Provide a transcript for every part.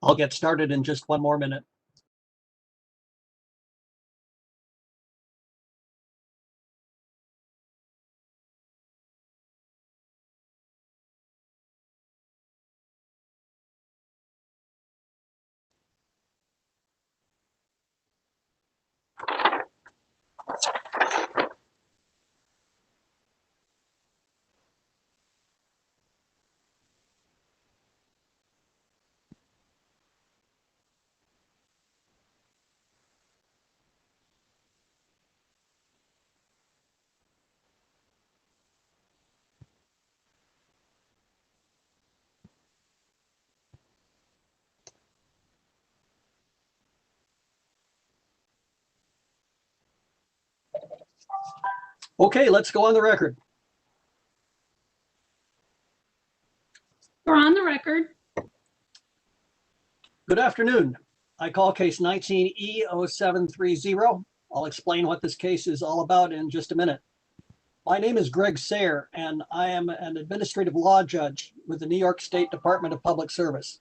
I'll get started in just one more minute. Okay, let's go on the record. We're on the record. Good afternoon. I call case 19E0730. I'll explain what this case is all about in just a minute. My name is Greg Sayre, and I am an administrative law judge with the New York State Department of Public Service.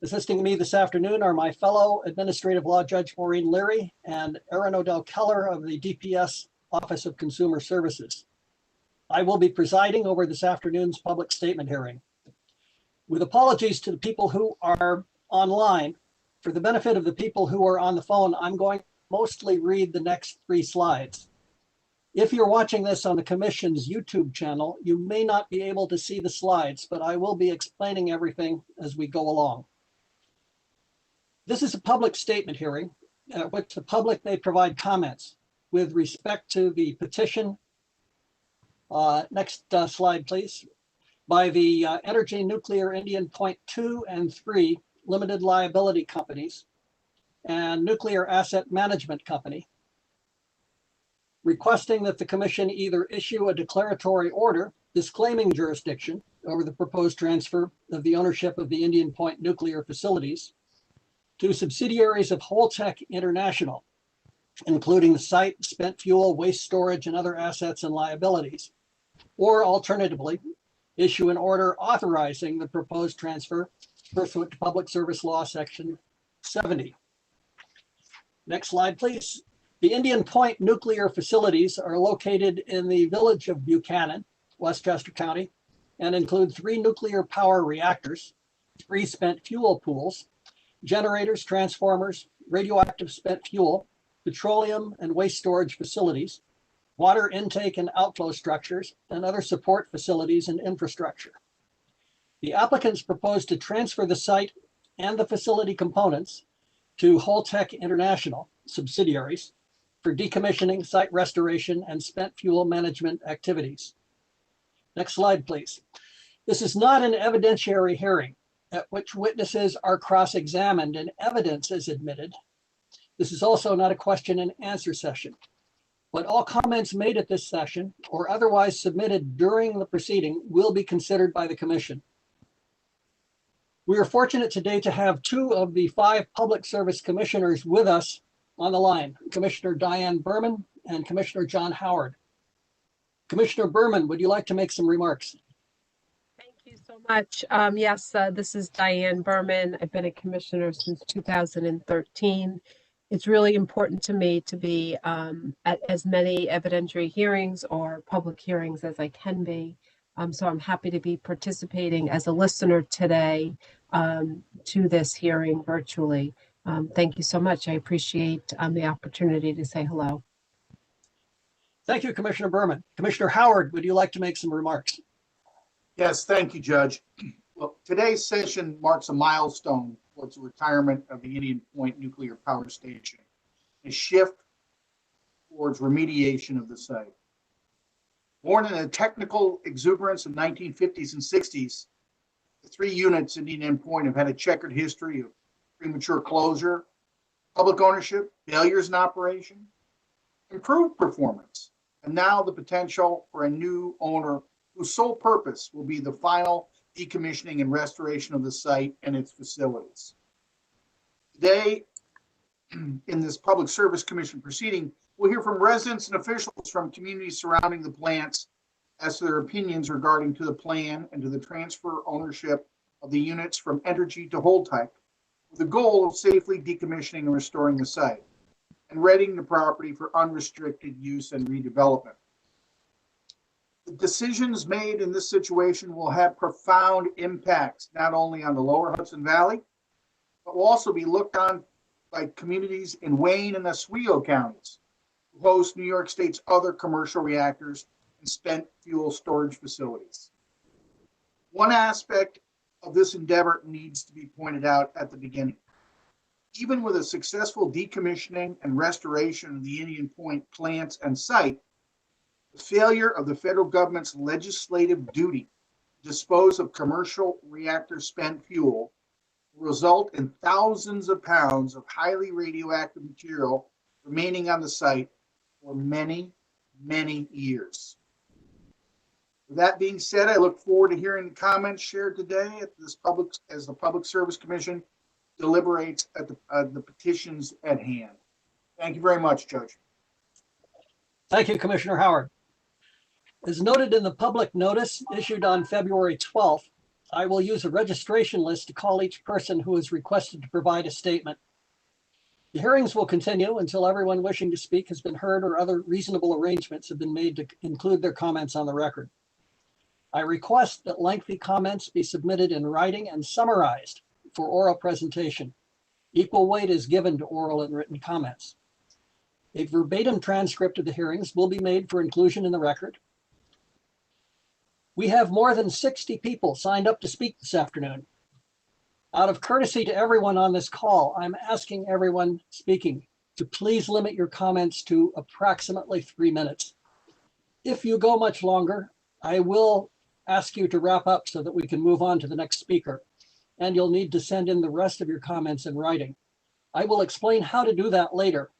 Assisting me this afternoon are my fellow administrative law judge Maureen Leary and Erin Odell Keller of the DPS Office of Consumer Services. I will be presiding over this afternoon's public statement hearing. With apologies to the people who are online, for the benefit of the people who are on the phone, I'm going to mostly read the next 3 slides. If you're watching this on the Commission's YouTube channel, you may not be able to see the slides, but I will be explaining everything as we go along. This is a public statement hearing at which the public may provide comments with respect to the petition. Next slide, please. By the Entergy Nuclear Indian Point 2 and 3 limited liability companies and Nuclear Asset Management Company, requesting that the Commission either issue a declaratory order disclaiming jurisdiction over the proposed transfer of the ownership of the Indian Point nuclear facilities to subsidiaries of Holtec International, including the site, spent fuel, waste storage, and other assets and liabilities, or alternatively, issue an order authorizing the proposed transfer pursuant to Public Service Law Section 70. Next slide, please. The Indian Point nuclear facilities are located in the village of Buchanan, Westchester County, and include 3 nuclear power reactors, 3 spent fuel pools, generators, transformers, radioactive spent fuel, petroleum and waste storage facilities, water intake and outflow structures, and other support facilities and infrastructure. The applicants propose to transfer the site and the facility components to Holtec International subsidiaries for decommissioning, site restoration, and spent fuel management activities. Next slide, please. This is not an evidentiary hearing at which witnesses are cross-examined and evidence is admitted. This is also not a question and answer session, but all comments made at this session or otherwise submitted during the proceeding will be considered by the Commission. We are fortunate today to have 2 of the 5 public service commissioners with us on the line, Commissioner Diane Berman and Commissioner John Howard. Commissioner Berman, would you like to make some remarks? Thank you so much. Yes, this is Diane Berman. I've been a commissioner since 2013. It's really important to me to be at as many evidentiary hearings or public hearings as I can be. So I'm happy to be participating as a listener today to this hearing virtually. Thank you so much. I appreciate the opportunity to say hello. Thank you, Commissioner Berman. Commissioner Howard, would you like to make some remarks? Yes, thank you, Judge. Well, today's session marks a milestone towards the retirement of the Indian Point Nuclear Power Station, a shift towards remediation of the site. Born in a technical exuberance of 1950s and 60s, the 3 units in Indian Point have had a checkered history of premature closure, public ownership, failures in operation, improved performance, and now the potential for a new owner whose sole purpose will be the final decommissioning and restoration of the site and its facilities. Today, in this Public Service Commission proceeding, we'll hear from residents and officials from communities surrounding the plants as to their opinions regarding to the plan and to the transfer ownership of the units from Entergy to Holtec, with the goal of safely decommissioning and restoring the site and readying the property for unrestricted use and redevelopment. The decisions made in this situation will have profound impacts, not only on the lower Hudson Valley, but will also be looked on by communities in Wayne and Oswego counties, who host New York State's other commercial reactors and spent fuel storage facilities. One aspect of this endeavor needs to be pointed out at the beginning. Even with a successful decommissioning and restoration of the Indian Point plants and site, the failure of the federal government's legislative duty to dispose of commercial reactor spent fuel will result in thousands of pounds of highly radioactive material remaining on the site for many, many years. With that being said, I look forward to hearing the comments shared today as the Public Service Commission deliberates at the petitions at hand. Thank you very much, Judge. Thank you, Commissioner Howard. As noted in the public notice issued on February 12th, I will use a registration list to call each person who is requested to provide a statement. The hearings will continue until everyone wishing to speak has been heard or other reasonable arrangements have been made to include their comments on the record. I request that lengthy comments be submitted in writing and summarized for oral presentation. Equal weight is given to oral and written comments. A verbatim transcript of the hearings will be made for inclusion in the record. We have more than 60 people signed up to speak this afternoon. Out of courtesy to everyone on this call, I'm asking everyone speaking to please limit your comments to approximately 3 minutes. If you go much longer, I will ask you to wrap up so that we can move on to the next speaker, and you'll need to send in the rest of your comments in writing. I will explain how to do that later,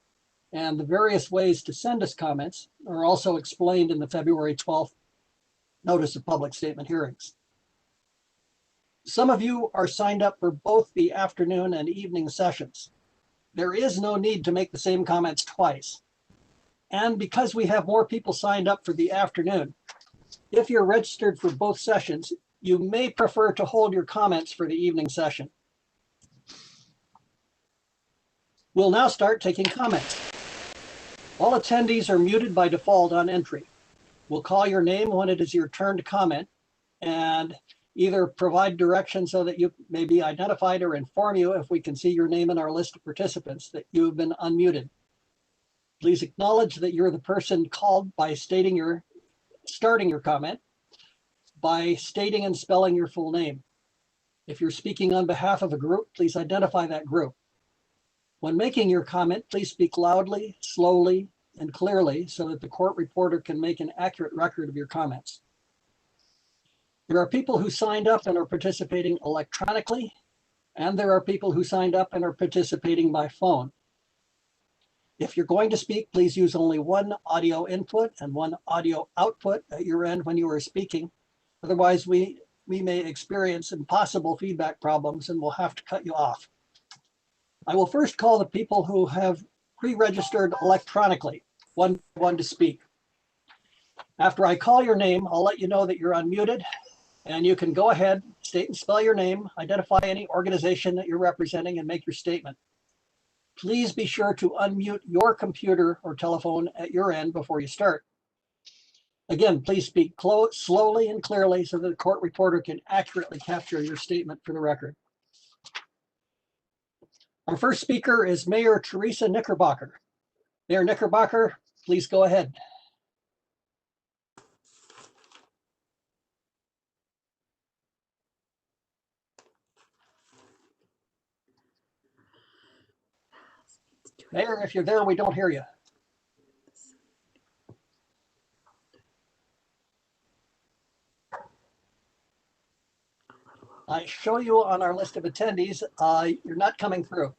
and the various ways to send us comments are also explained in the February 12th Notice of Public Statement hearings. Some of you are signed up for both the afternoon and evening sessions. There is no need to make the same comments twice. And because we have more people signed up for the afternoon, if you're registered for both sessions, you may prefer to hold your comments for the evening session. We'll now start taking comments. All attendees are muted by default on entry. We'll call your name when it is your turn to comment and either provide direction so that you may be identified or inform you if we can see your name in our list of participants that you have been unmuted. Please acknowledge that you're the person called by starting your comment by stating and spelling your full name. If you're speaking on behalf of a group, please identify that group. When making your comment, please speak loudly, slowly, and clearly so that the court reporter can make an accurate record of your comments. There are people who signed up and are participating electronically, and there are people who signed up and are participating by phone. If you're going to speak, please use only one audio input and one audio output at your end when you are speaking. Otherwise, we may experience impossible feedback problems and we'll have to cut you off. I will first call the people who have pre-registered electronically, one to speak. After I call your name, I'll let you know that you're unmuted, and you can go ahead, state and spell your name, identify any organization that you're representing, and make your statement. Please be sure to unmute your computer or telephone at your end before you start. Again, please speak slowly and clearly so that the court reporter can accurately capture your statement for the record. Our first speaker is Mayor Teresa Knickerbocker. Mayor Knickerbocker, please go ahead. Mayor, if you're there, we don't hear you. I show you on our list of attendees, you're not coming through.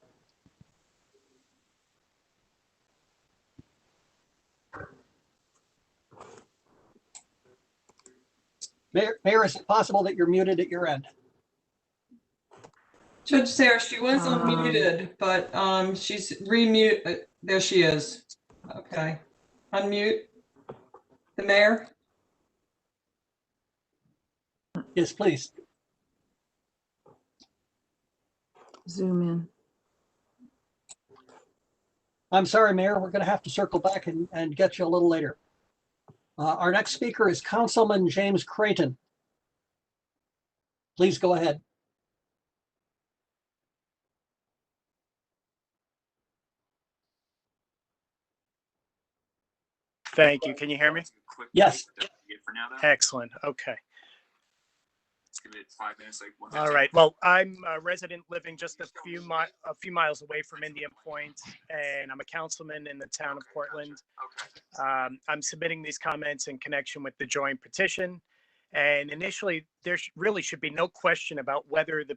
Mayor, is it possible that you're muted at your end? Judge Sarah, she was unmuted, but she's remute. There she is. Okay. Unmute the mayor. Yes, please. zoom in. I'm sorry, Mayor, we're going to have to circle back and get you a little later. Our next speaker is Councilman James Creighton. Please go ahead. Thank you. Can you hear me? Yes. Excellent. Okay. All right. Well, I'm a resident living just a few miles away from Indian Point, and I'm a councilman in the town of Portland. I'm submitting these comments in connection with the joint petition. And initially, there really should be no question about whether the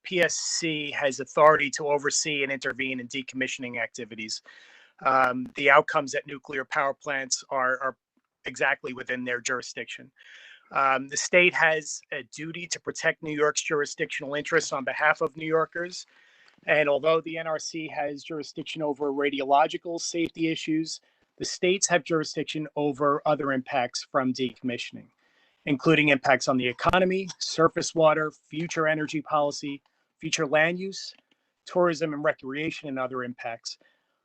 PSC has authority to oversee and intervene in decommissioning activities. The outcomes at nuclear power plants are exactly within their jurisdiction. The state has a duty to protect New York's jurisdictional interests on behalf of New Yorkers. And although the NRC has jurisdiction over radiological safety issues, the states have jurisdiction over other impacts from decommissioning, including impacts on the economy, surface water, future energy policy, future land use, tourism and recreation, and other impacts.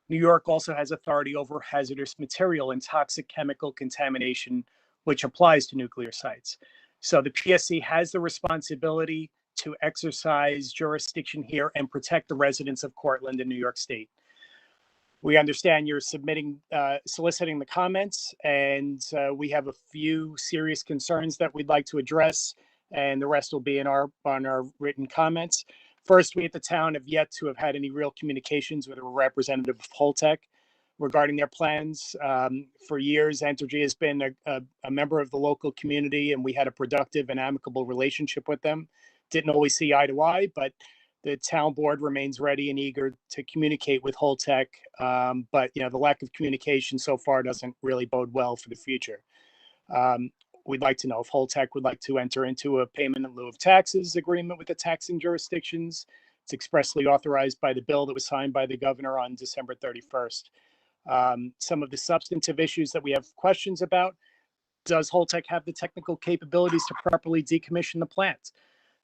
New York also has authority over hazardous material and toxic chemical contamination, which applies to nuclear sites. So the PSC has the responsibility to exercise jurisdiction here and protect the residents of Cortland and New York State. We understand you're soliciting the comments, and we have a few serious concerns that we'd like to address, and the rest will be on our written comments. First, we at the town have yet to have had any real communications with a representative of Holtec regarding their plans. For years, Entergy has been a member of the local community, and we had a productive and amicable relationship with them. Didn't always see eye to eye, but the town board remains ready and eager to communicate with Holtec. But the lack of communication so far doesn't really bode well for the future. We'd like to know if Holtec would like to enter into a payment in lieu of taxes agreement with the taxing jurisdictions. It's expressly authorized by the bill that was signed by the governor on December 31st. Some of the substantive issues that we have questions about: does Holtec have the technical capabilities to properly decommission the plant?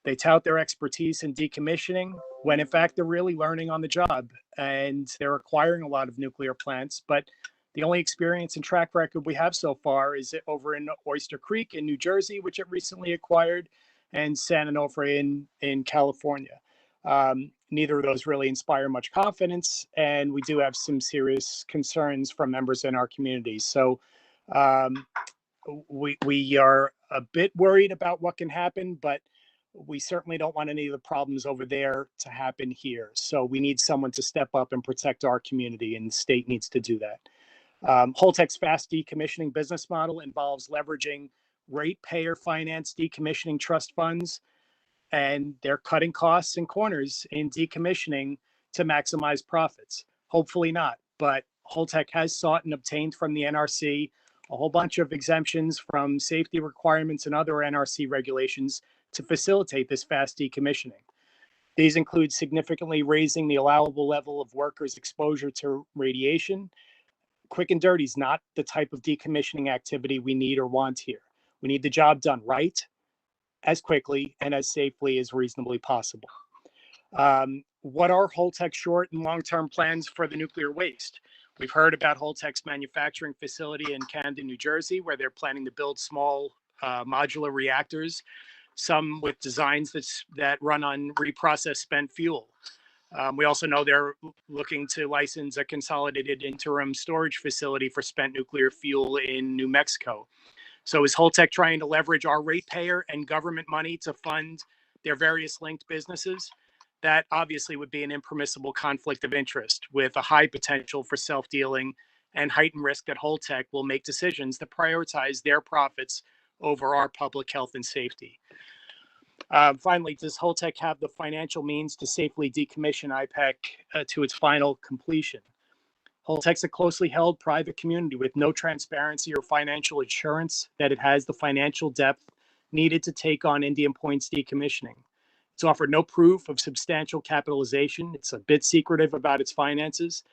They tout their expertise in decommissioning when in fact they're really learning on the job, and they're acquiring a lot of nuclear plants, but the only experience and track record we have so far is over in Oyster Creek in New Jersey, which it recently acquired, and San Onofre in California. Neither of those really inspire much confidence, and we do have some serious concerns from members in our community. So we are a bit worried about what can happen, but we certainly don't want any of the problems over there to happen here. So we need someone to step up and protect our community, and the state needs to do that. Holtec's fast decommissioning business model involves leveraging ratepayer finance decommissioning trust funds, and they're cutting costs and corners in decommissioning to maximize profits. Hopefully not, but Holtec has sought and obtained from the NRC a whole bunch of exemptions from safety requirements and other NRC regulations to facilitate this fast decommissioning. These include significantly raising the allowable level of workers' exposure to radiation. Quick and dirty is not the type of decommissioning activity we need or want here. We need the job done right, as quickly and as safely as reasonably possible. What are Holtec's short and long-term plans for the nuclear waste? We've heard about Holtec's manufacturing facility in Camden, New Jersey, where they're planning to build small modular reactors, some with designs that run on reprocessed spent fuel. We also know they're looking to license a consolidated interim storage facility for spent nuclear fuel in New Mexico. So is Holtec trying to leverage our ratepayer and government money to fund their various linked businesses? That obviously would be an impermissible conflict of interest with a high potential for self-dealing and heightened risk that Holtec will make decisions that prioritize their profits over our public health and safety. Finally, does Holtec have the financial means to safely decommission Ipac to its final completion? Holtec's a closely held private community with no transparency or financial assurance that it has the financial depth needed to take on Indian Point's decommissioning. It's offered no proof of substantial capitalization. It's a bit secretive about its finances.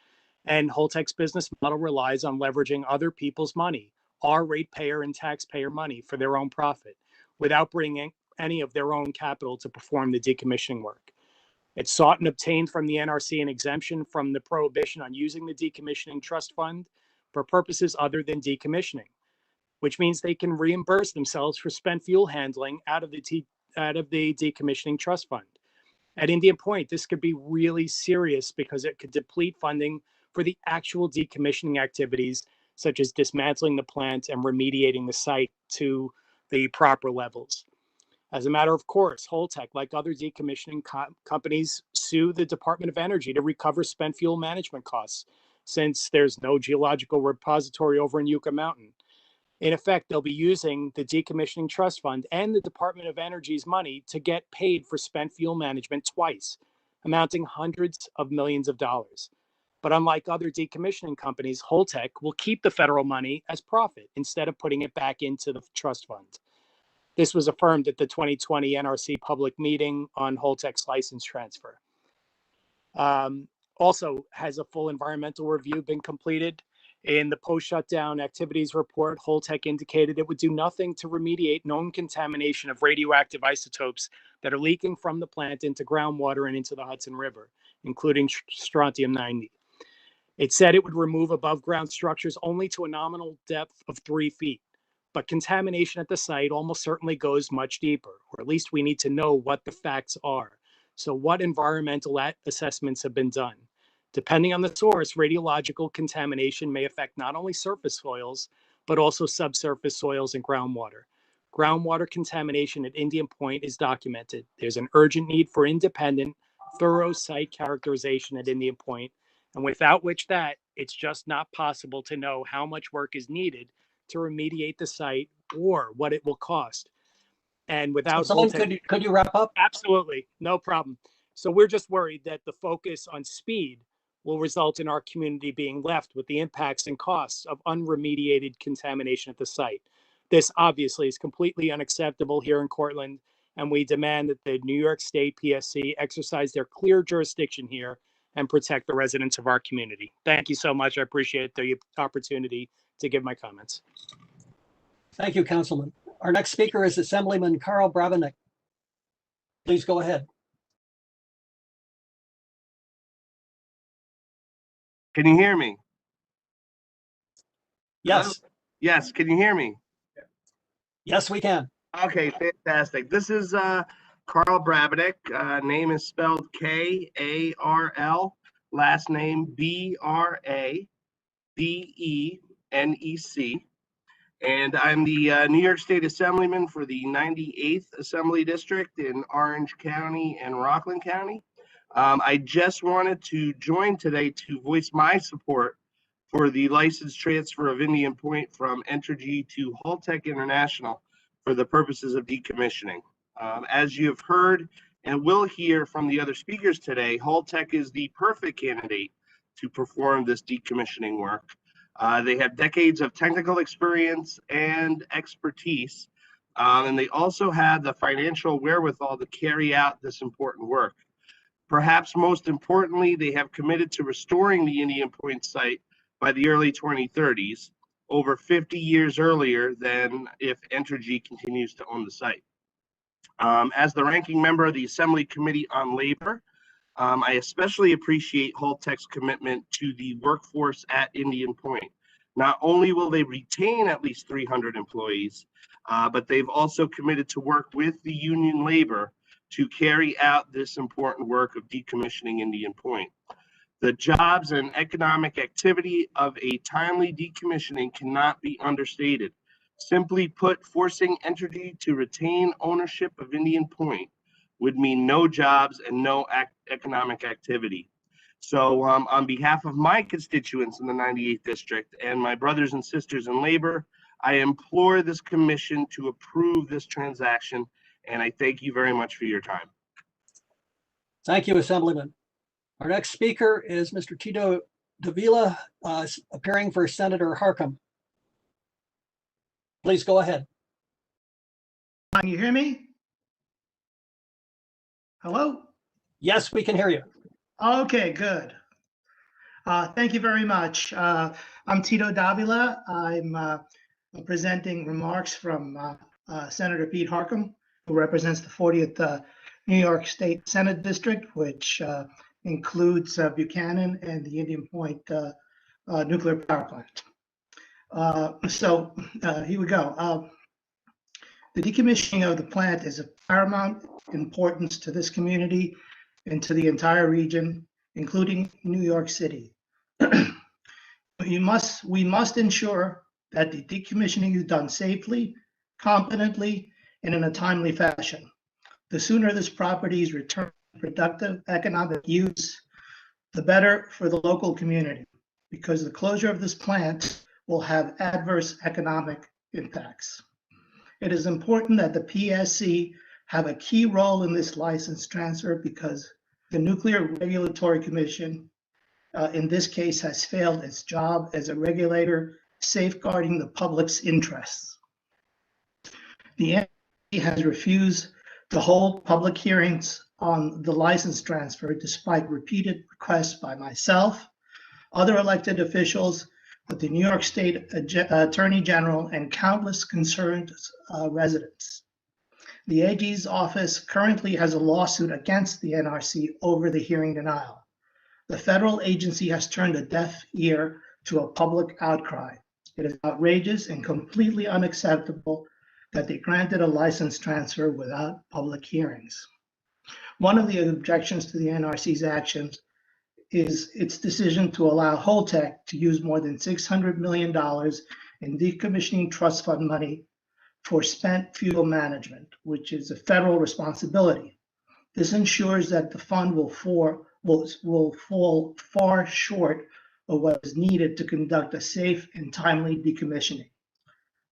And Holtec's business model relies on leveraging other people's money, our ratepayer and taxpayer money, for their own profit, without bringing any of their own capital to perform the decommissioning work. It sought and obtained from the NRC an exemption from the prohibition on using the decommissioning trust fund for purposes other than decommissioning, which means they can reimburse themselves for spent fuel handling out of the decommissioning trust fund. At Indian Point, this could be really serious because it could deplete funding for the actual decommissioning activities, such as dismantling the plant and remediating the site to the proper levels. As a matter of course, Holtec, like other decommissioning companies, sue the Department of Energy to recover spent fuel management costs, since there's no geological repository over in Yucca Mountain. In effect, they'll be using the Decommissioning Trust Fund and the Department of Energy's money to get paid for spent fuel management twice, amounting hundreds of millions of dollars. But unlike other decommissioning companies, Holtec will keep the federal money as profit instead of putting it back into the trust fund. This was affirmed at the 2020 NRC public meeting on Holtec's license transfer. Also, has a full environmental review been completed? In the post-shutdown activities report, Holtec indicated it would do nothing to remediate known contamination of radioactive isotopes that are leaking from the plant into groundwater and into the Hudson River, including strontium-90. It said it would remove above-ground structures only to a nominal depth of 3 feet. But contamination at the site almost certainly goes much deeper, or at least we need to know what the facts are. So what environmental assessments have been done? Depending on the source, radiological contamination may affect not only surface soils, but also subsurface soils and groundwater. Groundwater contamination at Indian Point is documented. There's an urgent need for independent, thorough site characterization at Indian Point, and without which it's just not possible to know how much work is needed to remediate the site or what it will cost. And without could you wrap up? Absolutely, no problem. So we're just worried that the focus on speed will result in our community being left with the impacts and costs of unremediated contamination at the site. This obviously is completely unacceptable here in Cortland, and we demand that the New York State PSC exercise their clear jurisdiction here and protect the residents of our community. Thank you so much. I appreciate the opportunity to give my comments. Thank you, Councilman. Our next speaker is Assemblyman Carl Brabanic. Please go ahead. Can you hear me? Yes. Hello? Yes, can you hear me? Yes, we can. Okay, fantastic. This is Carl Brabanic. Name is spelled K-A-R-L, last name B-R-A-B-E-N-E-C. And I'm the New York State Assemblyman for the 98th Assembly District in Orange County and Rockland County. I just wanted to join today to voice my support for the license transfer of Indian Point from Entergy to Holtec International for the purposes of decommissioning. As you have heard and will hear from the other speakers today, Holtec is the perfect candidate to perform this decommissioning work. They have decades of technical experience and expertise, and they also have the financial wherewithal to carry out this important work. Perhaps most importantly, they have committed to restoring the Indian Point site by the early 2030s, over 50 years earlier than if Entergy continues to own the site. As the ranking member of the Assembly Committee on Labor, I especially appreciate Holtec's commitment to the workforce at Indian Point. Not only will they retain at least 300 employees, but they've also committed to work with the union labor to carry out this important work of decommissioning Indian Point. The jobs and economic activity of a timely decommissioning cannot be understated. Simply put, forcing Entergy to retain ownership of Indian Point would mean no jobs and no economic activity. So on behalf of my constituents in the 98th District and my brothers and sisters in labor, I implore this commission to approve this transaction, and I thank you very much for your time. Thank you, Assemblyman. Our next speaker is Mr. Tito Davila, appearing for Senator Harcum. Please go ahead. Can you hear me? Hello? Yes, we can hear you. Okay, good. Thank you very much. I'm Tito Davila. I'm presenting remarks from Senator Pete Harcum, who represents the 40th New York State Senate District, which includes Buchanan and the Indian Point nuclear power plant. Here we go. The decommissioning of the plant is of paramount importance to this community and to the entire region, including New York City. We must ensure that the decommissioning is done safely, competently, and in a timely fashion. The sooner this property is returned to productive economic use, the better for the local community, because the closure of this plant will have adverse economic impacts. It is important that the PSC have a key role in this license transfer because the Nuclear Regulatory Commission, in this case, has failed its job as a regulator safeguarding the public's interests. The NRC has refused to hold public hearings on the license transfer despite repeated requests by myself, other elected officials, the New York State Attorney General, and countless concerned residents. The AG's office currently has a lawsuit against the NRC over the hearing denial. The federal agency has turned a deaf ear to a public outcry. It is outrageous and completely unacceptable that they granted a license transfer without public hearings. One of the objections to the NRC's actions is its decision to allow Holtec to use more than $600 million in decommissioning trust fund money for spent fuel management, which is a federal responsibility. This ensures that the fund will fall far short of what is needed to conduct a safe and timely decommissioning.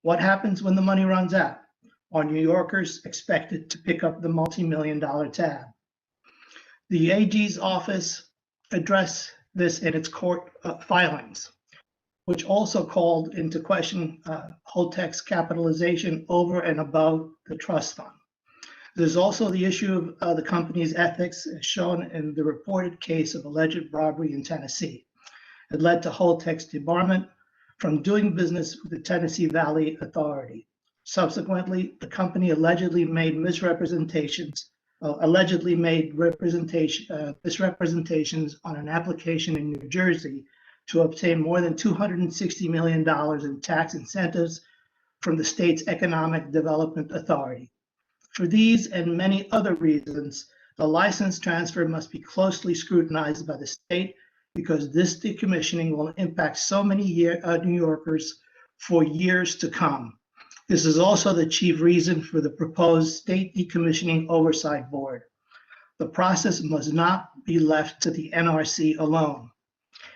What happens when the money runs out? Are New Yorkers expected to pick up the multi-million-dollar tab? The AG's office addressed this in its court filings, which also called into question Holtec's capitalization over and above the trust fund. There's also the issue of the company's ethics, as shown in the reported case of alleged robbery in Tennessee. It led to Holtec's debarment from doing business with the Tennessee Valley Authority. Subsequently, the company allegedly made misrepresentations on an application in New Jersey to obtain more than $260 million in tax incentives from the state's Economic Development Authority. For these and many other reasons, the license transfer must be closely scrutinized by the state because this decommissioning will impact so many New Yorkers for years to come. This is also the chief reason for the proposed State Decommissioning Oversight Board. The process must not be left to the NRC alone.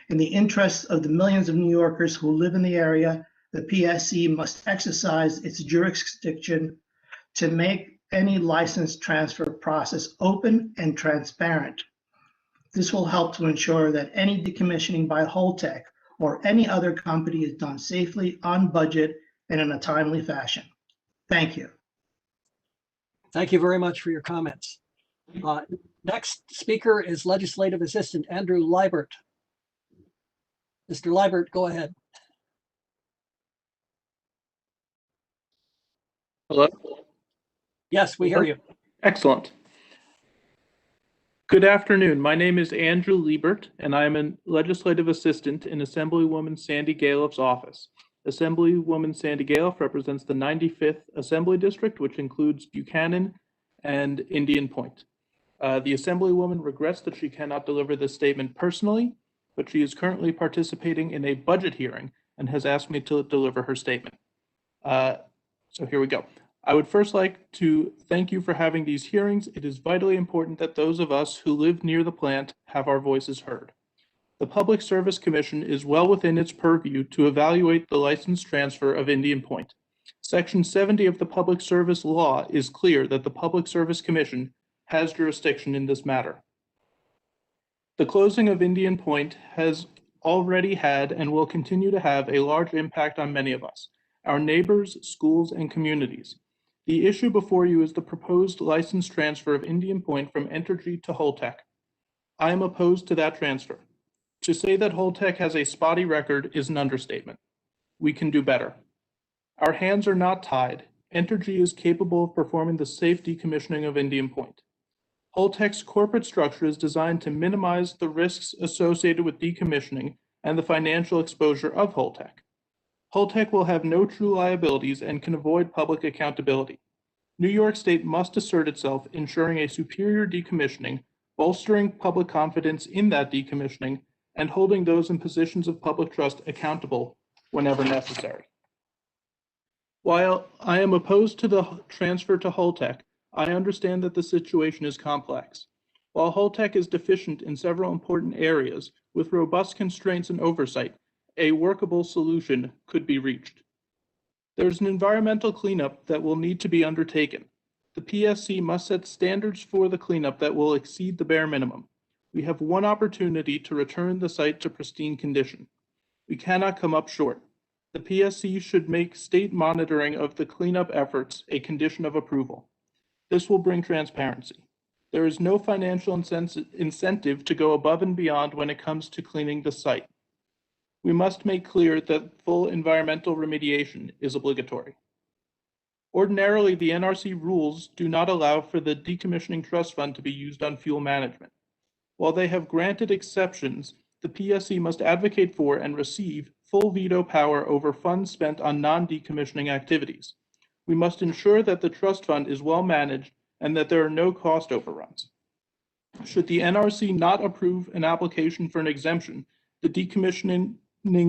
In the interests of the millions of New Yorkers who live in the area, the PSC must exercise its jurisdiction to make any license transfer process open and transparent. This will help to ensure that any decommissioning by Holtec or any other company is done safely, on budget, and in a timely fashion. Thank you. Thank you very much for your comments. Next speaker is Legislative Assistant Andrew Leibert. Mr. Leibert, go ahead. Hello? Yes, we hear you. Excellent. Good afternoon. My name is Andrew Leibert, and I am a legislative assistant in Assemblywoman Sandy Galiff's office. Assemblywoman Sandy Galiff represents the 95th Assembly District, which includes Buchanan and Indian Point. The Assemblywoman regrets that she cannot deliver this statement personally, but she is currently participating in a budget hearing and has asked me to deliver her statement. So here we go. I would first like to thank you for having these hearings. It is vitally important that those of us who live near the plant have our voices heard. The Public Service Commission is well within its purview to evaluate the license transfer of Indian Point. Section 70 of the Public Service Law is clear that the Public Service Commission has jurisdiction in this matter. The closing of Indian Point has already had and will continue to have a large impact on many of us, our neighbors, schools, and communities. The issue before you is the proposed license transfer of Indian Point from Entergy to Holtec. I am opposed to that transfer. To say that Holtec has a spotty record is an understatement. We can do better. Our hands are not tied. Entergy is capable of performing the safe decommissioning of Indian Point. Holtec's corporate structure is designed to minimize the risks associated with decommissioning and the financial exposure of Holtec. Holtec will have no true liabilities and can avoid public accountability. New York State must assert itself, ensuring a superior decommissioning, bolstering public confidence in that decommissioning, and holding those in positions of public trust accountable whenever necessary. While I am opposed to the transfer to Holtec, I understand that the situation is complex. While Holtec is deficient in several important areas, with robust constraints and oversight, a workable solution could be reached. There's an environmental cleanup that will need to be undertaken. The PSC must set standards for the cleanup that will exceed the bare minimum. We have one opportunity to return the site to pristine condition. We cannot come up short. The PSC should make state monitoring of the cleanup efforts a condition of approval. This will bring transparency. There is no financial incentive to go above and beyond when it comes to cleaning the site. We must make clear that full environmental remediation is obligatory. Ordinarily, the NRC rules do not allow for the Decommissioning Trust Fund to be used on fuel management. While they have granted exceptions, the PSC must advocate for and receive full veto power over funds spent on non-decommissioning activities. We must ensure that the trust fund is well managed and that there are no cost overruns. Should the NRC not approve an application for an exemption, the decommissioning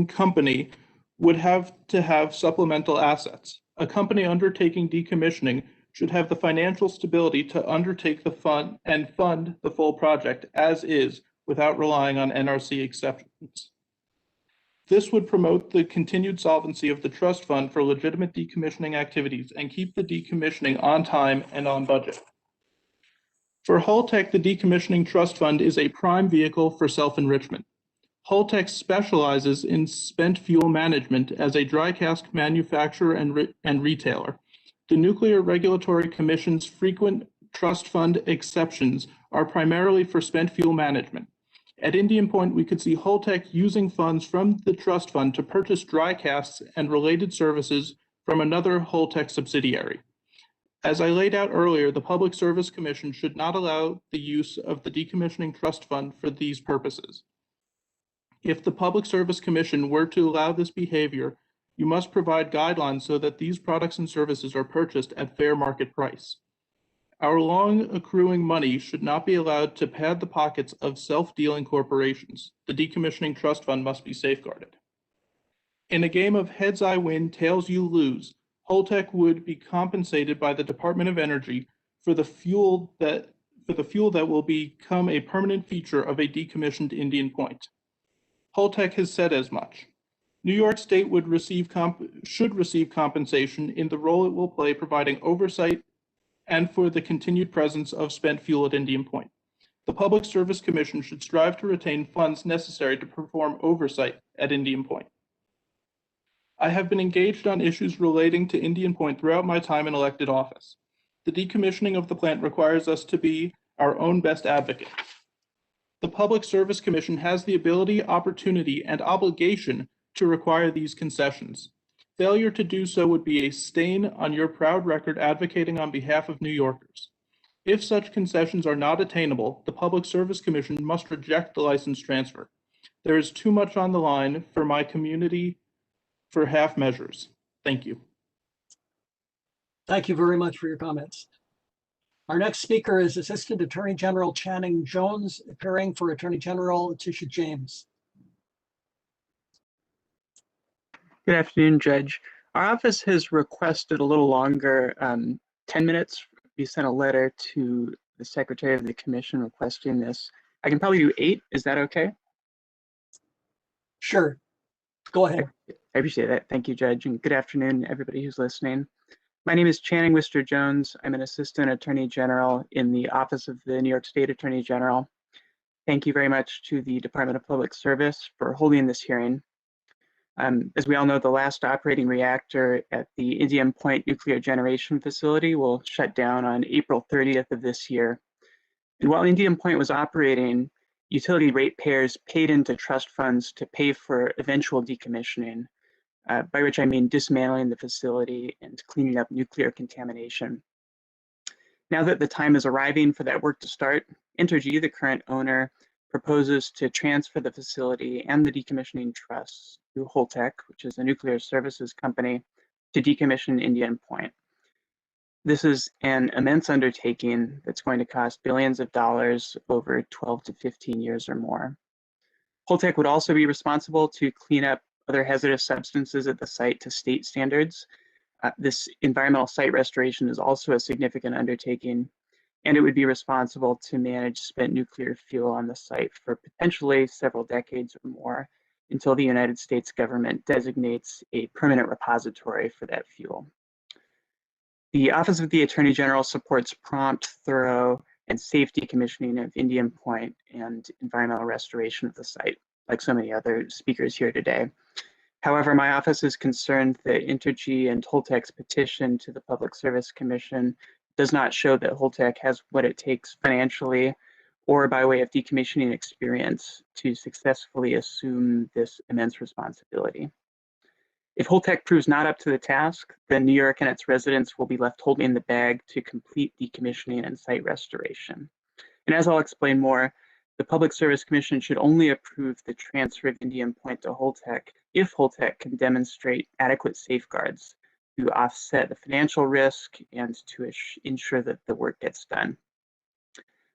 company would have to have supplemental assets. A company undertaking decommissioning should have the financial stability to undertake the fund and fund the full project as is without relying on NRC exceptions. This would promote the continued solvency of the trust fund for legitimate decommissioning activities and keep the decommissioning on time and on budget. For Holtec, the Decommissioning Trust Fund is a prime vehicle for self-enrichment. Holtec specializes in spent fuel management as a dry cask manufacturer and retailer. The Nuclear Regulatory Commission's frequent trust fund exceptions are primarily for spent fuel management. At Indian Point, we could see Holtec using funds from the trust fund to purchase dry casks and related services from another Holtec subsidiary. As I laid out earlier, the Public Service Commission should not allow the use of the Decommissioning Trust Fund for these purposes. If the Public Service Commission were to allow this behavior, you must provide guidelines so that these products and services are purchased at fair market price. Our long accruing money should not be allowed to pad the pockets of self-dealing corporations. The Decommissioning Trust Fund must be safeguarded. In a game of heads I win, tails you lose, Holtec would be compensated by the Department of Energy for the fuel that will become a permanent feature of a decommissioned Indian Point. Holtec has said as much. New York State should receive compensation in the role it will play providing oversight and for the continued presence of spent fuel at Indian Point. The Public Service Commission should strive to retain funds necessary to perform oversight at Indian Point. I have been engaged on issues relating to Indian Point throughout my time in elected office. The decommissioning of the plant requires us to be our own best advocate. The Public Service Commission has the ability, opportunity, and obligation to require these concessions. Failure to do so would be a stain on your proud record advocating on behalf of New Yorkers. If such concessions are not attainable, the Public Service Commission must reject the license transfer. There is too much on the line for my community for half measures. Thank you. Thank you very much for your comments. Our next speaker is Assistant Attorney General Channing Jones, appearing for Attorney General Letitia James. Good afternoon, Judge. Our office has requested a little longer, 10 minutes. We sent a letter to the Secretary of the Commission requesting this. I can probably do 8. Is that okay? Sure. Go ahead. I appreciate that. Thank you, Judge, and good afternoon, everybody who's listening. My name is Channing Wister Jones. I'm an Assistant Attorney General in the Office of the New York State Attorney General. Thank you very much to the Department of Public Service for holding this hearing. As we all know, the last operating reactor at the Indian Point Nuclear Generation Facility will shut down on April 30th of this year. And while Indian Point was operating, utility ratepayers paid into trust funds to pay for eventual decommissioning, by which I mean dismantling the facility and cleaning up nuclear contamination. Now that the time is arriving for that work to start, Entergy, the current owner, proposes to transfer the facility and the decommissioning trust to Holtec, which is a nuclear services company, to decommission Indian Point. This is an immense undertaking that's going to cost billions of dollars over 12 to 15 years or more. Holtec would also be responsible to clean up other hazardous substances at the site to state standards. This environmental site restoration is also a significant undertaking, and it would be responsible to manage spent nuclear fuel on the site for potentially several decades or more until the United States government designates a permanent repository for that fuel. The Office of the Attorney General supports prompt, thorough, and safe decommissioning of Indian Point and environmental restoration of the site, like so many other speakers here today. However, my office is concerned that Entergy and Holtec's petition to the Public Service Commission does not show that Holtec has what it takes financially or by way of decommissioning experience to successfully assume this immense responsibility. If Holtec proves not up to the task, then New York and its residents will be left holding the bag to complete decommissioning and site restoration. And as I'll explain more, the Public Service Commission should only approve the transfer of Indian Point to Holtec if Holtec can demonstrate adequate safeguards to offset the financial risk and to ensure that the work gets done.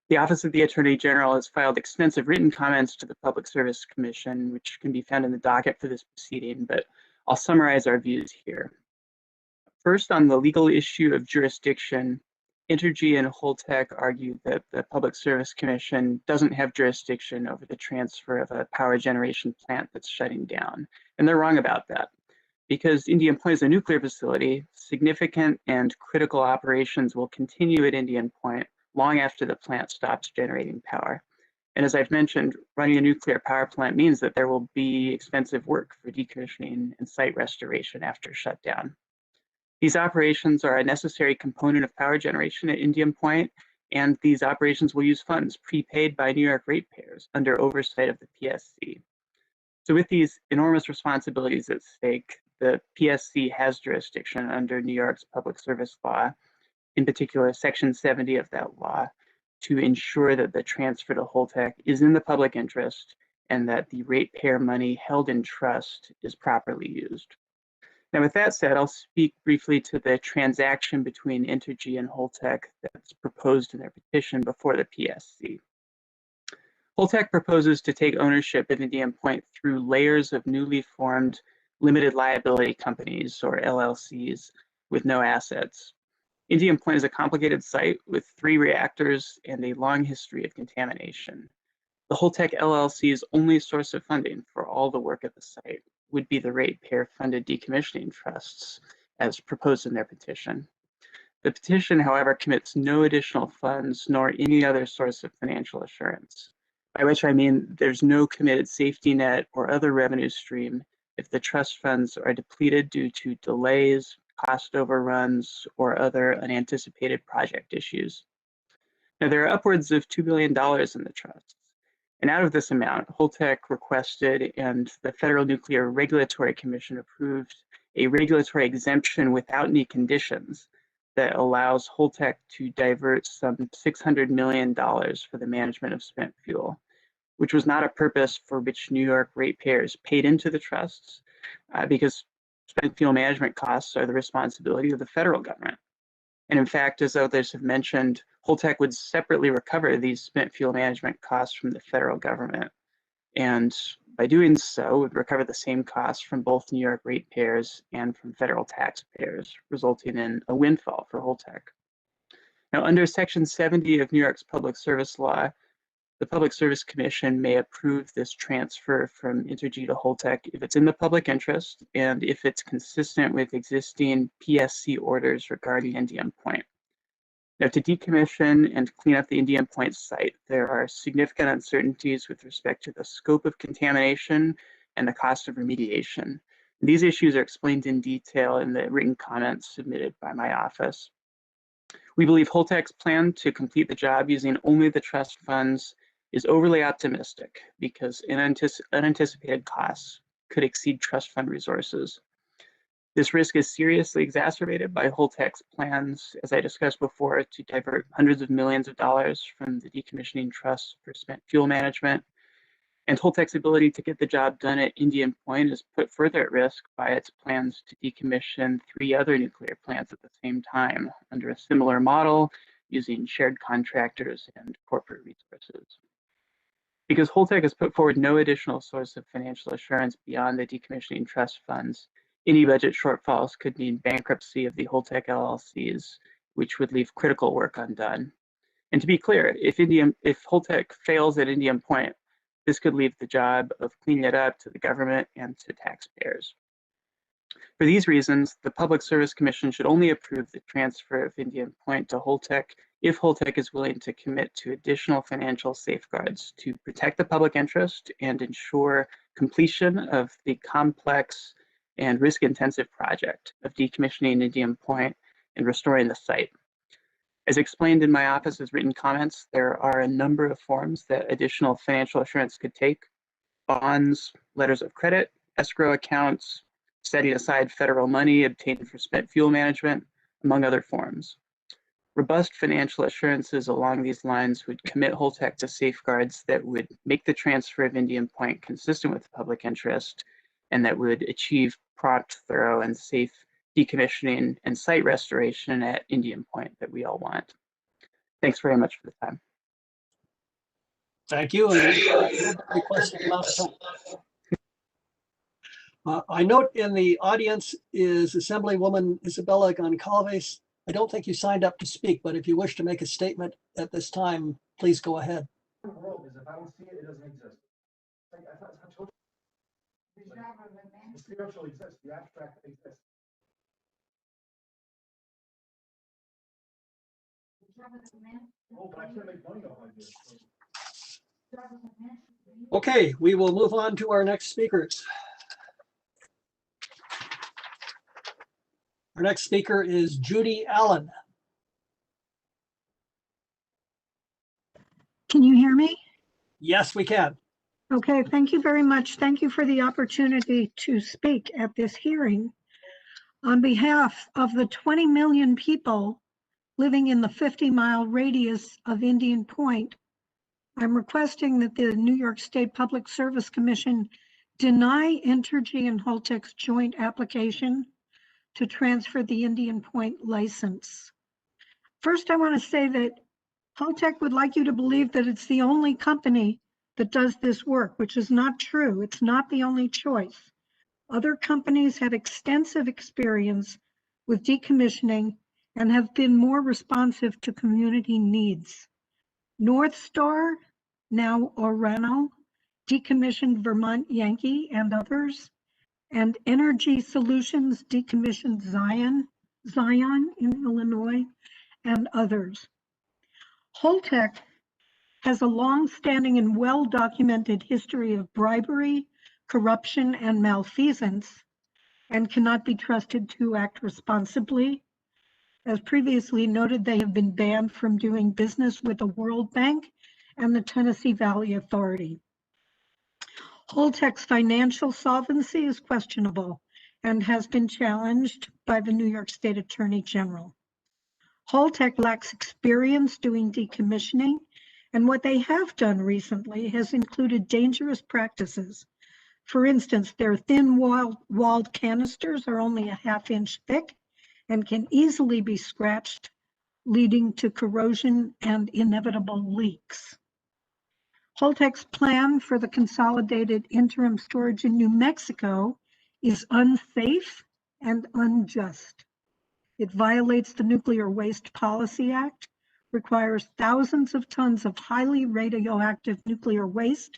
The Office of the Attorney General has filed extensive written comments to the Public Service Commission, which can be found in the docket for this proceeding, but I'll summarize our views here. First, on the legal issue of jurisdiction, Entergy and Holtec argue that the Public Service Commission doesn't have jurisdiction over the transfer of a power generation plant that's shutting down. And they're wrong about that. Because Indian Point is a nuclear facility, significant and critical operations will continue at Indian Point long after the plant stops generating power. And as I've mentioned, running a nuclear power plant means that there will be expensive work for decommissioning and site restoration after shutdown. These operations are a necessary component of power generation at Indian Point, and these operations will use funds prepaid by New York ratepayers under oversight of the PSC. So with these enormous responsibilities at stake, the PSC has jurisdiction under New York's public service law, in particular Section 70 of that law, to ensure that the transfer to Holtec is in the public interest and that the ratepayer money held in trust is properly used. Now, with that said, I'll speak briefly to the transaction between Entergy and Holtec that's proposed in their petition before the PSC. Holtec proposes to take ownership of Indian Point through layers of newly formed limited liability companies, or LLCs, with no assets. Indian Point is a complicated site with 3 reactors and a long history of contamination. The Holtec LLC's only source of funding for all the work at the site would be the ratepayer-funded decommissioning trusts, as proposed in their petition. The petition, however, commits no additional funds nor any other source of financial assurance, by which I mean there's no committed safety net or other revenue stream if the trust funds are depleted due to delays, cost overruns, or other unanticipated project issues. Now, there are upwards of $2 billion in the trusts. And out of this amount, Holtec requested and the Federal Nuclear Regulatory Commission approved a regulatory exemption without any conditions that allows Holtec to divert some $600 million for the management of spent fuel, which was not a purpose for which New York ratepayers paid into the trusts, because spent fuel management costs are the responsibility of the federal government. And in fact, as others have mentioned, Holtec would separately recover these spent fuel management costs from the federal government. And by doing so, would recover the same costs from both New York ratepayers and from federal taxpayers, resulting in a windfall for Holtec. Now, under Section 70 of New York's public service law, the Public Service Commission may approve this transfer from Entergy to Holtec if it's in the public interest and if it's consistent with existing PSC orders regarding Indian Point. Now, to decommission and clean up the Indian Point site, there are significant uncertainties with respect to the scope of contamination and the cost of remediation. These issues are explained in detail in the written comments submitted by my office. We believe Holtec's plan to complete the job using only the trust funds is overly optimistic because unanticipated costs could exceed trust fund resources. This risk is seriously exacerbated by Holtec's plans, as I discussed before, to divert hundreds of millions of dollars from the decommissioning trust for spent fuel management. And Holtec's ability to get the job done at Indian Point is put further at risk by its plans to decommission 3 other nuclear plants at the same time under a similar model using shared contractors and corporate resources. Because Holtec has put forward no additional source of financial assurance beyond the decommissioning trust funds, any budget shortfalls could mean bankruptcy of the Holtec LLCs, which would leave critical work undone. And to be clear, if Holtec fails at Indian Point, this could leave the job of cleaning it up to the government and to taxpayers. For these reasons, the Public Service Commission should only approve the transfer of Indian Point to Holtec if Holtec is willing to commit to additional financial safeguards to protect the public interest and ensure completion of the complex and risk-intensive project of decommissioning Indian Point and restoring the site. As explained in my office's written comments, there are a number of forms that additional financial assurance could take: bonds, letters of credit, escrow accounts, setting aside federal money obtained for spent fuel management, among other forms. Robust financial assurances along these lines would commit Holtec to safeguards that would make the transfer of Indian Point consistent with the public interest, and that would achieve prompt, thorough, and safe decommissioning and site restoration at Indian Point that we all want. Thanks very much for the time. Thank you. I note in the audience is Assemblywoman Isabella Goncalves. I don't think you signed up to speak, but if you wish to make a statement at this time, please go ahead. The world is if I don't see it, it doesn't exist. The spiritual exists, the abstract exists. Oh, but I can't make money off of this. Okay, we will move on to our next speakers. Our next speaker is Judy Allen. Can you hear me? Yes, we can. Okay, thank you very much. Thank you for the opportunity to speak at this hearing. On behalf of the 20 million people living in the 50-mile radius of Indian Point, I'm requesting that the New York State Public Service Commission deny Entergy and Holtec's joint application to transfer the Indian Point license. First, I want to say that Holtec would like you to believe that it's the only company that does this work, which is not true. It's not the only choice. Other companies have extensive experience with decommissioning and have been more responsive to community needs. North Star, now Orano, decommissioned Vermont Yankee and others, and Energy Solutions decommissioned Zion in Illinois, and others. Holtec has a long-standing and well-documented history of bribery, corruption, and malfeasance, and cannot be trusted to act responsibly. As previously noted, they have been banned from doing business with the World Bank and the Tennessee Valley Authority. Holtec's financial solvency is questionable and has been challenged by the New York State Attorney General. Holtec lacks experience doing decommissioning, and what they have done recently has included dangerous practices. For instance, their thin-walled canisters are only a half-inch thick and can easily be scratched, leading to corrosion and inevitable leaks. Holtec's plan for the consolidated interim storage in New Mexico is unsafe and unjust. It violates the Nuclear Waste Policy Act, requires thousands of tons of highly radioactive nuclear waste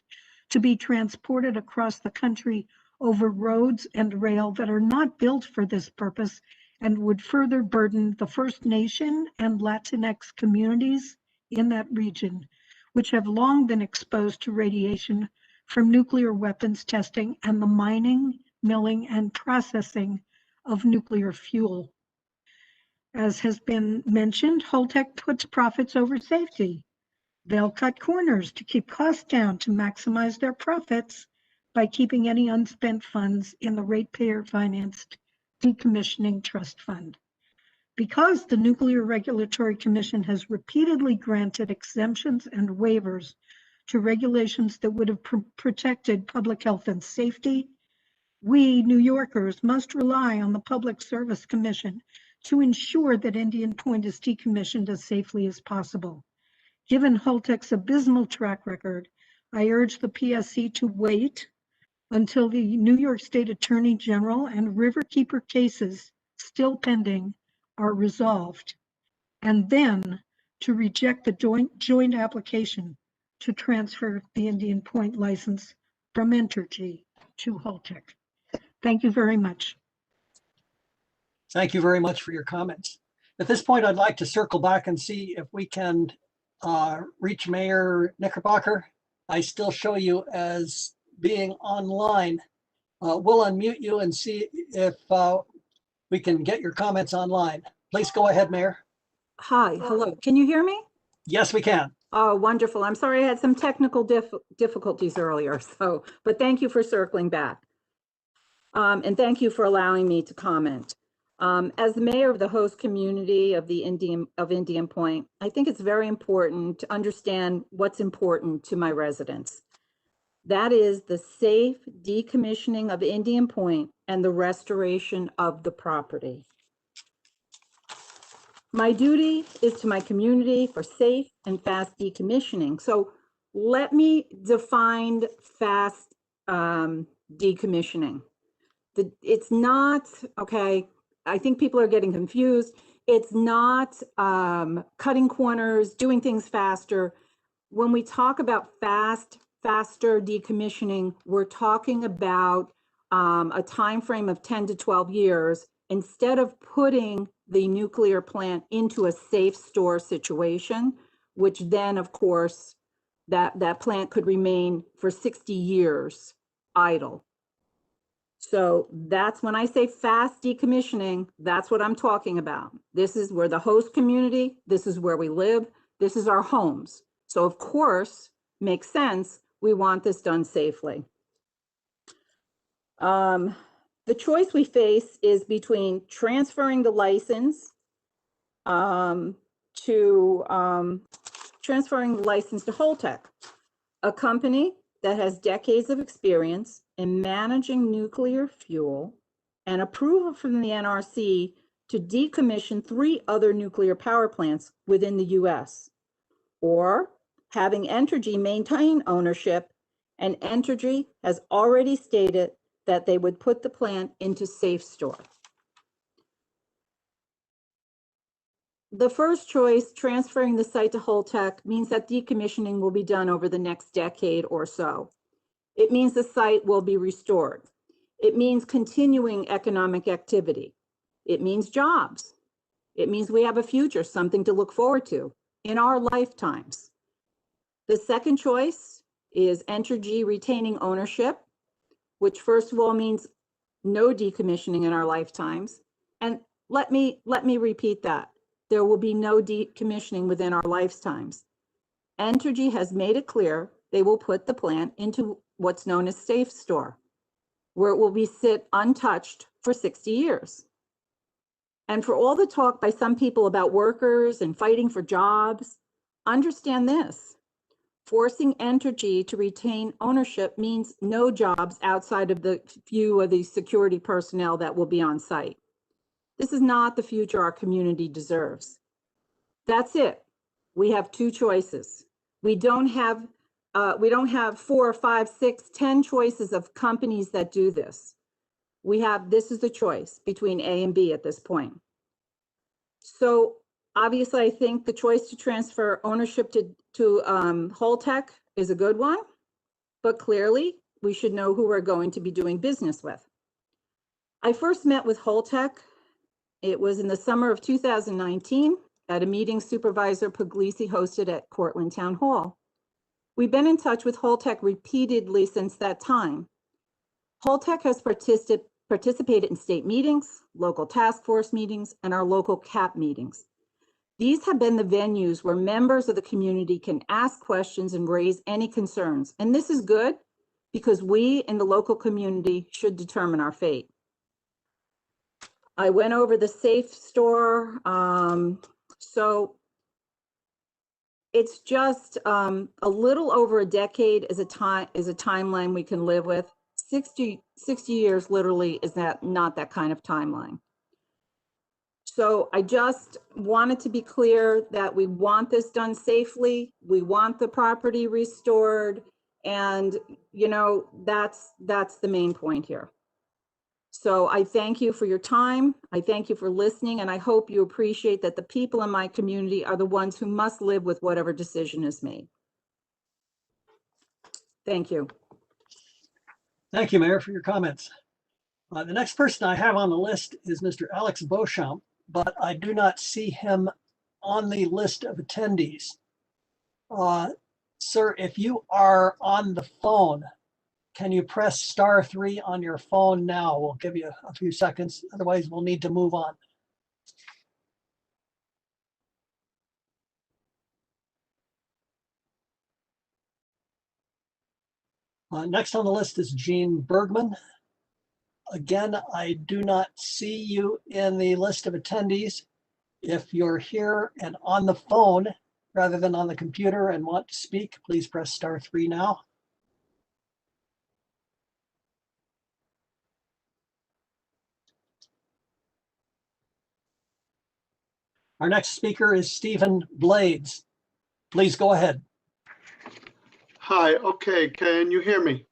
to be transported across the country over roads and rail that are not built for this purpose and would further burden the First Nation and Latinx communities in that region, which have long been exposed to radiation from nuclear weapons testing and the mining, milling, and processing of nuclear fuel. As has been mentioned, Holtec puts profits over safety. They'll cut corners to keep costs down to maximize their profits by keeping any unspent funds in the ratepayer-financed Decommissioning Trust Fund. Because the Nuclear Regulatory Commission has repeatedly granted exemptions and waivers to regulations that would have protected public health and safety, we New Yorkers must rely on the Public Service Commission to ensure that Indian Point is decommissioned as safely as possible. Given Holtec's abysmal track record, I urge the PSC to wait until the New York State Attorney General and Riverkeeper cases still pending are resolved, and then to reject the joint application to transfer the Indian Point license from Entergy to Holtec. Thank you very much. Thank you very much for your comments. At this point, I'd like to circle back and see if we can reach Mayor Knickerbocker. I still show you as being online. We'll unmute you and see if we can get your comments online. Please go ahead, Mayor. Hi, hello. Can you hear me? Yes, we can. Oh, wonderful. I'm sorry I had some technical difficulties earlier, but thank you for circling back. And thank you for allowing me to comment. As the mayor of the host community of Indian Point, I think it's very important to understand what's important to my residents. That is the safe decommissioning of Indian Point and the restoration of the property. My duty is to my community for safe and fast decommissioning. So let me define fast decommissioning. It's not, okay, I think people are getting confused. It's not cutting corners, doing things faster. When we talk about faster decommissioning, we're talking about a time frame of 10 to 12 years. Instead of putting the nuclear plant into a safe store situation, which then, of course, that plant could remain for 60 years idle. So that's when I say fast decommissioning, that's what I'm talking about. This is where the host community, this is where we live, this is our homes. So of course, makes sense, we want this done safely. The choice we face is between transferring the license to Holtec, a company that has decades of experience in managing nuclear fuel and approval from the NRC to decommission 3 other nuclear power plants within the US, or having Entergy maintain ownership, and Entergy has already stated that they would put the plant into safe store. The first choice, transferring the site to Holtec, means that decommissioning will be done over the next decade or so. It means the site will be restored. It means continuing economic activity. It means jobs. It means we have a future, something to look forward to in our lifetimes. The second choice is Entergy retaining ownership, which first of all means no decommissioning in our lifetimes. And let me repeat that. There will be no decommissioning within our lifetimes. Entergy has made it clear they will put the plant into what's known as safe store, where it will be sit untouched for 60 years. And for all the talk by some people about workers and fighting for jobs, understand this. Forcing Entergy to retain ownership means no jobs outside of the few of the security personnel that will be on site. This is not the future our community deserves. That's it. We have 2 choices. We don't have 4, 5, 6, 10 choices of companies that do this. This is the choice between A and B at this point. So obviously, I think the choice to transfer ownership to Holtec is a good one, but clearly we should know who we're going to be doing business with. I first met with Holtec. It was in the summer of 2019 at a meeting Supervisor Puglisi hosted at Cortland Town Hall. We've been in touch with Holtec repeatedly since that time. Holtec has participated in state meetings, local task force meetings, and our local CAP meetings. These have been the venues where members of the community can ask questions and raise any concerns. And this is good because we in the local community should determine our fate. I went over the safe store. So it's just a little over a decade is a timeline we can live with. 60 years literally is not that kind of timeline. So I just wanted to be clear that we want this done safely. We want the property restored. And, you know, that's the main point here. So I thank you for your time. I thank you for listening. And I hope you appreciate that the people in my community are the ones who must live with whatever decision is made. Thank you. Thank you, Mayor, for your comments. The next person I have on the list is Mr. Alex Beauchamp, but I do not see him on the list of attendees. Sir, if you are on the phone, can you press *3 on your phone now? We'll give you a few seconds. Otherwise, we'll need to move on. Next on the list is Gene Bergman. Again, I do not see you in the list of attendees. If you're here and on the phone rather than on the computer and want to speak, please press *3 now. Our next speaker is Stephen Blades. Please go ahead. Hi, okay, can you hear me?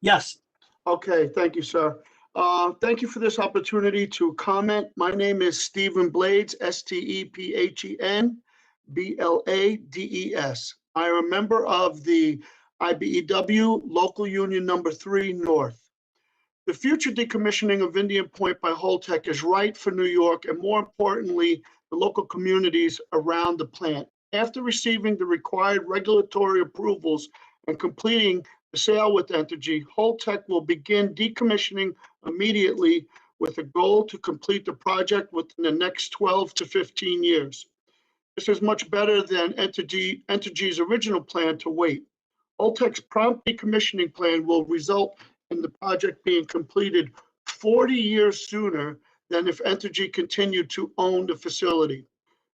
Yes. Okay, thank you, sir. Thank you for this opportunity to comment. My name is Stephen Blades, STEPHEN BLADES. I am a member of the IBEW Local Union Number 3 North. The future decommissioning of Indian Point by Holtec is right for New York and, more importantly, the local communities around the plant. After receiving the required regulatory approvals and completing the sale with Entergy, Holtec will begin decommissioning immediately with a goal to complete the project within the next 12 to 15 years. This is much better than Entergy's original plan to wait. Holtec's prompt decommissioning plan will result in the project being completed 40 years sooner than if Entergy continued to own the facility.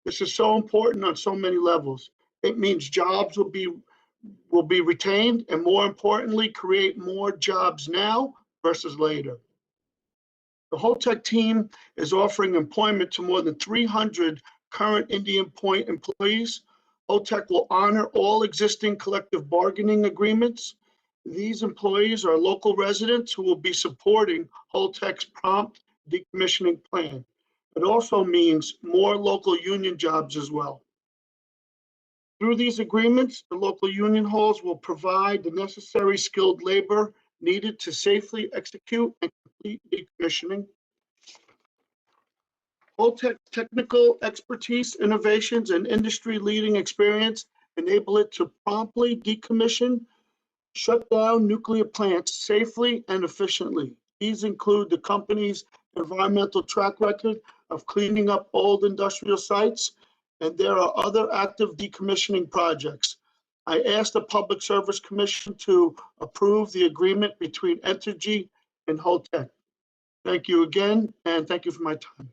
This is so important on so many levels. It means jobs will be retained, and more importantly, create more jobs now versus later. The Holtec team is offering employment to more than 300 current Indian Point employees. Holtec will honor all existing collective bargaining agreements. These employees are local residents who will be supporting Holtec's prompt decommissioning plan. It also means more local union jobs as well. Through these agreements, the local union halls will provide the necessary skilled labor needed to safely execute and complete decommissioning. Holtec technical expertise, innovations, and industry-leading experience enable it to promptly decommission, shut down nuclear plants safely and efficiently. These include the company's environmental track record of cleaning up old industrial sites, and there are other active decommissioning projects. I asked the Public Service Commission to approve the agreement between Entergy and Holtec. Thank you again, and thank you for my time.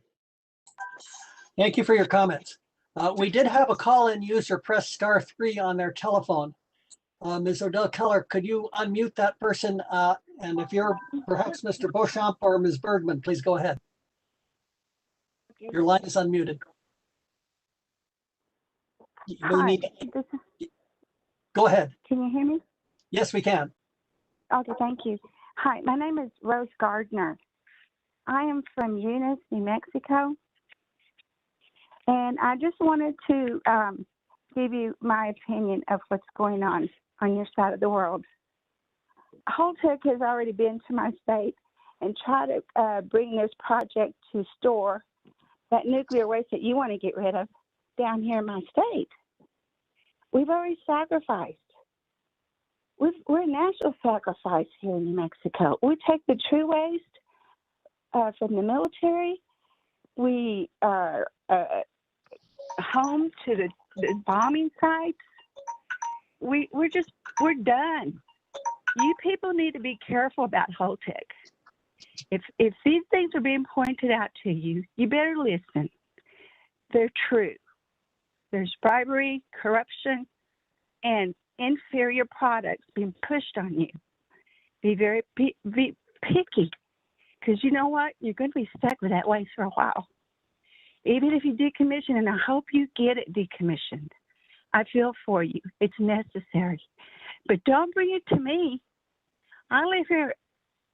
Thank you for your comments. We did have a call-in user press *3 on their telephone. Ms. Odell Keller, could you unmute that person? And if you're perhaps Mr. Beauchamp or Ms. Bergman, please go ahead. Your line is unmuted. Hi, Go ahead. Can you hear me? Yes, we can. Okay, thank you. Hi, my name is Rose Gardner. I am from Eunice, New Mexico. And I just wanted to give you my opinion of what's going on your side of the world. Holtec has already been to my state and tried to bring this project to store that nuclear waste that you want to get rid of down here in my state. We've already sacrificed. We're a national sacrifice here in New Mexico. We take the true waste from the military. We are home to the bombing sites. We're done. You people need to be careful about Holtec. If these things are being pointed out to you, you better listen. They're true. There's bribery, corruption, and inferior products being pushed on you. Be very be picky, because you know what? You're going to be stuck with that way for a while. Even if you decommission, and I hope you get it decommissioned. I feel for you. It's necessary. But don't bring it to me. I live here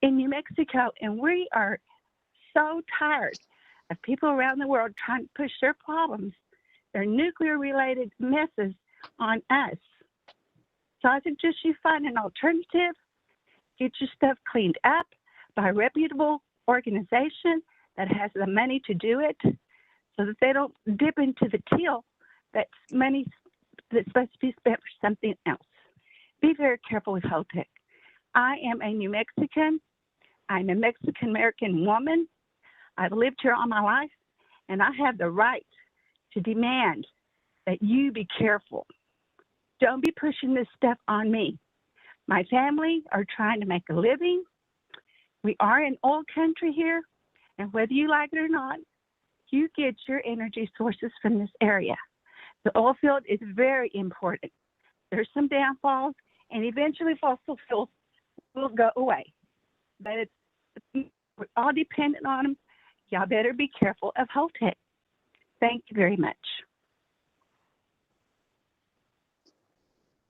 in New Mexico, and we are so tired of people around the world trying to push their problems, their nuclear-related messes on us. So I suggest you find an alternative, get your stuff cleaned up by a reputable organization that has the money to do it, so that they don't dip into the till that's money that's supposed to be spent for something else. Be very careful with Holtec. I am a New Mexican. I'm a Mexican-American woman. I've lived here all my life, and I have the right to demand that you be careful. Don't be pushing this stuff on me. My family are trying to make a living. We are in oil country here, and whether you like it or not, you get your energy sources from this area. The oil field is very important. There's some downfalls, and eventually fossil fuels will go away. But we're all dependent on them. Y'all better be careful of Holtec. Thank you very much.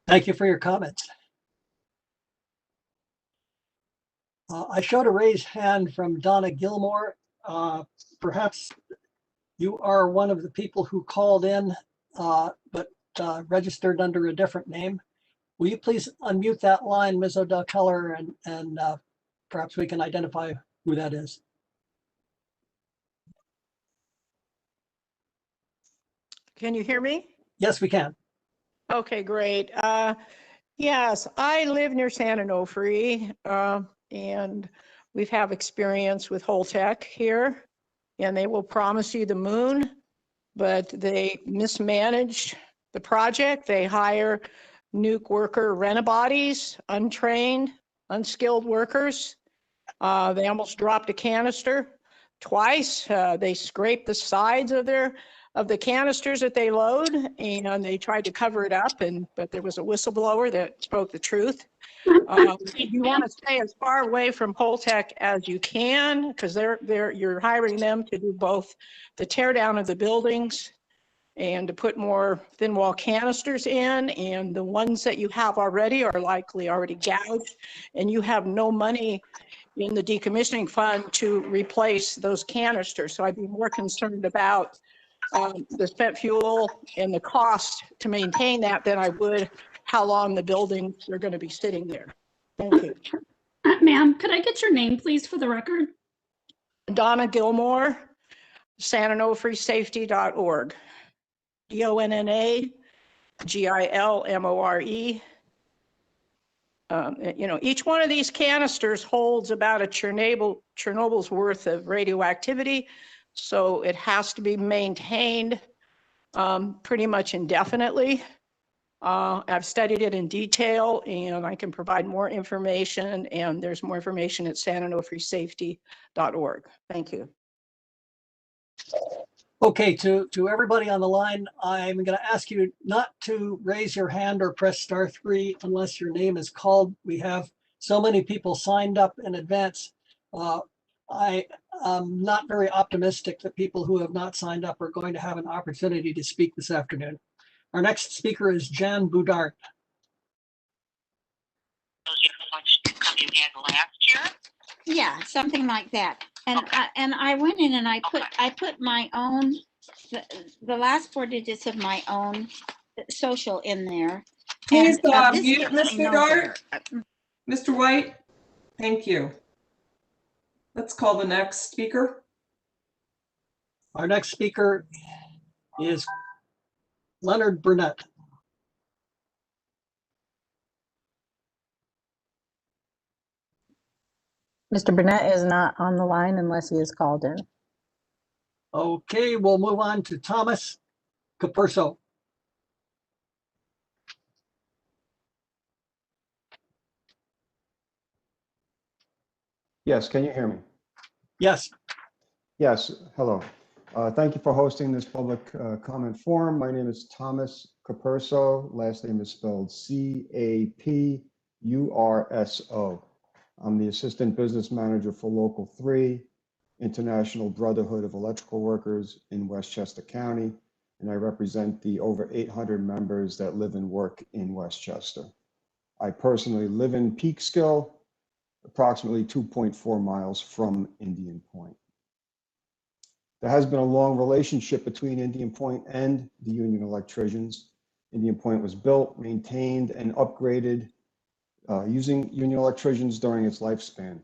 Thank you for your comments. I showed a raised hand from Donna Gilmore. Perhaps you are one of the people who called in, but registered under a different name. Will you please unmute that line, Ms. O'Donnell, and perhaps we can identify who that is. Can you hear me? Yes, we can. Okay, great. Yes, I live near San Onofre, and we've had experience with Holtec here, and they will promise you the moon, but they mismanage the project. They hire nuke worker rent-a-bodies, untrained, unskilled workers. They almost dropped a canister twice. They scraped the sides of the canisters that they load, and they tried to cover it up, but there was a whistleblower that spoke the truth. You want to stay as far away from Holtec as you can, because you're hiring them to do both the tear down of the buildings and to put more thin wall canisters in, and the ones that you have already are likely already gouged, and you have no money in the decommissioning fund to replace those canisters. So I'd be more concerned about the spent fuel and the cost to maintain that than I would how long the buildings are going to be sitting there. Thank you. Ma'am, could I get your name, please, for the record? Donna Gilmore, sanonofresafety.org. DONNAGILMORE. Each one of these canisters holds about a Chernobyl's worth of radioactivity, so it has to be maintained pretty much indefinitely. I've studied it in detail, and I can provide more information, and there's more information at sanonofresafety.org. Thank you. Okay, to everybody on the line, I'm going to ask you not to raise your hand or press *3 unless your name is called. We have so many people signed up in advance. I am not very optimistic that people who have not signed up are going to have an opportunity to speak this afternoon. Our next speaker is Jan Boudart. Yeah, something like that. And I went in and I put my own the last 4 digits of my own social in there. Please And, mute Mr. Dart. Mr. White, thank you. Let's call the next speaker. Our next speaker is Leonard Burnett. Mr. Burnett is not on the line unless he is called in. Okay, we'll move on to Thomas Capurso. Yes, can you hear me? Yes. Yes, hello. Thank you for hosting this public comment forum. My name is Thomas Capurso. Last name is spelled Capurso. I'm the Assistant Business Manager for Local 3, International Brotherhood of Electrical Workers in Westchester County, and I represent the over 800 members that live and work in Westchester. I personally live in Peekskill, approximately 2.4 miles from Indian Point. There has been a long relationship between Indian Point and the union electricians. Indian Point was built, maintained, and upgraded using union electricians during its lifespan.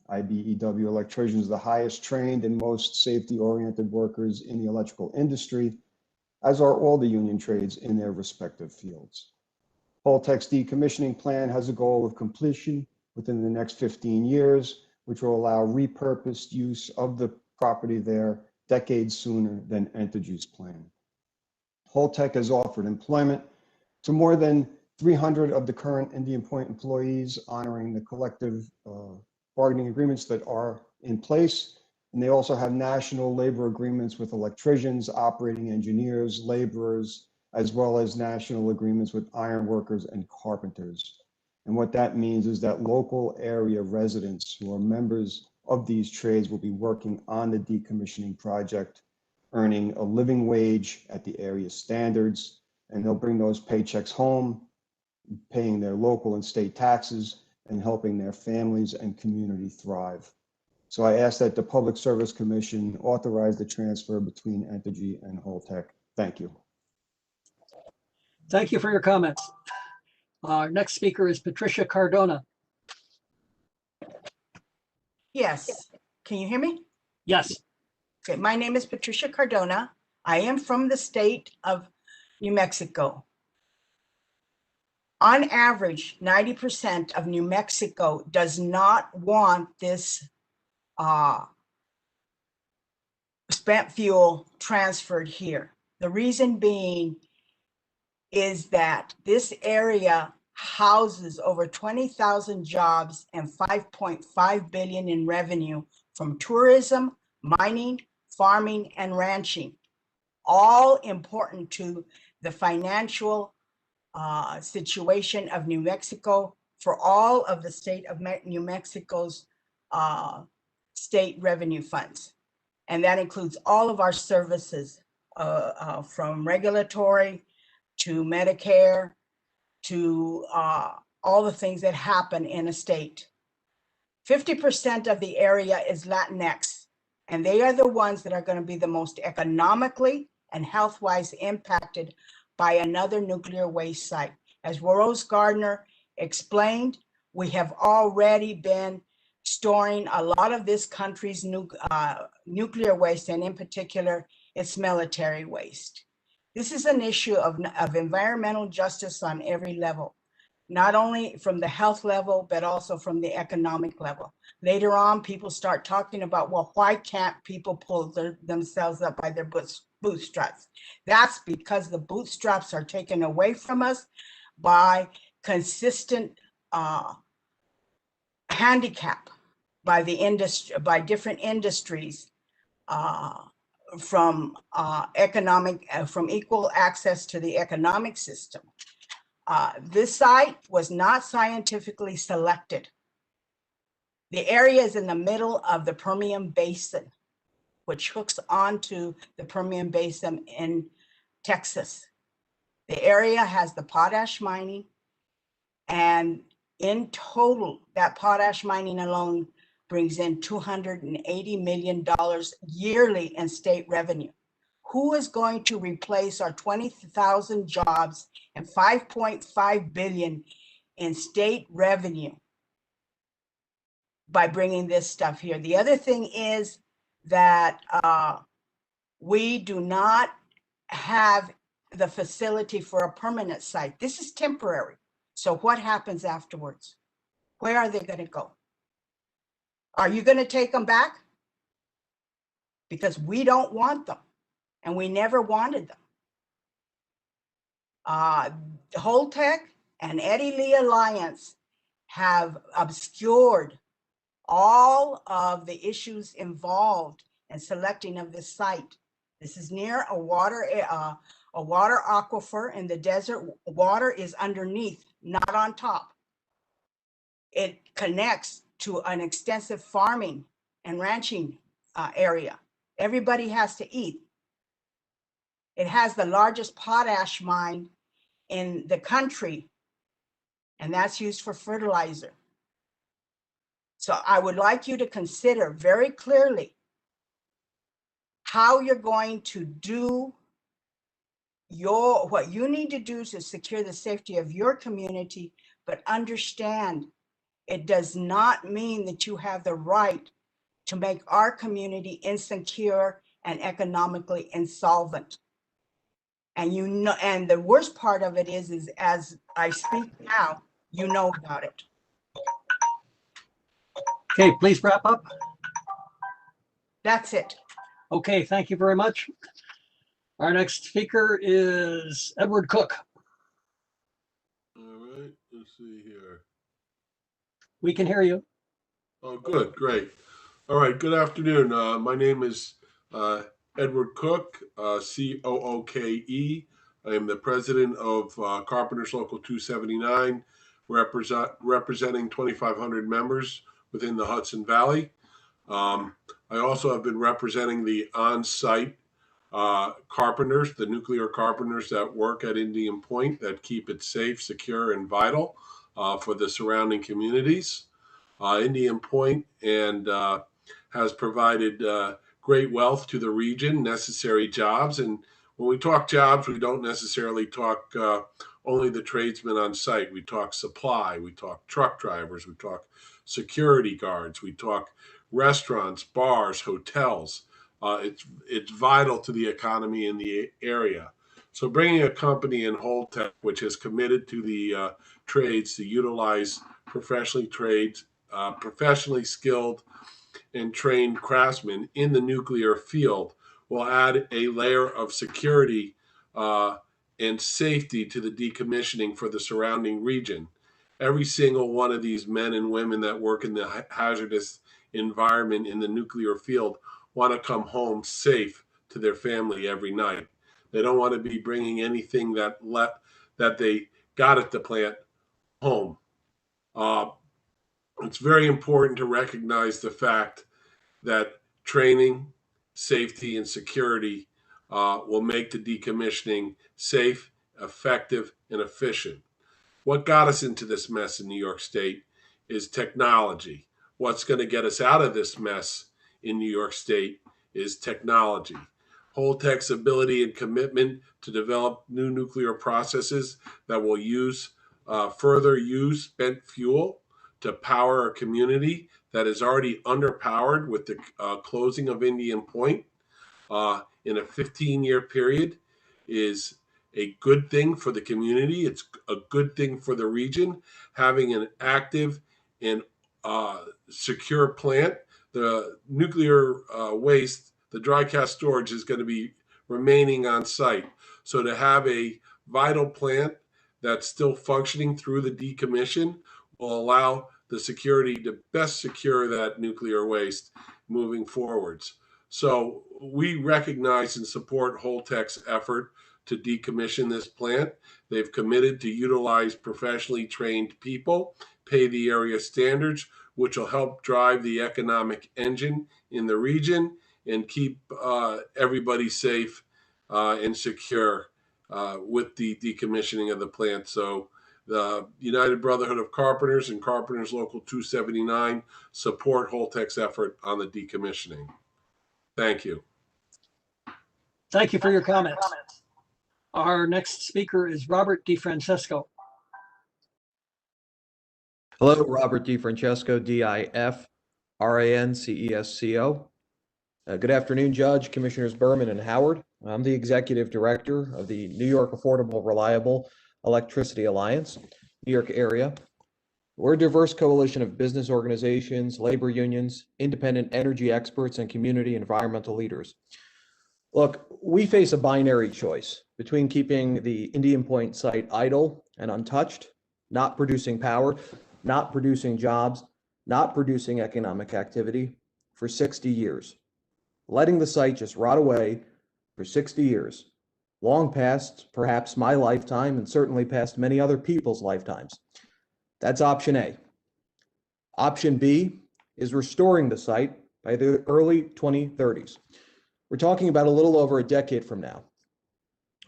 IBEW electricians are the highest trained and most safety-oriented workers in the electrical industry, as are all the union trades in their respective fields. Holtec's decommissioning plan has a goal of completion within the next 15 years, which will allow repurposed use of the property there decades sooner than Entergy's plan. Holtec has offered employment to more than 300 of the current Indian Point employees, honoring the collective bargaining agreements that are in place. And they also have national labor agreements with electricians, operating engineers, laborers, as well as national agreements with iron workers and carpenters. And what that means is that local area residents who are members of these trades will be working on the decommissioning project, earning a living wage at the area standards, and they'll bring those paychecks home, paying their local and state taxes, and helping their families and community thrive. So I ask that the Public Service Commission authorize the transfer between Entergy and Holtec. Thank you. Thank you for your comments. Our next speaker is Patricia Cardona. Yes. Can you hear me? Yes. Okay. My name is Patricia Cardona. I am from the state of New Mexico. On average, 90% of New Mexico does not want this spent fuel transferred here. The reason being is that this area houses over 20,000 jobs and 5.5 billion in revenue from tourism, mining, farming, and ranching, all important to the financial situation of New Mexico for all of the state of New Mexico's state revenue funds. And that includes all of our services from regulatory to Medicare to all the things that happen in a state. 50% of the area is Latinx, and they are the ones that are going to be the most economically and health-wise impacted by another nuclear waste site. As Rose Gardner explained, we have already been storing a lot of this country's nuclear waste, and in particular, its military waste. This is an issue of environmental justice on every level, not only from the health level, but also from the economic level. Later on, people start talking about, well, why can't people pull themselves up by their bootstraps? That's because the bootstraps are taken away from us by consistent handicap by the industry, by different industries, from from equal access to the economic system. This site was not scientifically selected. The area is in the middle of the Permian Basin, which hooks onto the Permian Basin in Texas. The area has the potash mining, and in total, that potash mining alone brings in $280 million yearly in state revenue. Who is going to replace our 20,000 jobs and 5.5 billion in state revenue by bringing this stuff here? The other thing is that we do not have the facility for a permanent site. This is temporary. So what happens afterwards? Where are they going to go? Are you going to take them back? Because we don't want them, and we never wanted them. Holtec and Eddie Lee Alliance have obscured all of the issues involved in selecting of this site. This is near a water aquifer, and the desert water is underneath, not on top. It connects to an extensive farming and ranching area. Everybody has to eat. It has the largest potash mine in the country, and that's used for fertilizer. So I would like you to consider very clearly how you're going to do what you need to do to secure the safety of your community, but understand it does not mean that you have the right to make our community insecure and economically insolvent. And you know, and the worst part of it is as I speak now, you know about it. Okay, please wrap up. That's it. Okay, thank you very much. Our next speaker is Edward Cook. All right, let's see here. We can hear you. Oh, good, great. All right, good afternoon. My name is Edward Cook, C-O-O-K-E. I am the president of Carpenters Local 279, representing 2,500 members within the Hudson Valley. I also have been representing the on-site carpenters, the nuclear carpenters that work at Indian Point that keep it safe, secure, and vital for the surrounding communities. Indian Point and has provided great wealth to the region, necessary jobs. And when we talk jobs, we don't necessarily talk only the tradesmen on site. We talk supply, we talk truck drivers, we talk security guards, we talk restaurants, bars, hotels. It's vital to the economy in the area. So bringing a company in Holtec, which is committed to the trades to utilize professionally skilled and trained craftsmen in the nuclear field, will add a layer of security and safety to the decommissioning for the surrounding region. Every single one of these men and women that work in the hazardous environment in the nuclear field want to come home safe to their family every night. They don't want to be bringing anything that they got at the plant home. It's very important to recognize the fact that training, safety, and security will make the decommissioning safe, effective, and efficient. What got us into this mess in New York State is technology. What's going to get us out of this mess in New York State is technology. Holtec's ability and commitment to develop new nuclear processes that will further use spent fuel to power a community that is already underpowered with the closing of Indian Point in a 15-year period is a good thing for the community. It's a good thing for the region. Having an active and secure plant, the nuclear waste, the dry cast storage is going to be remaining on site. So to have a vital plant that's still functioning through the decommission will allow the security to best secure that nuclear waste moving forwards. So we recognize and support Holtec's effort to decommission this plant. They've committed to utilize professionally trained people, pay the area standards, which will help drive the economic engine in the region and keep everybody safe and secure with the decommissioning of the plant. So the United Brotherhood of Carpenters and Carpenters Local 279 support Holtec's effort on the decommissioning. Thank you. Thank you for your comments. Our next speaker is Robert DiFrancesco. Hello, Robert DiFrancesco, D-I-F-R-A-N-C-E-S-C-O. Good afternoon, Judge, Commissioners Byrne and Howard. I'm the Executive Director of the New York Affordable Reliable Electricity Alliance, New York area. We're a diverse coalition of business organizations, labor unions, independent energy experts, and community environmental leaders. Look, we face a binary choice between keeping the Indian Point site idle and untouched, not producing power, not producing jobs, not producing economic activity for 60 years, letting the site just rot away for 60 years, long past perhaps my lifetime and certainly past many other people's lifetimes. That's option A. Option B is restoring the site by the early 2030s. We're talking about a little over a decade from now.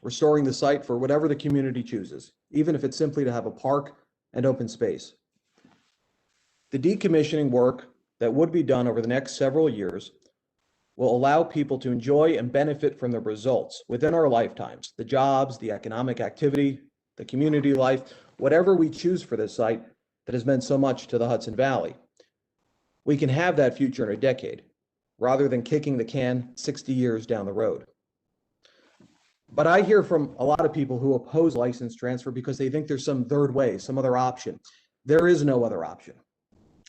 Restoring the site for whatever the community chooses, even if it's simply to have a park and open space. The decommissioning work that would be done over the next several years will allow people to enjoy and benefit from the results within our lifetimes, the jobs, the economic activity, the community life, whatever we choose for this site that has meant so much to the Hudson Valley. We can have that future in a decade, rather than kicking the can 60 years down the road. But I hear from a lot of people who oppose license transfer because they think there's some third way, some other option. There is no other option.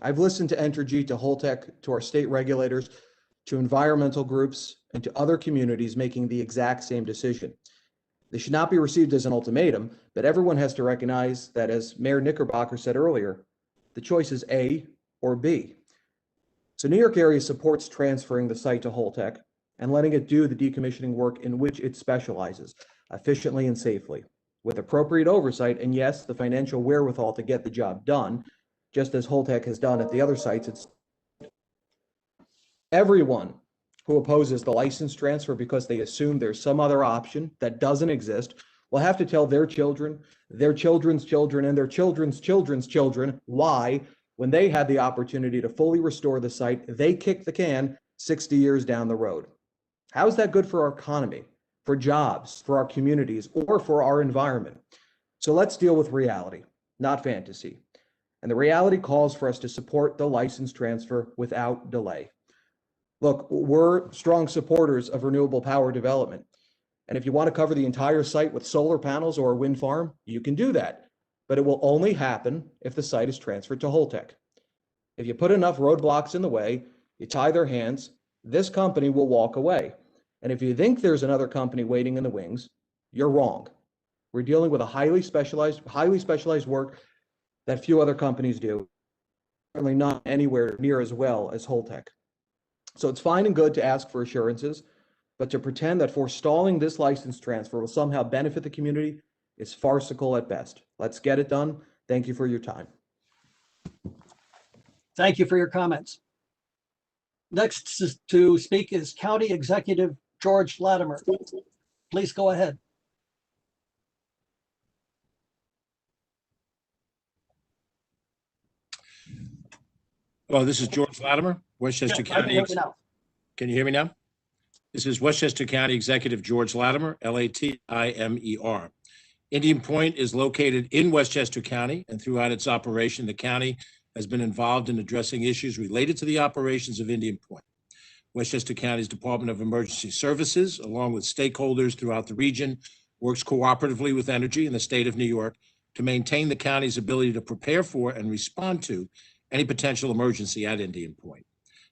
I've listened to Entergy, to Holtec, to our state regulators, to environmental groups, and to other communities making the exact same decision. They should not be received as an ultimatum, but everyone has to recognize that, as Mayor Knickerbocker said earlier, the choice is A or B. So New York area supports transferring the site to Holtec and letting it do the decommissioning work in which it specializes, efficiently and safely, with appropriate oversight and, yes, the financial wherewithal to get the job done, just as Holtec has done at the other sites. Everyone who opposes the license transfer because they assume there's some other option that doesn't exist will have to tell their children, their children's children, and their children's children's children why, when they had the opportunity to fully restore the site, they kicked the can 60 years down the road. How is that good for our economy, for jobs, for our communities, or for our environment? So let's deal with reality, not fantasy. And the reality calls for us to support the license transfer without delay. Look, we're strong supporters of renewable power development. And if you want to cover the entire site with solar panels or a wind farm, you can do that. But it will only happen if the site is transferred to Holtec. If you put enough roadblocks in the way, you tie their hands, this company will walk away. And if you think there's another company waiting in the wings, you're wrong. We're dealing with a highly specialized work that few other companies do, certainly not anywhere near as well as Holtec. So it's fine and good to ask for assurances, but to pretend that forestalling this license transfer will somehow benefit the community is farcical at best. Let's get it done. Thank you for your time. Thank you for your comments. Next to speak is County Executive George Latimer. Please go ahead. Hello, this is George Latimer, Westchester County. Can you hear me now? This is Westchester County Executive George Latimer, Latimer. Indian Point is located in Westchester County, and throughout its operation, the county has been involved in addressing issues related to the operations of Indian Point. Westchester County's Department of Emergency Services, along with stakeholders throughout the region, works cooperatively with Entergy and the state of New York to maintain the county's ability to prepare for and respond to any potential emergency at Indian Point.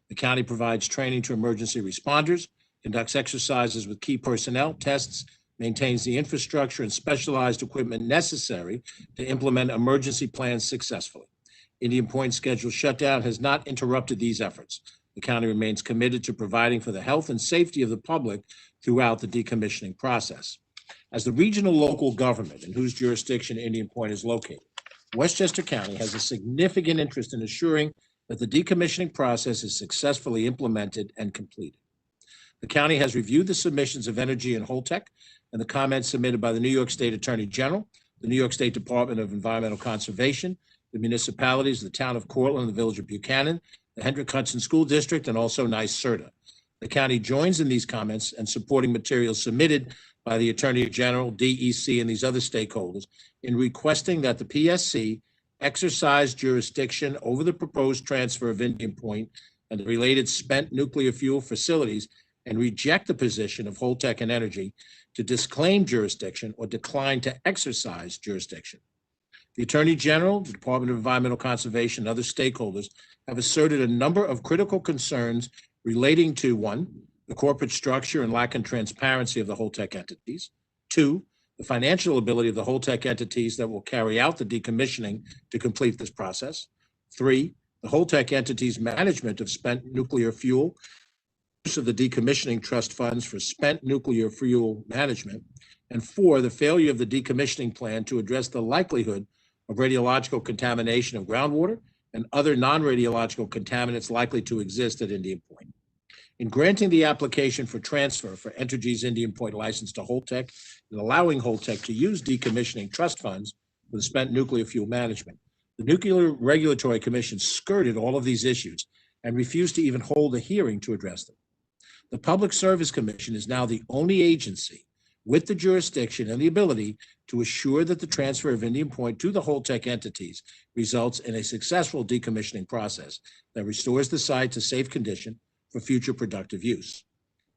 The county provides training to emergency responders, conducts exercises with key personnel, tests, maintains the infrastructure and specialized equipment necessary to implement emergency plans successfully. Indian Point's scheduled shutdown has not interrupted these efforts. The county remains committed to providing for the health and safety of the public throughout the decommissioning process. As the regional local government in whose jurisdiction Indian Point is located, Westchester County has a significant interest in assuring that the decommissioning process is successfully implemented and completed. The county has reviewed the submissions of Entergy and Holtec and the comments submitted by the New York State Attorney General, the New York State Department of Environmental Conservation, the municipalities, the town of Cortland, the village of Buchanan, the Hendrick Hudson School District, and also NYSERDA. The county joins in these comments and supporting materials submitted by the Attorney General, DEC, and these other stakeholders in requesting that the PSC exercise jurisdiction over the proposed transfer of Indian Point and the related spent nuclear fuel facilities and reject the position of Holtec and Entergy to disclaim jurisdiction or decline to exercise jurisdiction. The Attorney General, the Department of Environmental Conservation, and other stakeholders have asserted a number of critical concerns relating to, 1, the corporate structure and lack of transparency of the Holtec entities, 2, the financial ability of the Holtec entities that will carry out the decommissioning to complete this process, 3, the Holtec entity's management of spent nuclear fuel, use of the decommissioning trust funds for spent nuclear fuel management, and 4, the failure of the decommissioning plan to address the likelihood of radiological contamination of groundwater and other non-radiological contaminants likely to exist at Indian Point. In granting the application for transfer for Entergy's Indian Point license to Holtec and allowing Holtec to use decommissioning trust funds for the spent nuclear fuel management, the Nuclear Regulatory Commission skirted all of these issues and refused to even hold a hearing to address them. The Public Service Commission is now the only agency with the jurisdiction and the ability to assure that the transfer of Indian Point to the Holtec entities results in a successful decommissioning process that restores the site to safe condition for future productive use.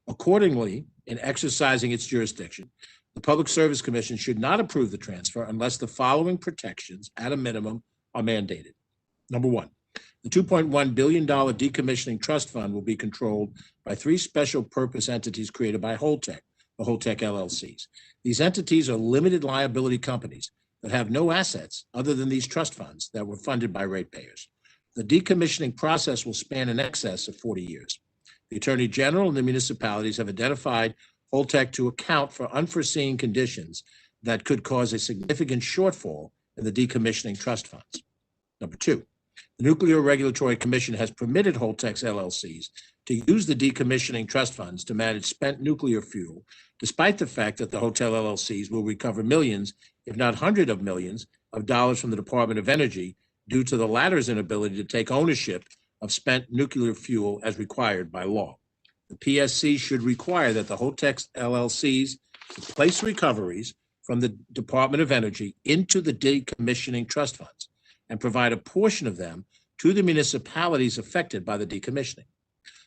Accordingly, in exercising its jurisdiction, the Public Service Commission should not approve the transfer unless the following protections, at a minimum, are mandated. Number 1, the $2.1 billion decommissioning trust fund will be controlled by 3 special purpose entities created by Holtec, the Holtec LLCs. These entities are limited liability companies that have no assets other than these trust funds that were funded by ratepayers. The decommissioning process will span in excess of 40 years. The Attorney General and the municipalities have identified Holtec to account for unforeseen conditions that could cause a significant shortfall in the decommissioning trust funds. Number 2, the Nuclear Regulatory Commission has permitted Holtec's LLCs to use the decommissioning trust funds to manage spent nuclear fuel, despite the fact that the hotel LLCs will recover millions, if not hundreds of millions, of dollars from the Department of Energy due to the latter's inability to take ownership of spent nuclear fuel as required by law. The PSC should require that the Holtec LLCs place recoveries from the Department of Energy into the decommissioning trust funds and provide a portion of them to the municipalities affected by the decommissioning.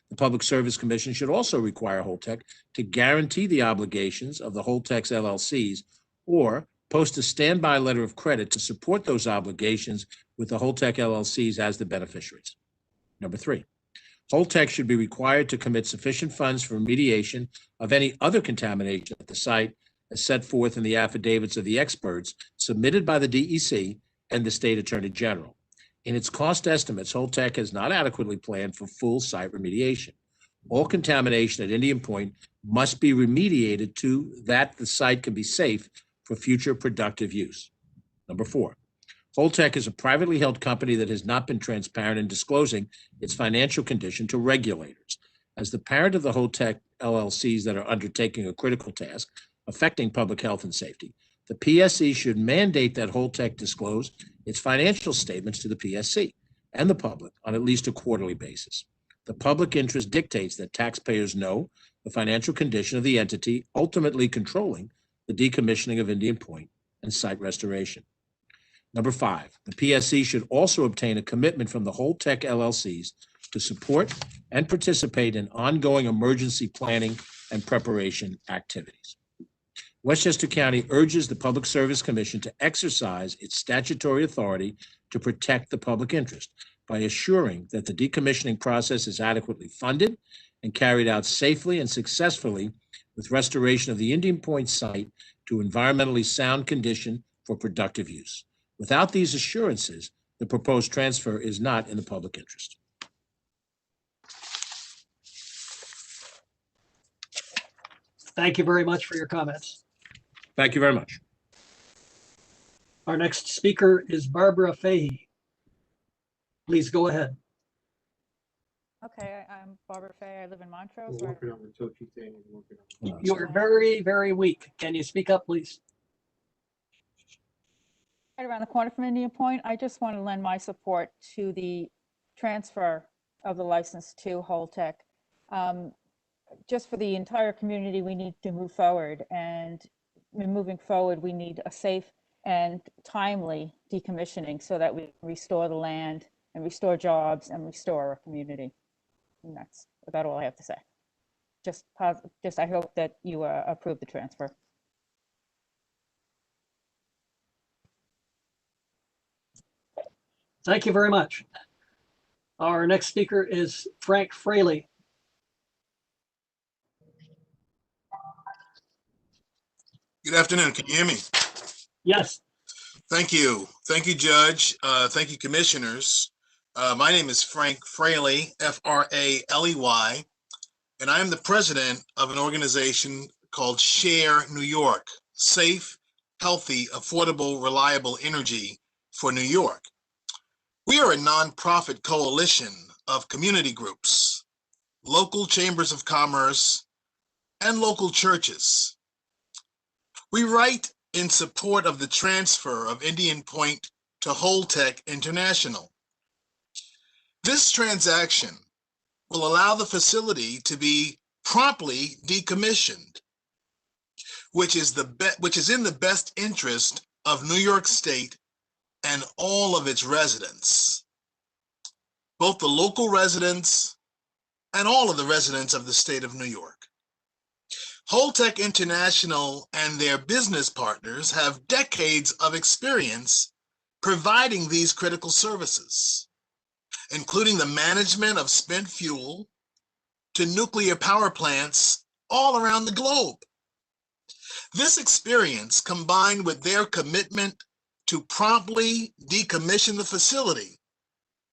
The Public Service Commission should also require Holtec to guarantee the obligations of the Holtec LLCs or post a standby letter of credit to support those obligations with the Holtec LLCs as the beneficiaries. Number 3, Holtec should be required to commit sufficient funds for remediation of any other contamination at the site as set forth in the affidavits of the experts submitted by the DEC and the State Attorney General. In its cost estimates, Holtec has not adequately planned for full site remediation. All contamination at Indian Point must be remediated to that the site can be safe for future productive use. Number 4, Holtec is a privately held company that has not been transparent in disclosing its financial condition to regulators. As the parent of the Holtec LLCs that are undertaking a critical task affecting public health and safety, the PSC should mandate that Holtec disclose its financial statements to the PSC and the public on at least a quarterly basis. The public interest dictates that taxpayers know the financial condition of the entity ultimately controlling the decommissioning of Indian Point and site restoration. Number 5, the PSC should also obtain a commitment from the Holtec LLCs to support and participate in ongoing emergency planning and preparation activities. Westchester County urges the Public Service Commission to exercise its statutory authority to protect the public interest by assuring that the decommissioning process is adequately funded and carried out safely and successfully with restoration of the Indian Point site to environmentally sound condition for productive use. Without these assurances, the proposed transfer is not in the public interest. Thank you very much for your comments. Thank you very much. Our next speaker is Barbara Fahey. Please go ahead. Okay, I'm Barbara Fahey. I live in Montrose. You are very, very weak. Can you speak up, please? Right around the corner from Indian Point. I just want to lend my support to the transfer of the license to Holtec. Just for the entire community, we need to move forward, and moving forward, we need a safe and timely decommissioning so that we restore the land and restore jobs and restore our community. And that's about all I have to say. Just I hope that you approve the transfer. Thank you very much. Our next speaker is Frank Fraley. Good afternoon. Can you hear me? Yes. Thank you. Thank you, Judge. Thank you, Commissioners. My name is Frank Fraley, Fraley, and I am the president of an organization called Share New York, Safe, Healthy, Affordable, Reliable Energy for New York. We are a nonprofit coalition of community groups, local chambers of commerce, and local churches. We write in support of the transfer of Indian Point to Holtec International. This transaction will allow the facility to be promptly decommissioned, which is in the best interest of New York State and all of its residents, both the local residents and all of the residents of the state of New York. Holtec International and their business partners have decades of experience providing these critical services, including the management of spent fuel to nuclear power plants all around the globe. This experience, combined with their commitment to promptly decommission the facility,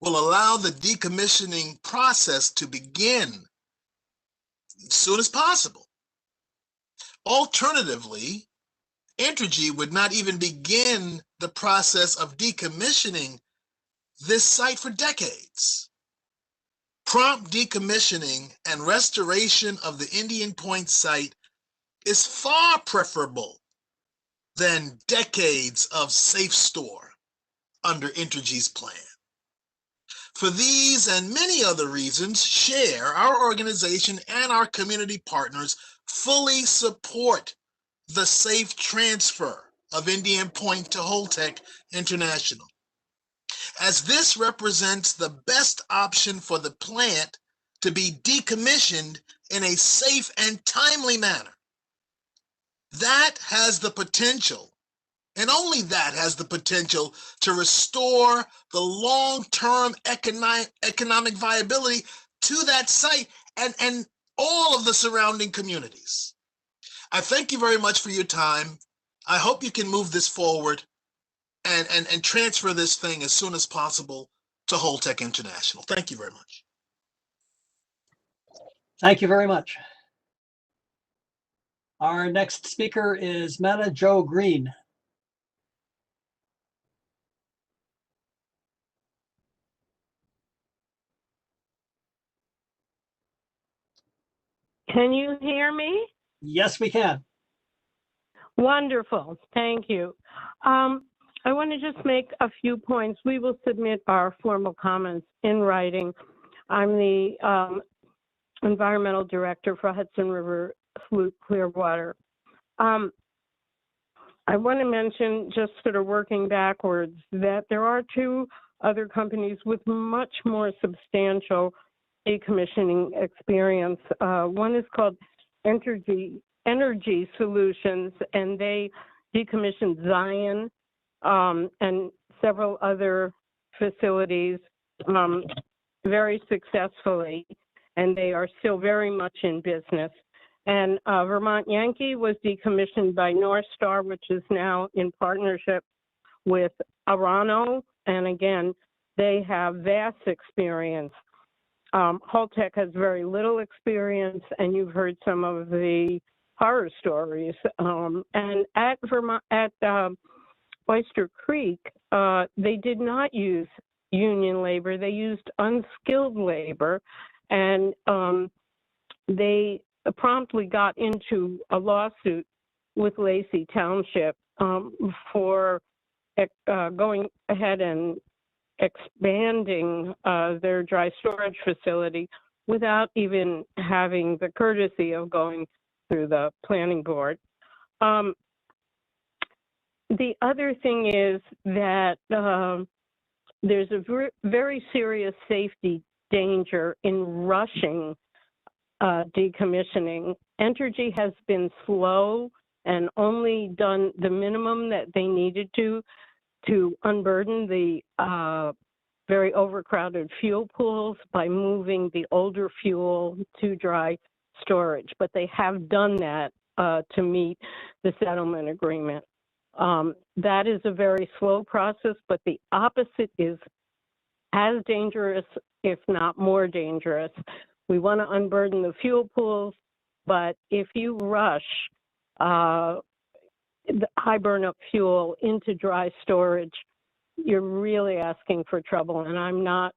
will allow the decommissioning process to begin as soon as possible. Alternatively, Entergy would not even begin the process of decommissioning this site for decades. Prompt decommissioning and restoration of the Indian Point site is far preferable than decades of safe store under Entergy's plan. For these and many other reasons, Share, our organization, and our community partners fully support the safe transfer of Indian Point to Holtec International, as this represents the best option for the plant to be decommissioned in a safe and timely manner. That has the potential, and only that has the potential, to restore the long-term economic viability to that site and all of the surrounding communities. I thank you very much for your time. I hope you can move this forward and transfer this thing as soon as possible to Holtec International. Thank you very much. Thank you very much. Our next speaker is Meta Jo Green. Can you hear me? Yes, we can. Wonderful. Thank you. I want to just make a few points. We will submit our formal comments in writing. I'm the environmental director for Hudson River Sloop Clearwater. I want to mention, just sort of working backwards, that there are two other companies with much more substantial decommissioning experience. One is called Entergy Solutions, and they decommissioned Zion and several other facilities very successfully, and they are still very much in business. And Vermont Yankee was decommissioned by North Star, which is now in partnership with Arano, and again, they have vast experience. Holtec has very little experience, and you've heard some of the horror stories. And at Oyster Creek, they did not use union labor. They used unskilled labor, and they promptly got into a lawsuit with Lacey Township for going ahead and expanding their dry storage facility without even having the courtesy of going through the planning board. The other thing is that there's a very serious safety danger in rushing decommissioning. Entergy has been slow and only done the minimum that they needed to unburden the very overcrowded fuel pools by moving the older fuel to dry storage. But they have done that to meet the settlement agreement. That is a very slow process, but the opposite is as dangerous, if not more dangerous. We want to unburden the fuel pools, but if you rush the high burn-up fuel into dry storage, you're really asking for trouble. And I'm not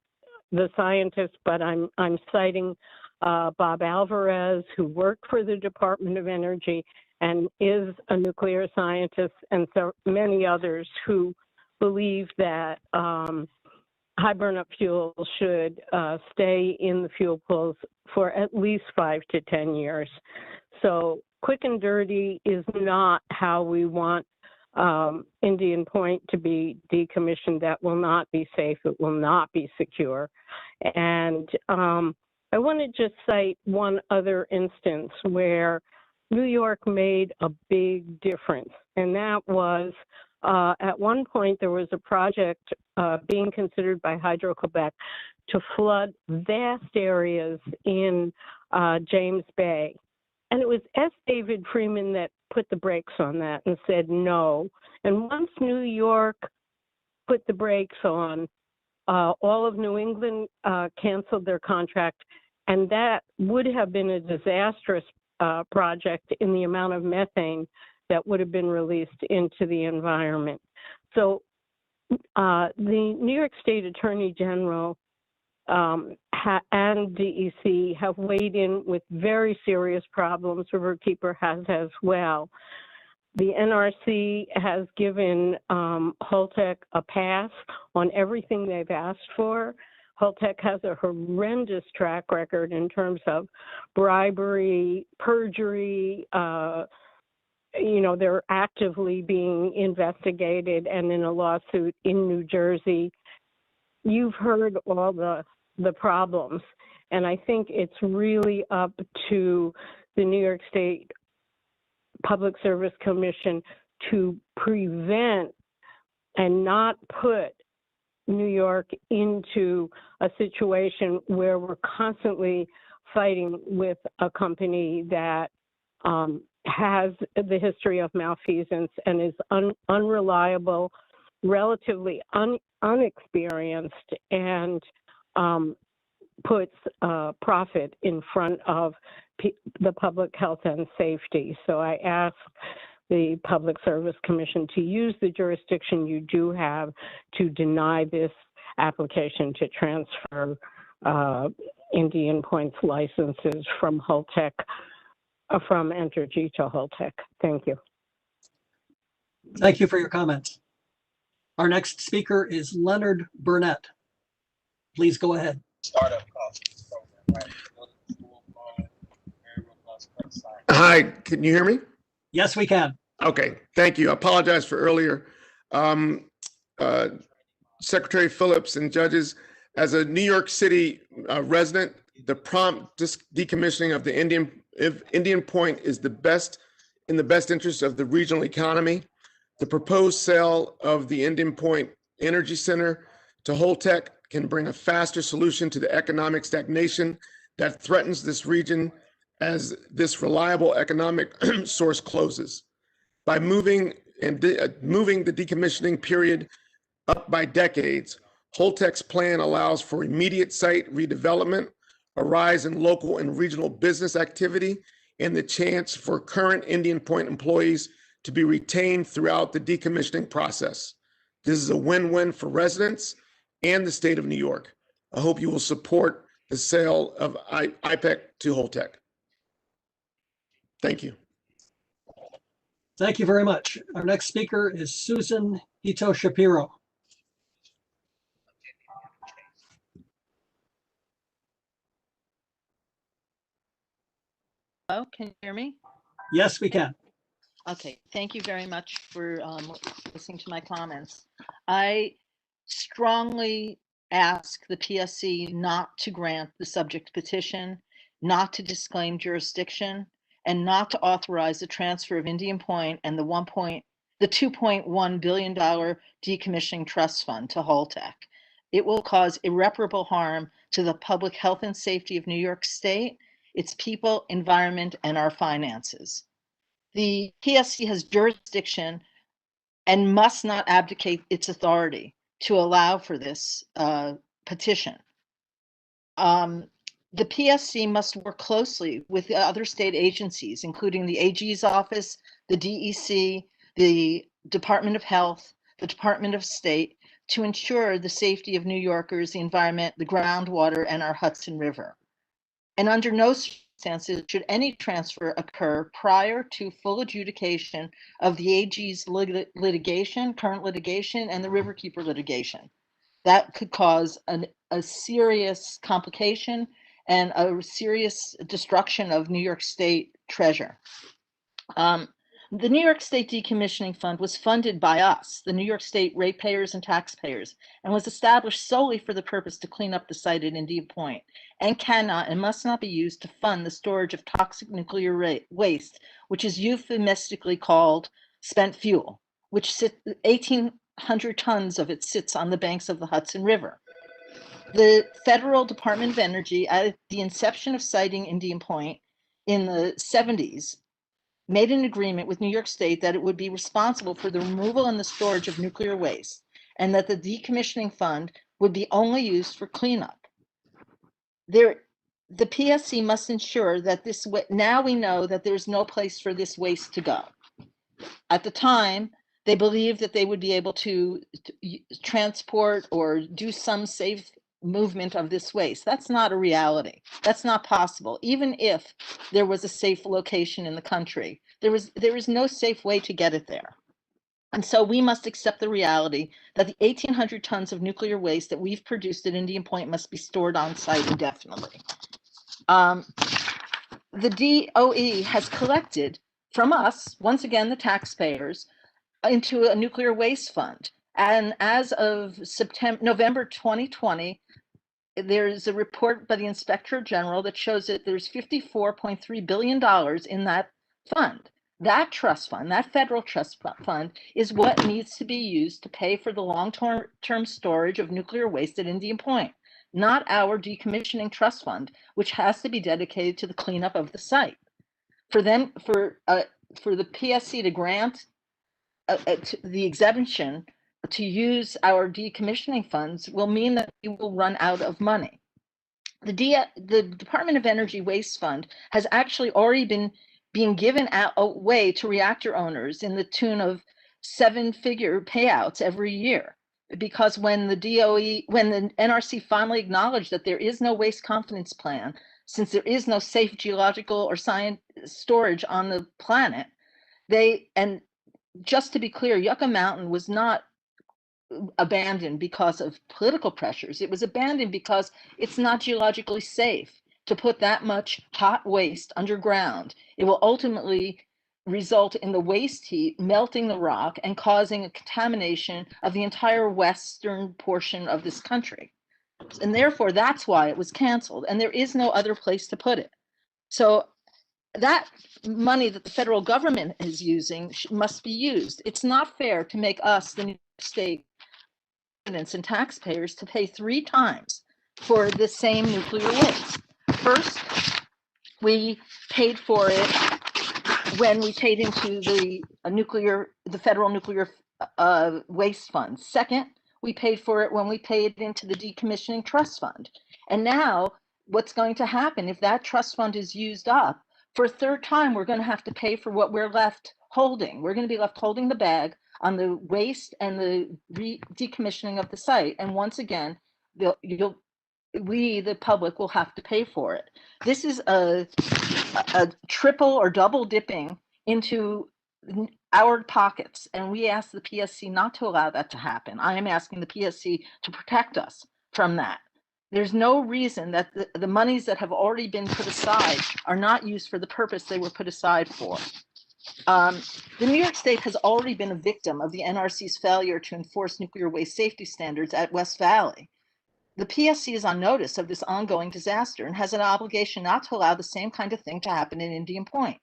the scientist, but I'm citing Bob Alvarez, who worked for the Department of Energy and is a nuclear scientist, and so many others who believe that high burn-up fuel should stay in the fuel pools for at least 5 to 10 years. So quick and dirty is not how we want Indian Point to be decommissioned. That will not be safe. It will not be secure. And I want to just cite one other instance where New York made a big difference, and that was at one point there was a project being considered by Hydro-Quebec to flood vast areas in James Bay. And it was S. David Freeman that put the brakes on that and said no. And once New York put the brakes on, all of New England canceled their contract, and that would have been a disastrous project in the amount of methane that would have been released into the environment. So the New York State Attorney General and DEC have weighed in with very serious problems. Riverkeeper has as well. The NRC has given Holtec a pass on everything they've asked for. Holtec has a horrendous track record in terms of bribery, perjury. They're actively being investigated, and in a lawsuit in New Jersey. You've heard all the problems, and I think it's really up to the New York State Public Service Commission to prevent and not put New York into a situation where we're constantly fighting with a company that has the history of malfeasance and is unreliable, relatively unexperienced, and puts profit in front of the public health and safety. So I ask the Public Service Commission to use the jurisdiction you do have to deny this application to transfer Indian Point's licenses from Holtec, from Entergy to Holtec. Thank you. Thank you for your comments. Our next speaker is Leonard Burnett. Please go ahead. Hi, can you hear me? Yes, we can. Okay, thank you. I apologize for earlier. Secretary Phillips and judges, as a New York City resident, the prompt decommissioning of the Indian Point is in the best interest of the regional economy. The proposed sale of the Indian Point Energy Center to Holtec can bring a faster solution to the economic stagnation that threatens this region as this reliable economic source closes. By moving the decommissioning period up by decades, Holtec's plan allows for immediate site redevelopment, a rise in local and regional business activity, and the chance for current Indian Point employees to be retained throughout the decommissioning process. This is a win-win for residents and the state of New York. I hope you will support the sale of Ipac to Holtec. Thank you. Thank you very much. Our next speaker is Susan Hito Shapiro. Hello, can you hear me? Yes, we can. Okay, thank you very much for listening to my comments. I strongly ask the PSC not to grant the subject petition, not to disclaim jurisdiction, and not to authorize the transfer of Indian Point and the $2.1 billion decommissioning trust fund to Holtec. It will cause irreparable harm to the public health and safety of New York State, its people, environment, and our finances. The PSC has jurisdiction and must not abdicate its authority to allow for this petition. The PSC must work closely with the other state agencies, including the AG's office, the DEC, the Department of Health, the Department of State, to ensure the safety of New Yorkers, the environment, the groundwater, and our Hudson River. And under no circumstances should any transfer occur prior to full adjudication of the AG's litigation, current litigation, and the Riverkeeper litigation. That could cause a serious complication and a serious destruction of New York State treasure. The New York State Decommissioning Fund was funded by us, the New York State ratepayers and taxpayers, and was established solely for the purpose to clean up the site at Indian Point, and cannot and must not be used to fund the storage of toxic nuclear waste, which is euphemistically called spent fuel, which 1,800 tons of it sits on the banks of the Hudson River. The Federal Department of Energy, at the inception of siting Indian Point in the 70s, made an agreement with New York State that it would be responsible for the removal and the storage of nuclear waste, and that the decommissioning fund would be only used for cleanup. The PSC must ensure that now we know that there's no place for this waste to go. At the time, they believed that they would be able to transport or do some safe movement of this waste. That's not a reality. That's not possible. Even if there was a safe location in the country, there is no safe way to get it there. And so we must accept the reality that the 1,800 tons of nuclear waste that we've produced at Indian Point must be stored on site indefinitely. The DOE has collected from us, once again, the taxpayers, into a nuclear waste fund. And as of November 2020, there's a report by the Inspector General that shows that there's $54.3 billion in that fund. That trust fund, that federal trust fund, is what needs to be used to pay for the long-term storage of nuclear waste at Indian Point, not our decommissioning trust fund, which has to be dedicated to the cleanup of the site. For the PSC to grant the exemption to use our decommissioning funds will mean that we will run out of money. The Department of Energy Waste Fund has actually already been being given away to reactor owners in the tune of 7-figure payouts every year. Because when the NRC finally acknowledged that there is no waste confidence plan, since there is no safe geological or science storage on the planet, and just to be clear, Yucca Mountain was not abandoned because of political pressures. It was abandoned because it's not geologically safe to put that much hot waste underground. It will ultimately result in the waste heat melting the rock and causing a contamination of the entire western portion of this country. And therefore, that's why it was canceled. And there is no other place to put it. So that money that the federal government is using must be used. It's not fair to make us, the New York State residents and taxpayers, to pay 3 times for the same nuclear waste. First, we paid for it when we paid into the federal nuclear waste fund. Second, we paid for it when we paid into the decommissioning trust fund. And now what's going to happen if that trust fund is used up? For a third time, we're going to have to pay for what we're left holding. We're going to be left holding the bag on the waste and the decommissioning of the site. And once again, we, the public, will have to pay for it. This is a triple or double dipping into our pockets. And we ask the PSC not to allow that to happen. I am asking the PSC to protect us from that. There's no reason that the monies that have already been put aside are not used for the purpose they were put aside for. The New York State has already been a victim of the NRC's failure to enforce nuclear waste safety standards at West Valley. The PSC is on notice of this ongoing disaster and has an obligation not to allow the same kind of thing to happen in Indian Point.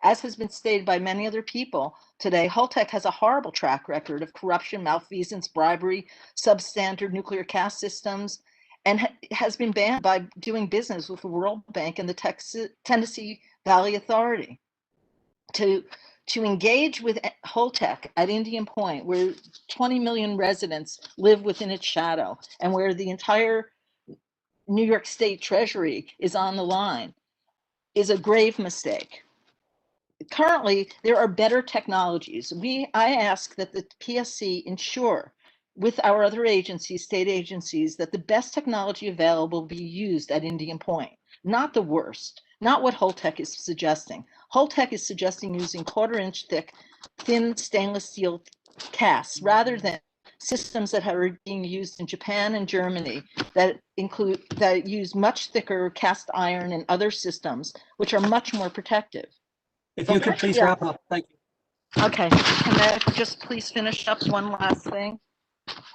As has been stated by many other people today, Holtec has a horrible track record of corruption, malfeasance, bribery, substandard nuclear caste systems, and has been banned by doing business with the World Bank and the Tennessee Valley Authority. To to engage with Holtec at Indian Point, where 20 million residents live within its shadow and where the entire New York State Treasury is on the line, is a grave mistake. Currently, there are better technologies. I ask that the PSC ensure with our other agencies, state agencies, that the best technology available be used at Indian Point, not the worst, not what Holtec is suggesting. Holtec is suggesting using 1/4-inch thick, thin stainless steel casts rather than systems that are being used in Japan and Germany that use much thicker cast iron and other systems, which are much more protective. If you could please wrap up, thank you. Okay, can I just please finish up one last thing?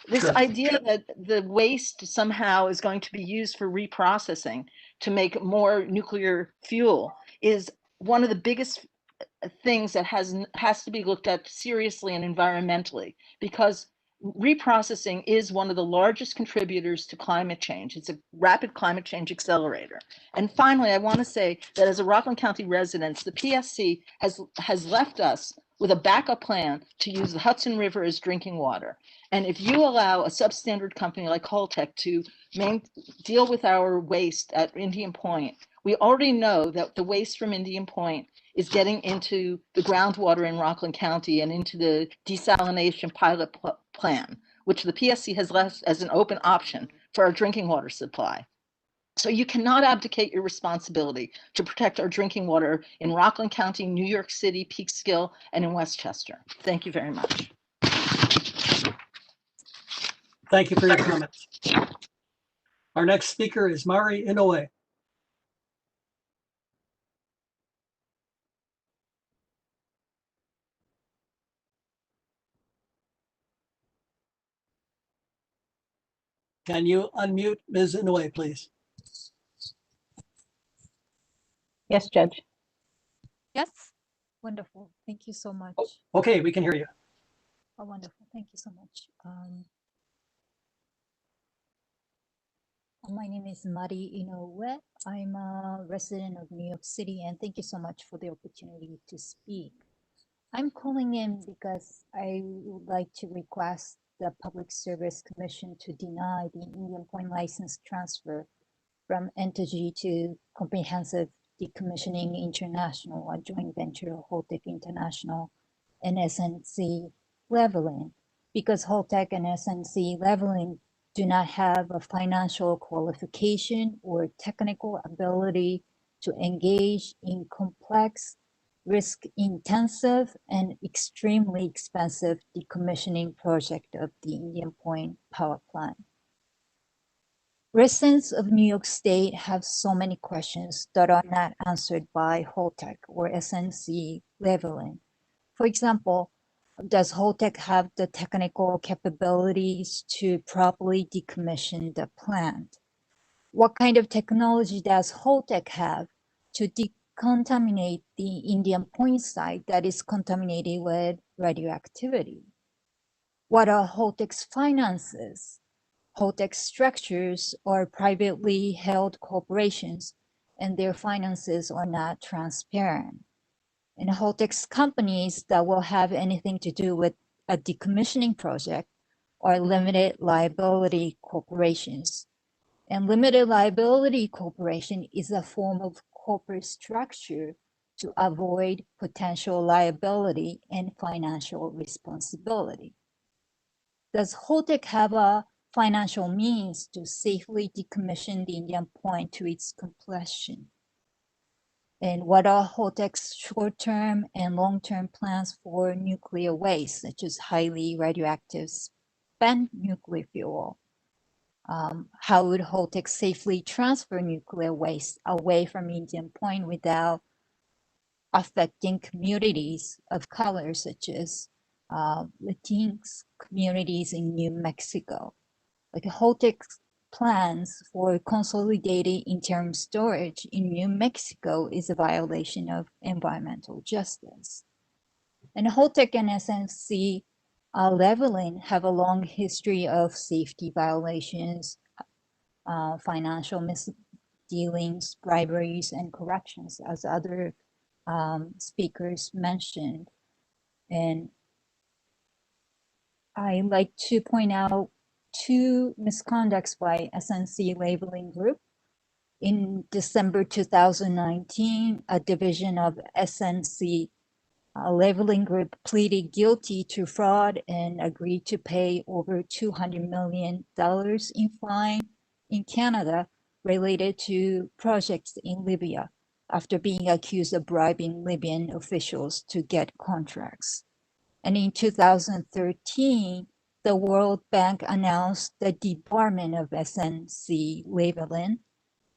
This idea that the waste somehow is going to be used for reprocessing to make more nuclear fuel is one of the biggest things that has to be looked at seriously and environmentally, because reprocessing is one of the largest contributors to climate change. It's a rapid climate change accelerator. And finally, I want to say that as a Rockland County resident, the PSC has left us with a backup plan to use the Hudson River as drinking water. And if you allow a substandard company like Holtec to deal with our waste at Indian Point, we already know that the waste from Indian Point is getting into the groundwater in Rockland County and into the desalination pilot plan, which the PSC has left as an open option for our drinking water supply. So you cannot abdicate your responsibility to protect our drinking water in Rockland County, New York City, Peekskill, and in Westchester. Thank you very much. Thank you for your comments. Our next speaker is Mari Inoue. Can you unmute Ms. Inoue, please? Yes, Judge. Yes, wonderful. Thank you so much. Okay, we can hear you. Oh, wonderful. Thank you so much. My name is Mari Inoue. I'm a resident of New York City, and thank you so much for the opportunity to speak. I'm calling in because I would like to request the Public Service Commission to deny the Indian Point license transfer from Entergy to Comprehensive Decommissioning International, a joint venture of Holtec International and SNC Leveling, because Holtec and SNC Leveling do not have a financial qualification or technical ability to engage in complex, risk-intensive, and extremely expensive decommissioning project of the Indian Point power plant. Residents of New York State have so many questions that are not answered by Holtec or SNC Leveling. For example, does Holtec have the technical capabilities to properly decommission the plant? What kind of technology does Holtec have to decontaminate the Indian Point site that is contaminated with radioactivity? What are Holtec's finances? Holtec structures are privately held corporations and their finances are not transparent. And Holtec's companies that will have anything to do with a decommissioning project are limited liability corporations. And limited liability corporation is a form of corporate structure to avoid potential liability and financial responsibility. Does Holtec have a financial means to safely decommission the Indian Point to its completion? And what are Holtec's short-term and long-term plans for nuclear waste, such as highly radioactive spent nuclear fuel? How would Holtec safely transfer nuclear waste away from Indian Point without affecting communities of color, such as Latinx communities in New Mexico? Like Holtec's plans for consolidated interim storage in New Mexico is a violation of environmental justice. And Holtec and SNC Leveling have a long history of safety violations, financial misdealings, briberies, and corruptions, as other speakers mentioned. And I like to point out two misconducts by SNC Labeling Group. In December 2019, a division of SNC Labeling Group pleaded guilty to fraud and agreed to pay over $200 million in fine in Canada related to projects in Libya after being accused of bribing Libyan officials to get contracts. And in 2013, the World Bank announced the debarment of SNC Labeling,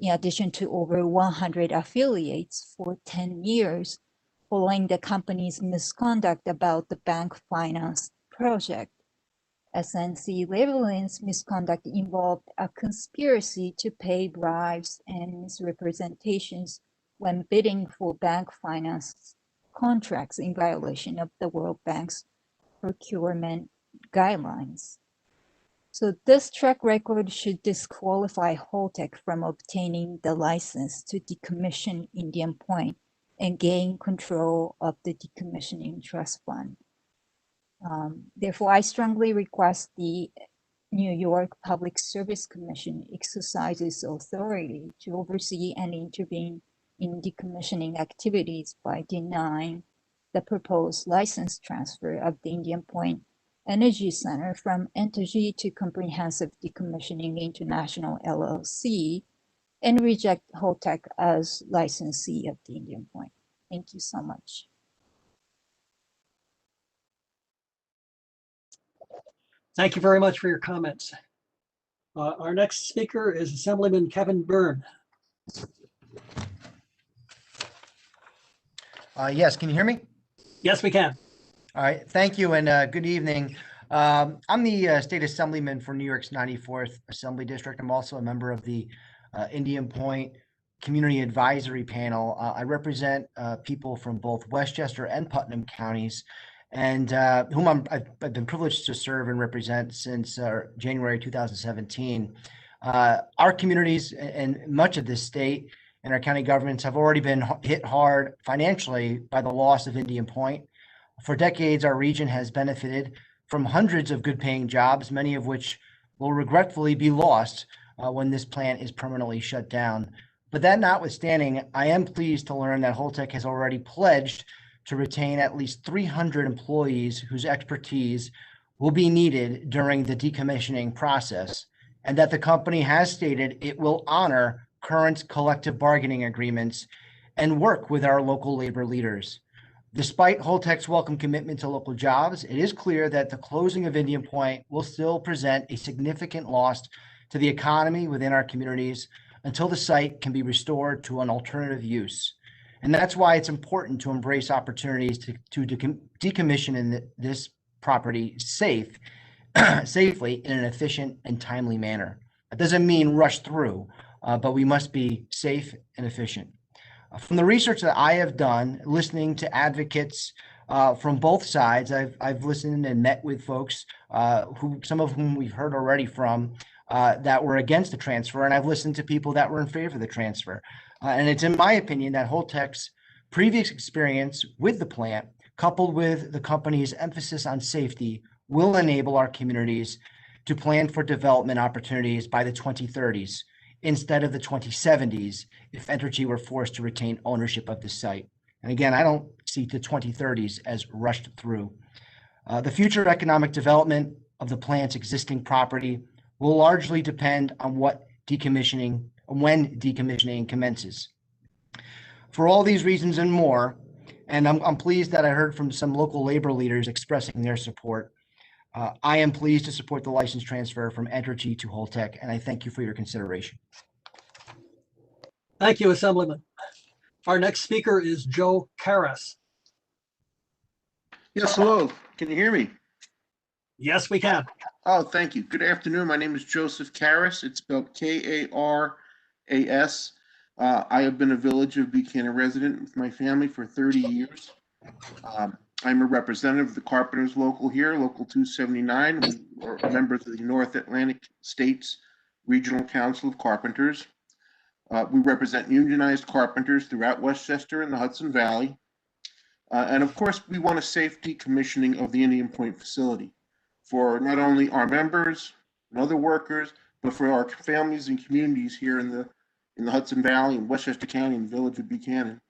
in addition to over 100 affiliates for 10 years, following the company's misconduct about the bank finance project. SNC Labeling's misconduct involved a conspiracy to pay bribes and misrepresentations when bidding for bank finance contracts in violation of the World Bank's procurement guidelines. So this track record should disqualify Holtec from obtaining the license to decommission Indian Point and gain control of the decommissioning trust fund. Therefore, I strongly request the New York Public Service Commission exercises authority to oversee and intervene in decommissioning activities by denying the proposed license transfer of the Indian Point Energy Center from Entergy to Comprehensive Decommissioning International LLC and reject Holtec as licensee of the Indian Point. Thank you so much. Thank you very much for your comments. Our next speaker is Assemblyman Kevin Byrne. Yes, can you hear me? Yes, we can. All right, thank you and good evening. I'm the state assemblyman for New York's 94th Assembly District. I'm also a member of the Indian Point Community Advisory Panel. I represent people from both Westchester and Putnam counties, and whom I've been privileged to serve and represent since January 2017. Our communities and much of this state and our county governments have already been hit hard financially by the loss of Indian Point. For decades, our region has benefited from hundreds of good-paying jobs, many of which will regretfully be lost when this plant is permanently shut down. But that notwithstanding, I am pleased to learn that Holtec has already pledged to retain at least 300 employees whose expertise will be needed during the decommissioning process, and that the company has stated it will honor current collective bargaining agreements and work with our local labor leaders. Despite Holtec's welcome commitment to local jobs, it is clear that the closing of Indian Point will still present a significant loss to the economy within our communities until the site can be restored to an alternative use. And that's why it's important to embrace opportunities to decommission this property safely in an efficient and timely manner. That doesn't mean rush through, but we must be safe and efficient. From the research that I have done, listening to advocates from both sides, I've listened and met with folks some of whom we've heard already from that were against the transfer, and I've listened to people that were in favor of the transfer. And it's in my opinion that Holtec's previous experience with the plant, coupled with the company's emphasis on safety, will enable our communities to plan for development opportunities by the 2030s instead of the 2070s if Entergy were forced to retain ownership of the site. And again, I don't see the 2030s as rushed through. The future economic development of the plant's existing property will largely depend on when decommissioning commences. For all these reasons and more, and I'm pleased that I heard from some local labor leaders expressing their support, I am pleased to support the license transfer from Entergy to Holtec, and I thank you for your consideration. Thank you, Assemblyman. Our next speaker is Joe Karas. Yes, hello. Can you hear me? Yes, we can. Oh, thank you. Good afternoon. My name is Joseph Karas. It's spelled K-A-R-A-S. I have been a Village of Buchanan resident with my family for 30 years. I'm a representative of the Carpenters local here, Local 279. We're members of the North Atlantic States Regional Council of Carpenters. We represent unionized carpenters throughout Westchester and the Hudson Valley. And of course, we want a safe decommissioning of the Indian Point facility for not only our members and other workers, but for our families and communities here in the Hudson Valley and Westchester County and the village of Buchanan.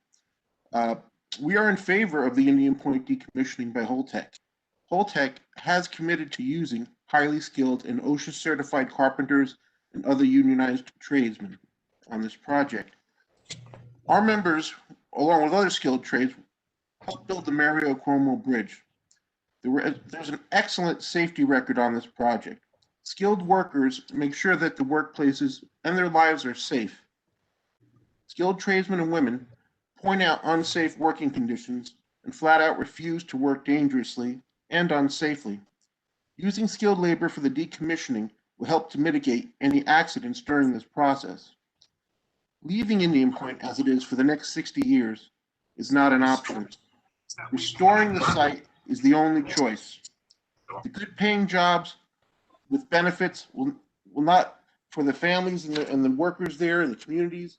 We are in favor of the Indian Point decommissioning by Holtec. Holtec has committed to using highly skilled and OSHA certified carpenters and other unionized tradesmen on this project. Our members, along with other skilled trades, helped build the Mario Cuomo Bridge. There's an excellent safety record on this project. Skilled workers make sure that the workplaces and their lives are safe. Skilled tradesmen and women point out unsafe working conditions and flat out refuse to work dangerously and unsafely. Using skilled labor for the decommissioning will help to mitigate any accidents during this process. Leaving Indian Point as it is for the next 60 years is not an option. Restoring the site is the only choice. The good paying jobs with benefits will not, for the families and the workers there and the communities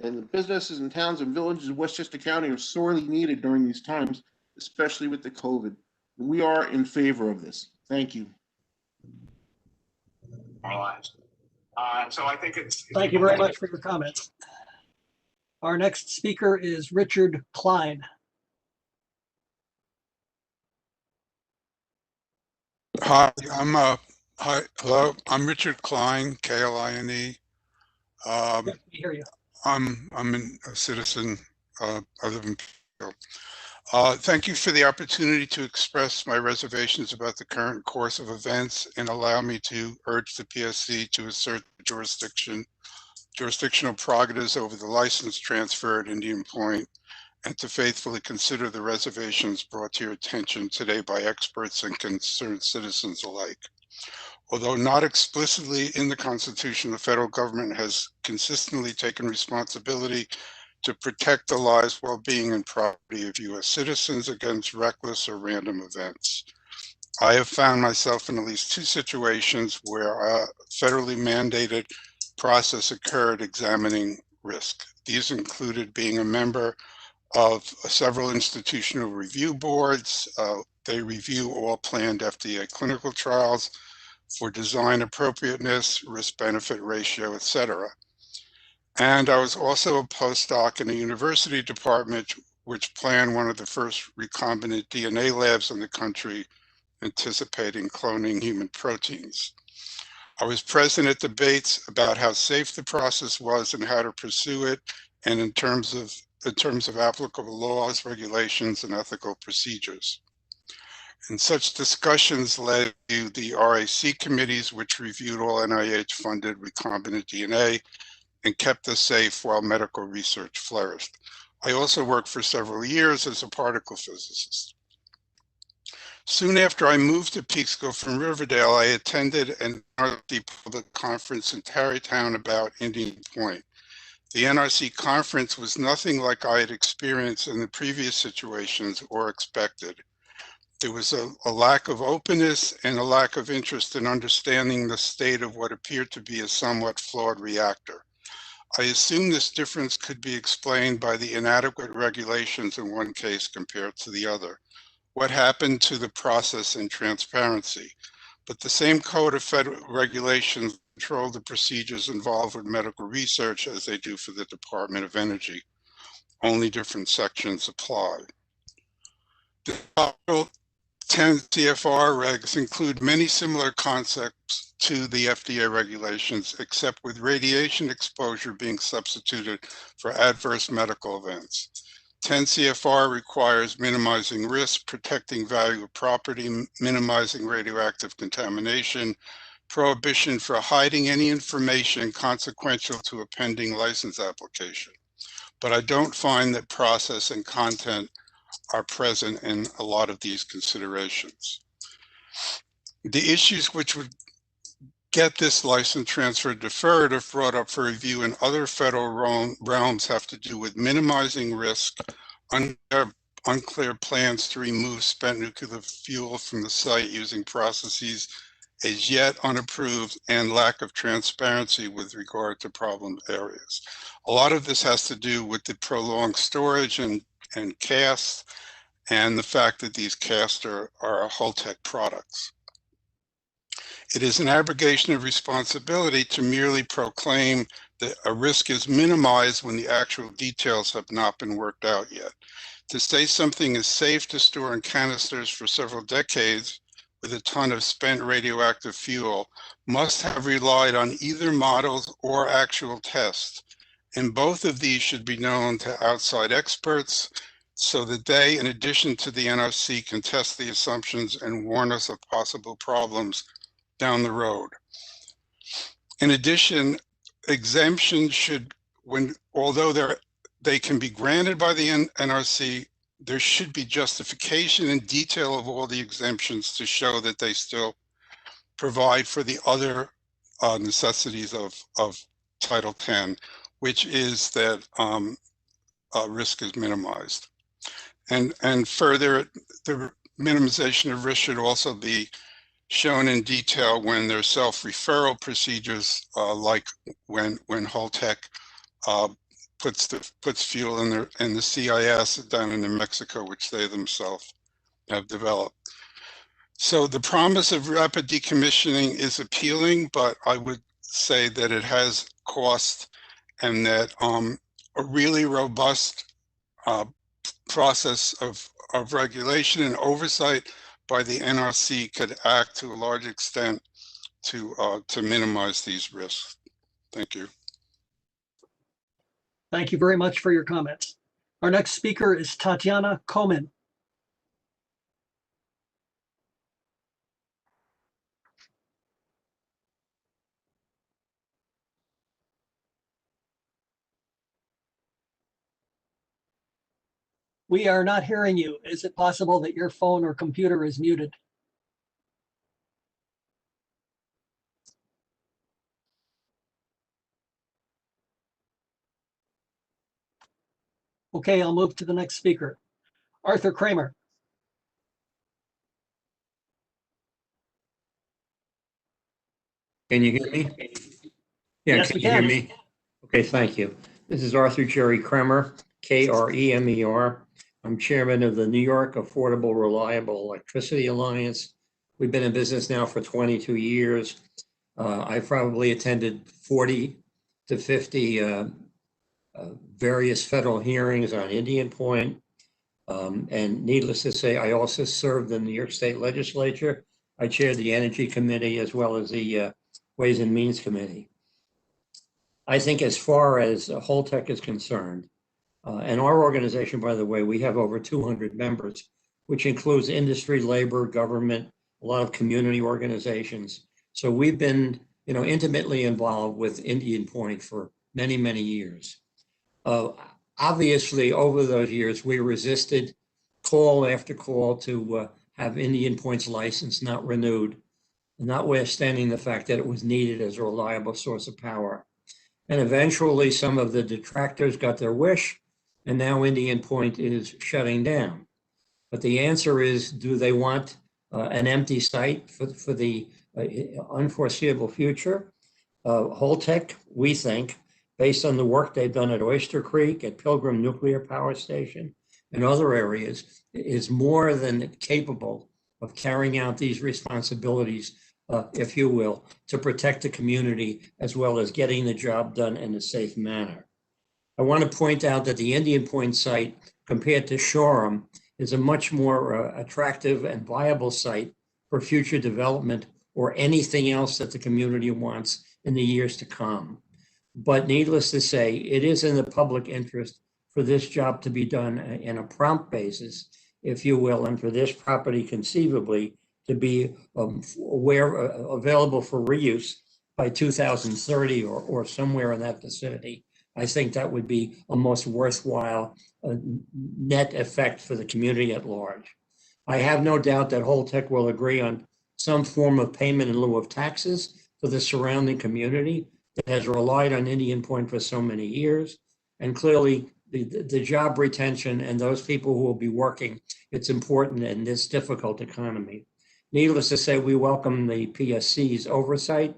and the businesses and towns and villages of Westchester County are sorely needed during these times, especially with the COVID. We are in favor of this. Thank you. So I think Thank you very much for your comments. Our next speaker is Richard Klein. Hi, hello. I'm Richard Klein, K-L-I-N-E. We hear you. I'm a citizen. I live in Pittsfield. Thank you for the opportunity to express my reservations about the current course of events and allow me to urge the PSC to assert jurisdictional prerogatives over the license transfer at Indian Point and to faithfully consider the reservations brought to your attention today by experts and concerned citizens alike. Although not explicitly in the Constitution, the federal government has consistently taken responsibility to protect the lives, well-being, and property of U.S. citizens against reckless or random events. I have found myself in at least two situations where a federally mandated process occurred examining risk. These included being a member of several institutional review boards. They review all planned FDA clinical trials for design appropriateness, risk-benefit ratio, etc. And I was also a postdoc in a university department which planned one of the first recombinant DNA labs in the country, anticipating cloning human proteins. I was present at debates about how safe the process was and how to pursue it, and in terms of applicable laws, regulations, and ethical procedures. And such discussions led to the RAC committees, which reviewed all NIH-funded recombinant DNA and kept us safe while medical research flourished. I also worked for several years as a particle physicist. Soon after I moved to Peekskill from Riverdale, I attended an NRC public conference in Tarrytown about Indian Point. The NRC conference was nothing like I had experienced in the previous situations or expected. There was a lack of openness and a lack of interest in understanding the state of what appeared to be a somewhat flawed reactor. I assume this difference could be explained by the inadequate regulations in one case compared to the other. What happened to the process and transparency? But the same code of federal regulations control the procedures involved with medical research as they do for the Department of Energy. Only different sections apply. The Title 10 CFR regs include many similar concepts to the FDA regulations, except with radiation exposure being substituted for adverse medical events. 10 CFR requires minimizing risk, protecting value of property, minimizing radioactive contamination, prohibition for hiding any information consequential to a pending license application. But I don't find that process and content are present in a lot of these considerations. The issues which would get this license transfer deferred if brought up for review in other federal realms have to do with minimizing risk, unclear plans to remove spent nuclear fuel from the site using processes as yet unapproved, and lack of transparency with regard to problem areas. A lot of this has to do with the prolonged storage and casts and the fact that these casts are Holtec products. It is an abrogation of responsibility to merely proclaim that a risk is minimized when the actual details have not been worked out yet. To say something is safe to store in canisters for several decades with a ton of spent radioactive fuel must have relied on either models or actual tests. And both of these should be known to outside experts so that they, in addition to the NRC, can test the assumptions and warn us of possible problems down the road. In addition, exemptions should, although they can be granted by the NRC, there should be justification and detail of all the exemptions to show that they still provide for the other necessities of Title 10, which is that risk is minimized. And further, the minimization of risk should also be shown in detail when there's self-referral procedures, like when Holtec puts fuel in the CIS down in New Mexico, which they themselves have developed. So the promise of rapid decommissioning is appealing, but I would say that it has cost, and that a really robust process of regulation and oversight by the NRC could act to a large extent to minimize these risks. Thank you. Thank you very much for your comments. Our next speaker is Tatiana Komen. We are not hearing you. Is it possible that your phone or computer is muted? Okay, I'll move to the next speaker. Arthur Kramer. Can you hear me? Yeah, Yes, can we you hear can. me? Okay, thank you. This is Arthur Jerry Kremer, Kremer. I'm chairman of the New York Affordable Reliable Electricity Alliance. We've been in business now for 22 years. I've probably attended 40 to 50 various federal hearings on Indian Point. And needless to say, I also served in the New York State Legislature. I chaired the Energy Committee as well as the Ways and Means Committee. I think as far as Holtec is concerned, and our organization, by the way, we have over 200 members, which includes industry, labor, government, a lot of community organizations. So we've been, intimately involved with Indian Point for many, many years. Obviously, over those years, we resisted call after call to have Indian Point's license not renewed, notwithstanding the fact that it was needed as a reliable source of power. And eventually, some of the detractors got their wish, and now Indian Point is shutting down. But the answer is, do they want an empty site for the unforeseeable future? Holtec, we think, based on the work they've done at Oyster Creek, at Pilgrim Nuclear Power Station, and other areas, is more than capable of carrying out these responsibilities, if you will, to protect the community as well as getting the job done in a safe manner. I want to point out that the Indian Point site, compared to Shoreham, is a much more attractive and viable site for future development or anything else that the community wants in the years to come. But needless to say, it is in the public interest for this job to be done in a prompt basis, if you will, and for this property conceivably to be available for reuse by 2030 or somewhere in that vicinity. I think that would be a most worthwhile net effect for the community at large. I have no doubt that Holtec will agree on some form of payment in lieu of taxes for the surrounding community that has relied on Indian Point for so many years. And clearly the job retention and those people who will be working, it's important in this difficult economy. Needless to say, we welcome the PSC's oversight.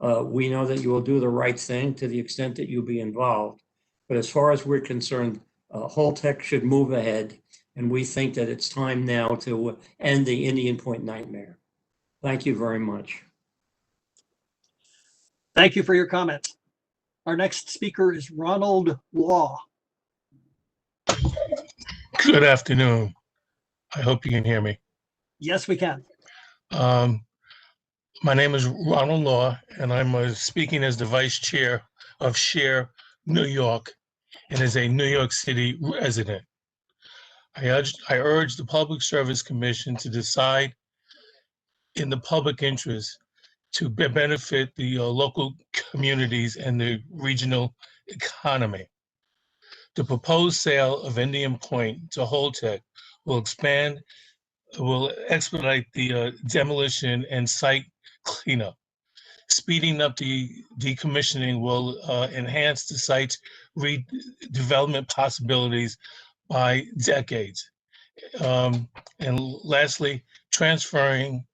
We know that you will do the right thing to the extent that you'll be involved. But as far as we're concerned, Holtec should move ahead And we think that it's time now to end the Indian Point nightmare. Thank you very much. Thank you for your comments. Our next speaker is Ronald Law. Good afternoon. I hope you can hear me. Yes, we can. My name is Ronald Law, and I'm speaking as the vice chair of Share New York and as a New York City resident. I urge the Public Service Commission to decide in the public interest to benefit the local communities and the regional economy. The proposed sale of Indian Point to Holtec will expedite the demolition and site cleanup. Speeding up the decommissioning will enhance the site's redevelopment possibilities by decades. And lastly, transferring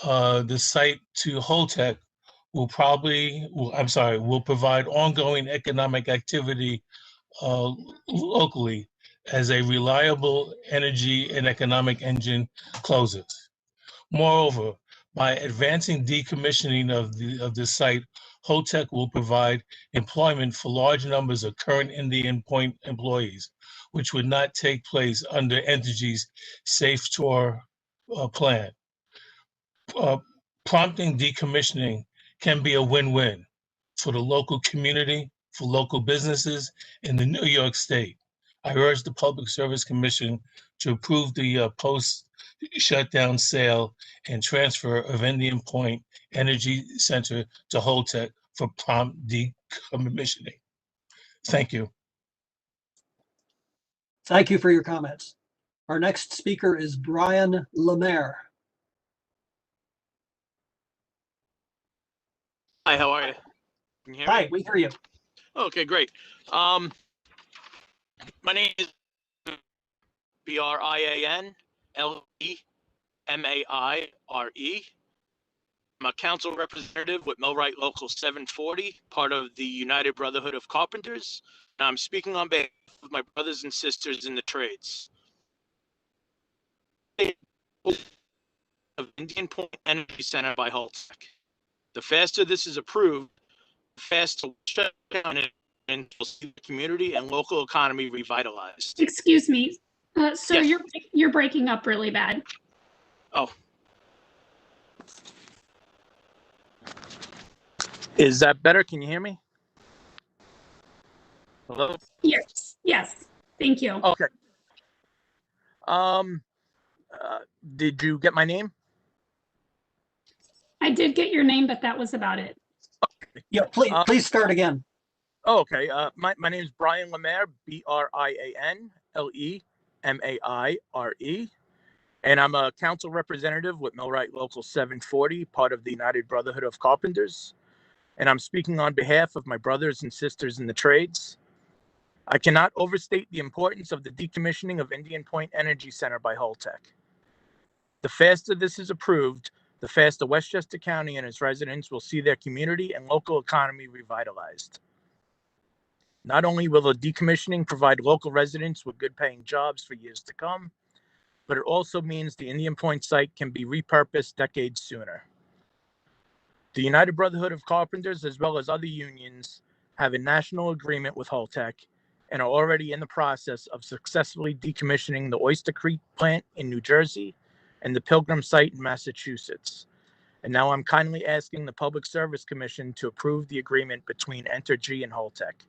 the site to Holtec will provide ongoing economic activity locally as a reliable energy and economic engine closes. Moreover, by advancing decommissioning of the site, Holtec will provide employment for large numbers of current Indian Point employees, which would not take place under Entergy's Safe Tour plan. Prompting decommissioning can be a win-win for the local community, for local businesses in the New York State. I urge the Public Service Commission to approve the post-shutdown sale and transfer of Indian Point Energy Center to Holtec for prompt decommissioning. Thank you. Thank you for your comments. Our next speaker is Brian Lemaire. Hi, how are you? Can you hear me? Hi, we hear you. Okay, great. My name is Brabanic. I'm a council representative with Millwright Local 740, part of the United Brotherhood of Carpenters. And I'm speaking on behalf of my brothers and sisters in the trades. Of Indian Point Energy Center by Holtec. The faster this is approved, the faster and will see the community and local economy revitalized. Excuse me, sir, Yes. you're breaking up really bad. Oh. Is that better? Can you hear me? Hello? Yes, thank you. Okay. Did you get my name? I did get your name, but that was about it. Yeah, please start again. Oh, okay. My name is Brian Lemaire, Brianlemaire, and I'm a council representative with Millwright Local 740, part of the United Brotherhood of Carpenters. And I'm speaking on behalf of my brothers and sisters in the trades. I cannot overstate the importance of the decommissioning of Indian Point Energy Center by Holtec. The faster this is approved, the faster Westchester County and its residents will see their community and local economy revitalized. Not only will the decommissioning provide local residents with good paying jobs for years to come, but it also means the Indian Point site can be repurposed decades sooner. The United Brotherhood of Carpenters, as well as other unions, have a national agreement with Holtec and are already in the process of successfully decommissioning the Oyster Creek plant in New Jersey and the Pilgrim site in Massachusetts. And now I'm kindly asking the Public Service Commission to approve the agreement between Entergy and Holtec.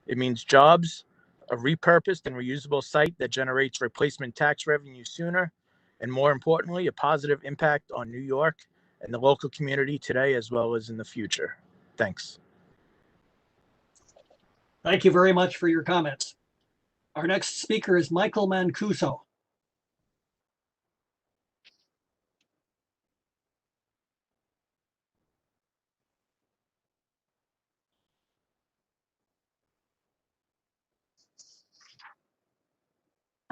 It means jobs, a repurposed and reusable site that generates replacement tax revenue sooner, and more importantly, a positive impact on New York and the local community today as well as in the future. Thanks. Thank you very much for your comments. Our next speaker is Michael Mancuso.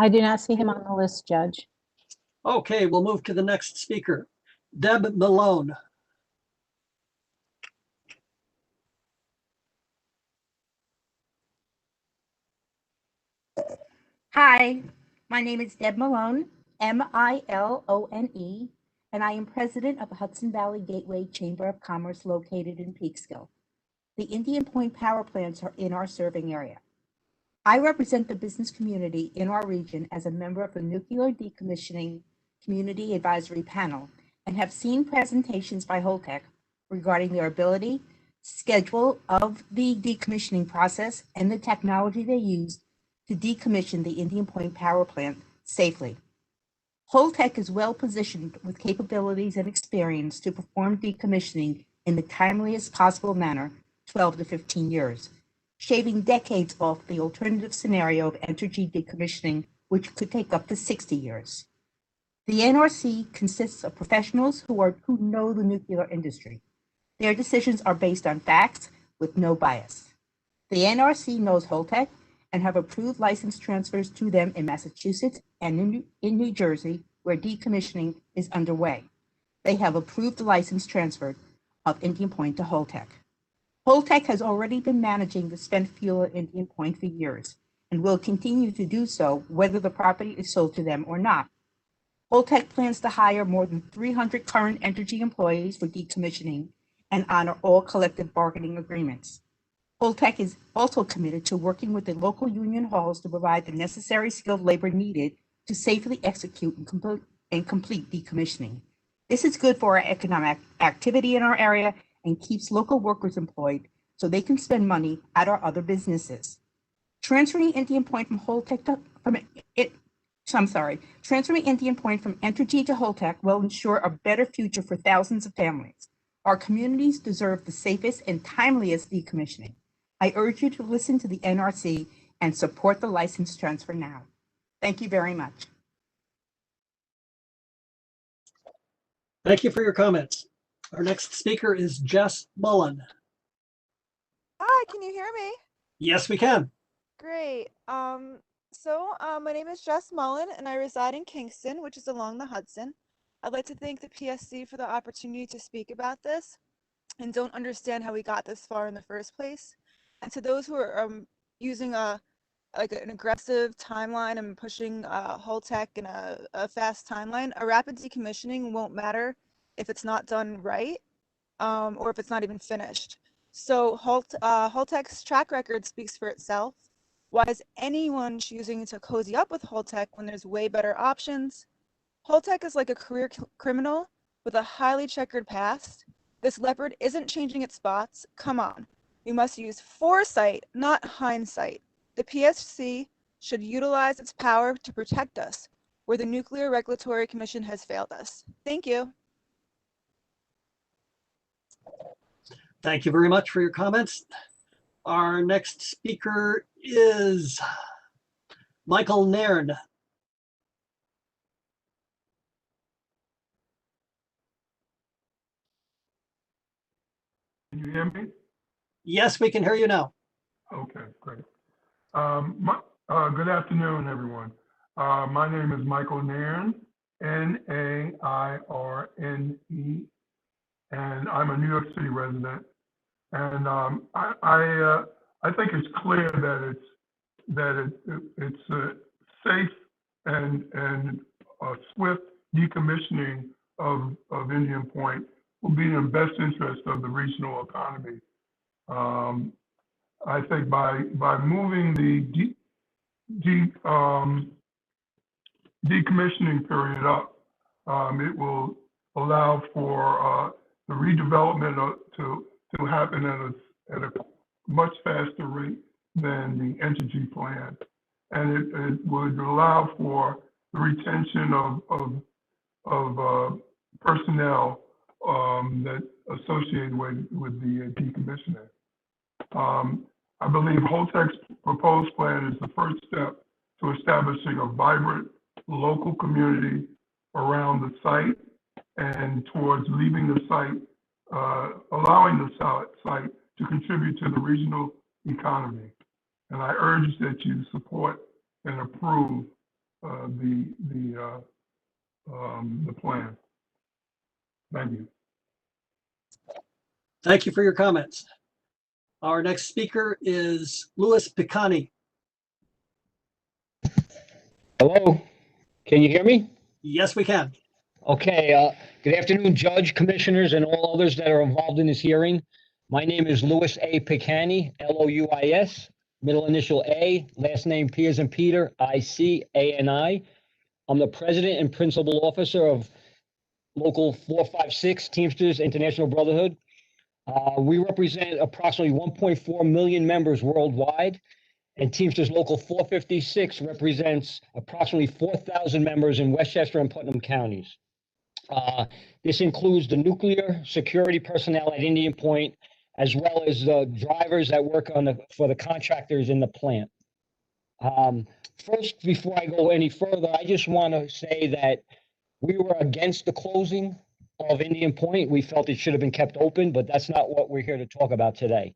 I do not see him on the list, Judge. Okay, we'll move to the next speaker, Deb Malone. Hi, My name is Deb Malone, Milone, and I am president of the Hudson Valley Gateway Chamber of Commerce located in Peekskill. The Indian Point power plants are in our serving area. I represent the business community in our region as a member of the Nuclear Decommissioning Community Advisory Panel and have seen presentations by Holtec regarding their ability, schedule of the decommissioning process, and the technology they use to decommission the Indian Point power plant safely. Holtec is well positioned with capabilities and experience to perform decommissioning in the timeliest possible manner, 12 to 15 years, shaving decades off the alternative scenario of Entergy decommissioning, which could take up to 60 years. The NRC consists of professionals who know the nuclear industry. Their decisions are based on facts with no bias. The NRC knows Holtec and have approved license transfers to them in Massachusetts and in New Jersey, where decommissioning is underway. They have approved the license transfer of Indian Point to Holtec. Holtec has already been managing the spent fuel at Indian Point for years and will continue to do so whether the property is sold to them or not. Holtec plans to hire more than 300 current Entergy employees for decommissioning and honor all collective bargaining agreements. Holtec is also committed to working with the local union halls to provide the necessary skilled labor needed to safely execute and complete decommissioning. This is good for our economic activity in our area and keeps local workers employed so they can spend money at our other businesses. Transferring Indian Point from transferring Indian Point from Entergy to Holtec will ensure a better future for thousands of families. Our communities deserve the safest and timeliest decommissioning. I urge you to listen to the NRC and support the license transfer now. Thank you very much. Thank you for your comments. Our next speaker is Jess Mullen. Hi, can you hear me? Yes, we can. Great. My name is Jess Mullen and I reside in Kingston, which is along the Hudson. I'd like to thank the PSC for the opportunity to speak about this and don't understand how we got this far in the first place. And to those who are using an aggressive timeline and pushing Holtec in a fast timeline, a rapid decommissioning won't matter if it's not done right or if it's not even finished. So Holtec's track record speaks for itself. Why is anyone choosing to cozy up with Holtec when there's way better options? Holtec is like a career criminal with a highly checkered past. This leopard isn't changing its spots. Come on. We must use foresight, not hindsight. The PSC should utilize its power to protect us, where the Nuclear Regulatory Commission has failed us. Thank you. Thank you very much for your comments. Our next speaker is Michael Nairn. Can you hear me? Yes, we can hear you now. Okay, great. Good afternoon, everyone. My name is Michael Nairn, Nairne, and I'm a New York City resident. And I think it's clear that it's a safe and a swift decommissioning of Indian Point will be in the best interest of the regional economy. I think by moving the decommissioning period up, it will allow for the redevelopment to happen at a much faster rate than the Entergy plan, and it would allow for the retention of personnel that associated with the decommissioning. I believe Holtec's proposed plan is the first step to establishing a vibrant local community around the site and towards leaving the site, allowing the site to contribute to the regional economy. And I urge that you support and approve the plan. Thank you. Thank you for your comments. Our next speaker is Louis Piccani. Hello, can you hear me? Yes, we can. Okay, good afternoon, Judge, Commissioners, and all others that are involved in this hearing. My name is Louis A. Picani, Louis, middle initial A, last name P as in Peter, Icani. I'm the President and Principal Officer of Local 456 Teamsters International Brotherhood. We represent approximately 1.4 million members worldwide, and Teamsters Local 456 represents approximately 4,000 members in Westchester and Putnam counties. This includes the nuclear security personnel at Indian Point, as well as the drivers that work for the contractors in the plant. First, before I go any further, I just want to say that we were against the closing of Indian Point. We felt it should have been kept open, but that's not what we're here to talk about today.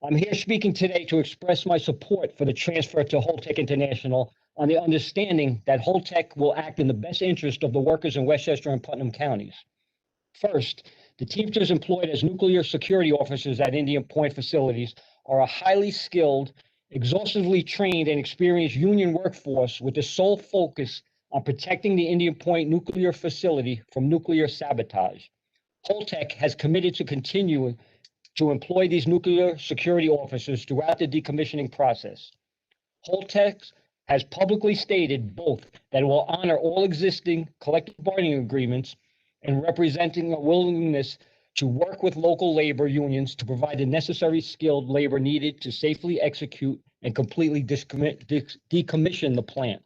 I'm here speaking today to express my support for the transfer to Holtec International on the understanding that Holtec will act in the best interest of the workers in Westchester and Putnam counties. First, the Teamsters employed as nuclear security officers at Indian Point facilities are a highly skilled, exhaustively trained and experienced union workforce with the sole focus on protecting the Indian Point nuclear facility from nuclear sabotage. Holtec has committed to continue to employ these nuclear security officers throughout the decommissioning process. Holtec has publicly stated both that it will honor all existing collective bargaining agreements and representing a willingness to work with local labor unions to provide the necessary skilled labor needed to safely execute and completely decommission the plant.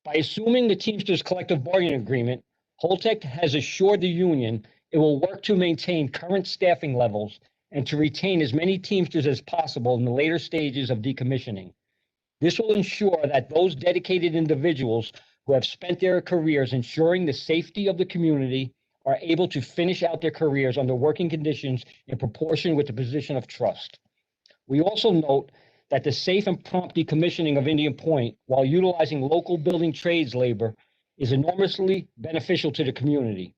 By assuming the Teamsters collective bargaining agreement, Holtec has assured the union it will work to maintain current staffing levels and to retain as many Teamsters as possible in the later stages of decommissioning. This will ensure that those dedicated individuals who have spent their careers ensuring the safety of the community are able to finish out their careers under working conditions in proportion with the position of trust. We also note that the safe and prompt decommissioning of Indian Point while utilizing local building trades labor is enormously beneficial to the community.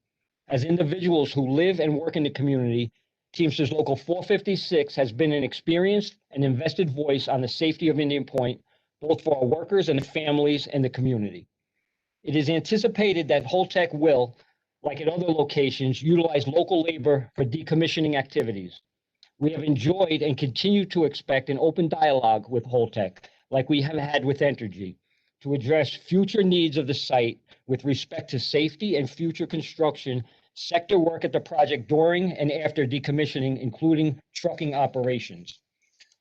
As individuals who live and work in the community, Teamsters Local 456 has been an experienced and invested voice on the safety of Indian Point, both for our workers and the families and the community. It is anticipated that Holtec will, like at other locations, utilize local labor for decommissioning activities. We have enjoyed and continue to expect an open dialogue with Holtec, like we have had with Entergy, to address future needs of the site with respect to safety and future construction, sector work at the project during and after decommissioning, including trucking operations.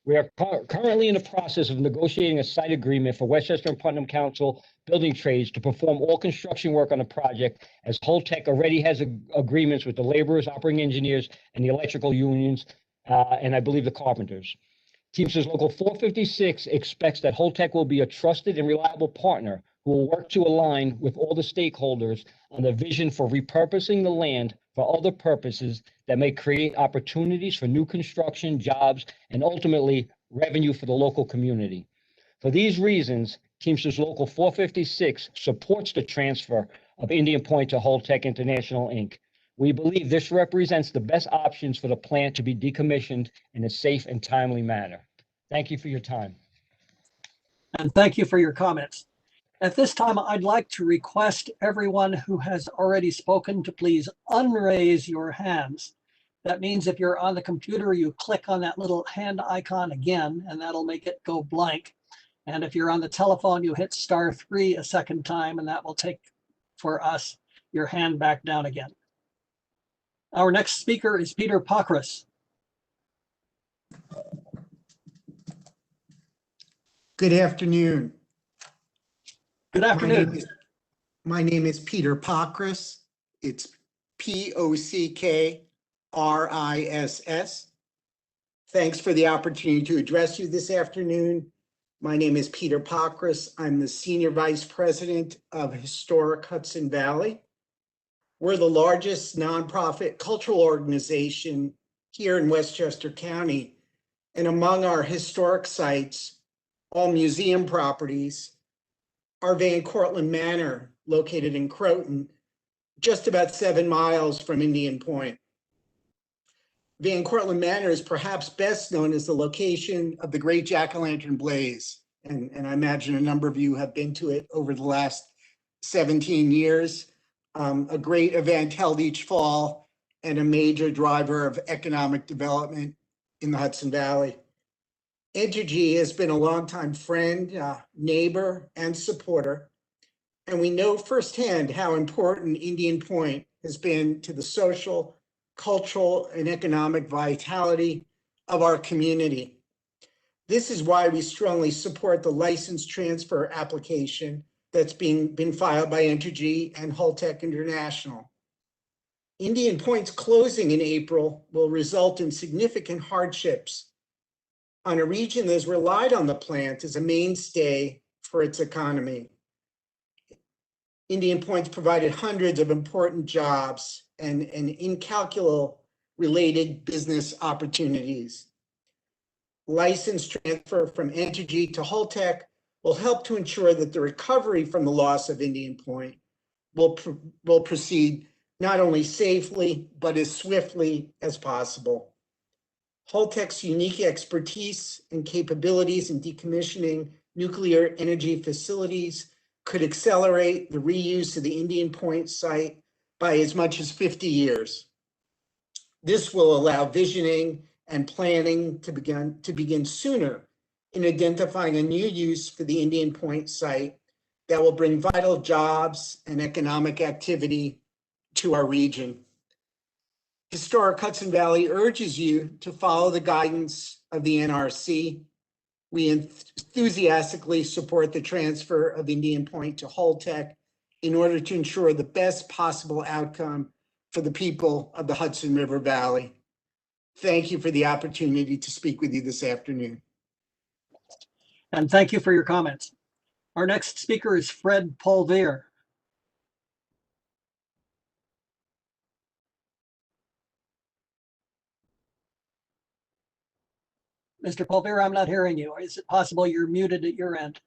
We are currently in the process of negotiating a site agreement for Westchester and Putnam Council Building Trades to perform all construction work on the project, as Holtec already has agreements with the laborers, operating engineers, and the electrical unions, and I believe the carpenters. Teamsters Local 456 expects that Holtec will be a trusted and reliable partner who will work to align with all the stakeholders on the vision for repurposing the land for other purposes that may create opportunities for new construction, jobs, and ultimately revenue for the local community. For these reasons, Teamsters Local 456 supports the transfer of Indian Point to Holtec International, Inc. We believe this represents the best options for the plant to be decommissioned in a safe and timely manner. Thank you for your time. And thank you for your comments. At this time, I'd like to request everyone who has already spoken to please unraise your hands. That means if you're on the computer, you click on that little hand icon again, and that'll make it go blank. And if you're on the telephone, you hit *3 a second time, and that will take for us your hand back down again. Our next speaker is Peter Pokris. Good afternoon. Good afternoon. My name is Peter Pokris. It's P-O-C-K-R-I-S-S. Thanks for the opportunity to address you this afternoon. My name is Peter Pokris. I'm the Senior Vice President of Historic Hudson Valley. We're the largest nonprofit cultural organization here in Westchester County. And among our historic sites, all museum properties, are Van Cortlandt Manor, located in Creighton, just about 7 miles from Indian Point. Van Cortlandt Manor is perhaps best known as the location of the Great Jack-o'-lantern Blaze and I imagine a number of you have been to it over the last 17 years. A great event held each fall and a major driver of economic development in the Hudson Valley. Entergy has been a longtime friend, neighbor, and supporter, and we know firsthand how important Indian Point has been to the social, cultural, and economic vitality of our community. This is why we strongly support the license transfer application that's been filed by Entergy and Holtec International. Indian Point's closing in April will result in significant hardships on a region that has relied on the plant as a mainstay for its economy. Indian Point's provided hundreds of important jobs and incalculable related business opportunities. License transfer from Entergy to Holtec will help to ensure that the recovery from the loss of Indian Point will proceed not only safely, but as swiftly as possible. Holtec's unique expertise and capabilities in decommissioning nuclear energy facilities could accelerate the reuse of the Indian Point site by as much as 50 years. This will allow visioning and planning to begin sooner in identifying a new use for the Indian Point site that will bring vital jobs and economic activity to our region. Historic Hudson Valley urges you to follow the guidance of the NRC. We enthusiastically support the transfer of Indian Point to Holtec in order to ensure the best possible outcome for the people of the Hudson River Valley. Thank you for the opportunity to speak with you this afternoon. And thank you for your comments. Our next speaker is Fred Polvier. Mr. Polvier, I'm not hearing you. Is it possible you're muted at your end?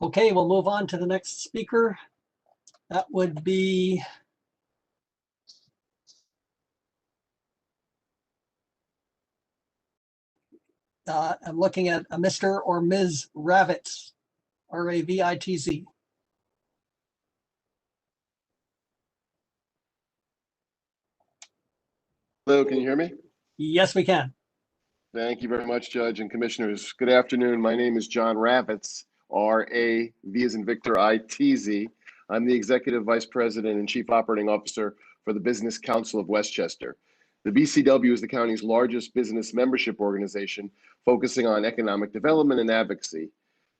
Okay, we'll move on to the next speaker. That would be I'm looking at a Mr. or Ms. Ravitz, R-A-V-I-T-Z. Hello, can you hear me? Yes, we can. Thank you very much, Judge and Commissioners. Good afternoon. My name is John Ravitz, R-A-V as in Victor, I-T-Z. I'm the Executive Vice President and Chief Operating Officer for the Business Council of Westchester. The BCW is the county's largest business membership organization focusing on economic development and advocacy.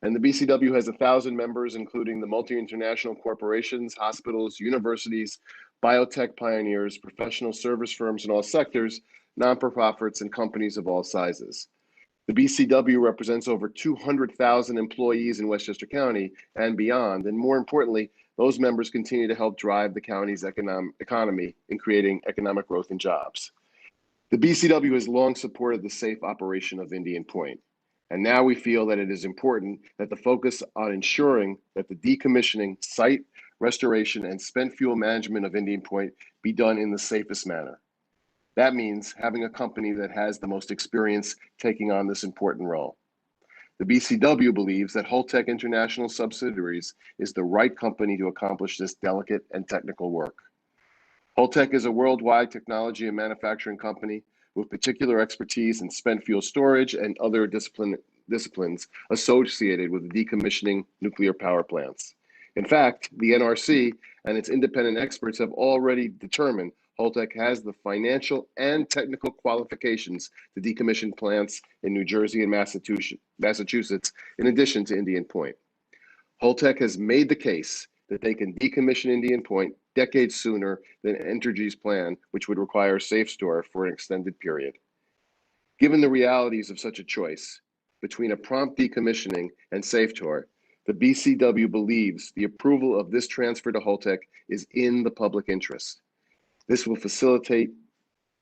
And the BCW has 1,000 members, including the multi-international corporations, hospitals, universities, biotech pioneers, professional service firms in all sectors, non-profits, and companies of all sizes. The BCW represents over 200,000 employees in Westchester County and beyond, and more importantly, those members continue to help drive the county's economy in creating economic growth and jobs. The BCW has long supported the safe operation of Indian Point, and now we feel that it is important that the focus on ensuring that the decommissioning, site restoration, and spent fuel management of Indian Point be done in the safest manner. That means having a company that has the most experience taking on this important role. The BCW believes that Holtec International subsidiaries is the right company to accomplish this delicate and technical work. Holtec is a worldwide technology and manufacturing company with particular expertise in spent fuel storage and other disciplines associated with decommissioning nuclear power plants. In fact, the NRC and its independent experts have already determined Holtec has the financial and technical qualifications to decommission plants in New Jersey and Massachusetts, in addition to Indian Point. Holtec has made the case that they can decommission Indian Point decades sooner than Entergy's plan, which would require safe store for an extended period. Given the realities of such a choice between a prompt decommissioning and safe store, the BCW believes the approval of this transfer to Holtec is in the public interest. This will facilitate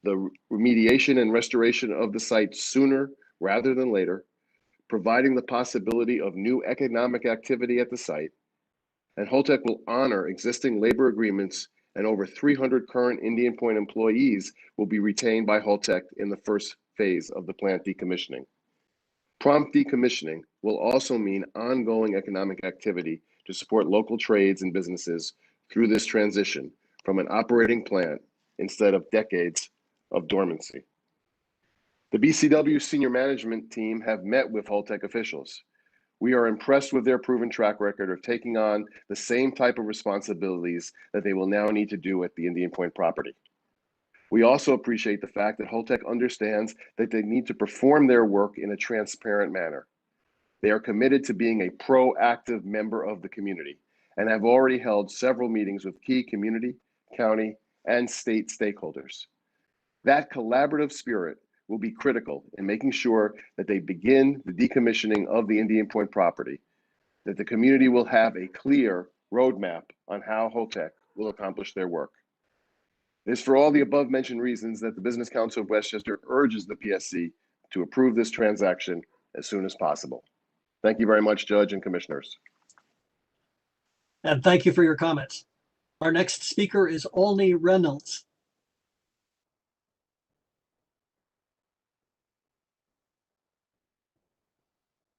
the remediation and restoration of the site sooner rather than later, providing the possibility of new economic activity at the site, and Holtec will honor existing labor agreements, and over 300 current Indian Point employees will be retained by Holtec in the first phase of the plant decommissioning. Prompt decommissioning will also mean ongoing economic activity to support local trades and businesses through this transition from an operating plant instead of decades of dormancy. The BCW senior management team have met with Holtec officials. We are impressed with their proven track record of taking on the same type of responsibilities that they will now need to do at the Indian Point property. We also appreciate the fact that Holtec understands that they need to perform their work in a transparent manner. They are committed to being a proactive member of the community and have already held several meetings with key community, county, and state stakeholders. That collaborative spirit will be critical in making sure that they begin the decommissioning of the Indian Point property, that the community will have a clear roadmap on how Holtec will accomplish their work. It is for all the above mentioned reasons that the Business Council of Westchester urges the PSC to approve this transaction as soon as possible. Thank you very much, Judge and Commissioners. And thank you for your comments. Our next speaker is Olney Reynolds.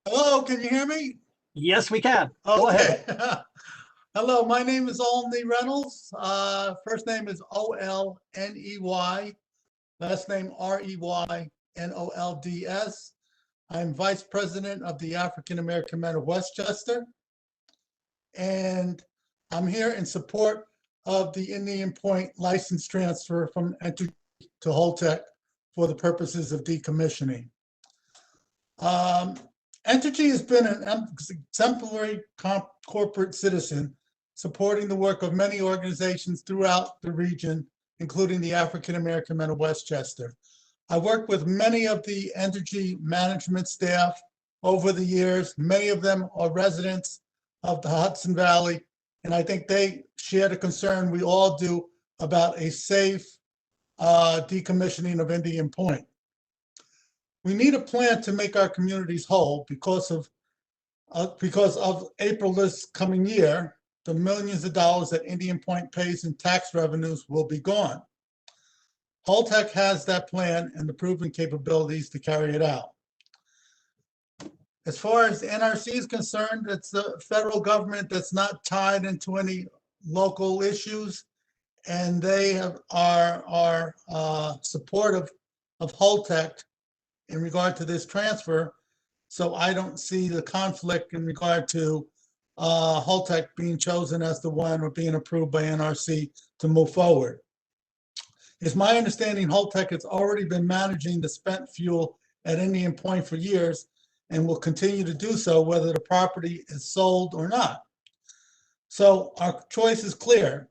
Hello, can you hear me? Yes, we can. Okay. Go ahead. Hello, my name is Olney Reynolds. First name is O-L-N-E-Y. Last name R-E-Y-N-O-L-D-S. I'm Vice President of the African American Men of Westchester. And I'm here in support of the Indian Point license transfer from Entergy to Holtec for the purposes of decommissioning. Entergy has been an exemplary corporate citizen, supporting the work of many organizations throughout the region, including the African American Men of Westchester. I worked with many of the Entergy management staff over the years. Many of them are residents of the Hudson Valley, and I think they share the concern we all do about a safe decommissioning of Indian Point. We need a plan to make our communities whole because of April this coming year. The millions of dollars that Indian Point pays in tax revenues will be gone. Holtec has that plan and the proven capabilities to carry it out. As far as the NRC is concerned, it's the federal government that's not tied into any local issues, and they are supportive of Holtec in regard to this transfer. So I don't see the conflict in regard to Holtec being chosen as the one or being approved by NRC to move forward. It's my understanding Holtec has already been managing the spent fuel at Indian Point for years and will continue to do so whether the property is sold or not. So our choice is clear.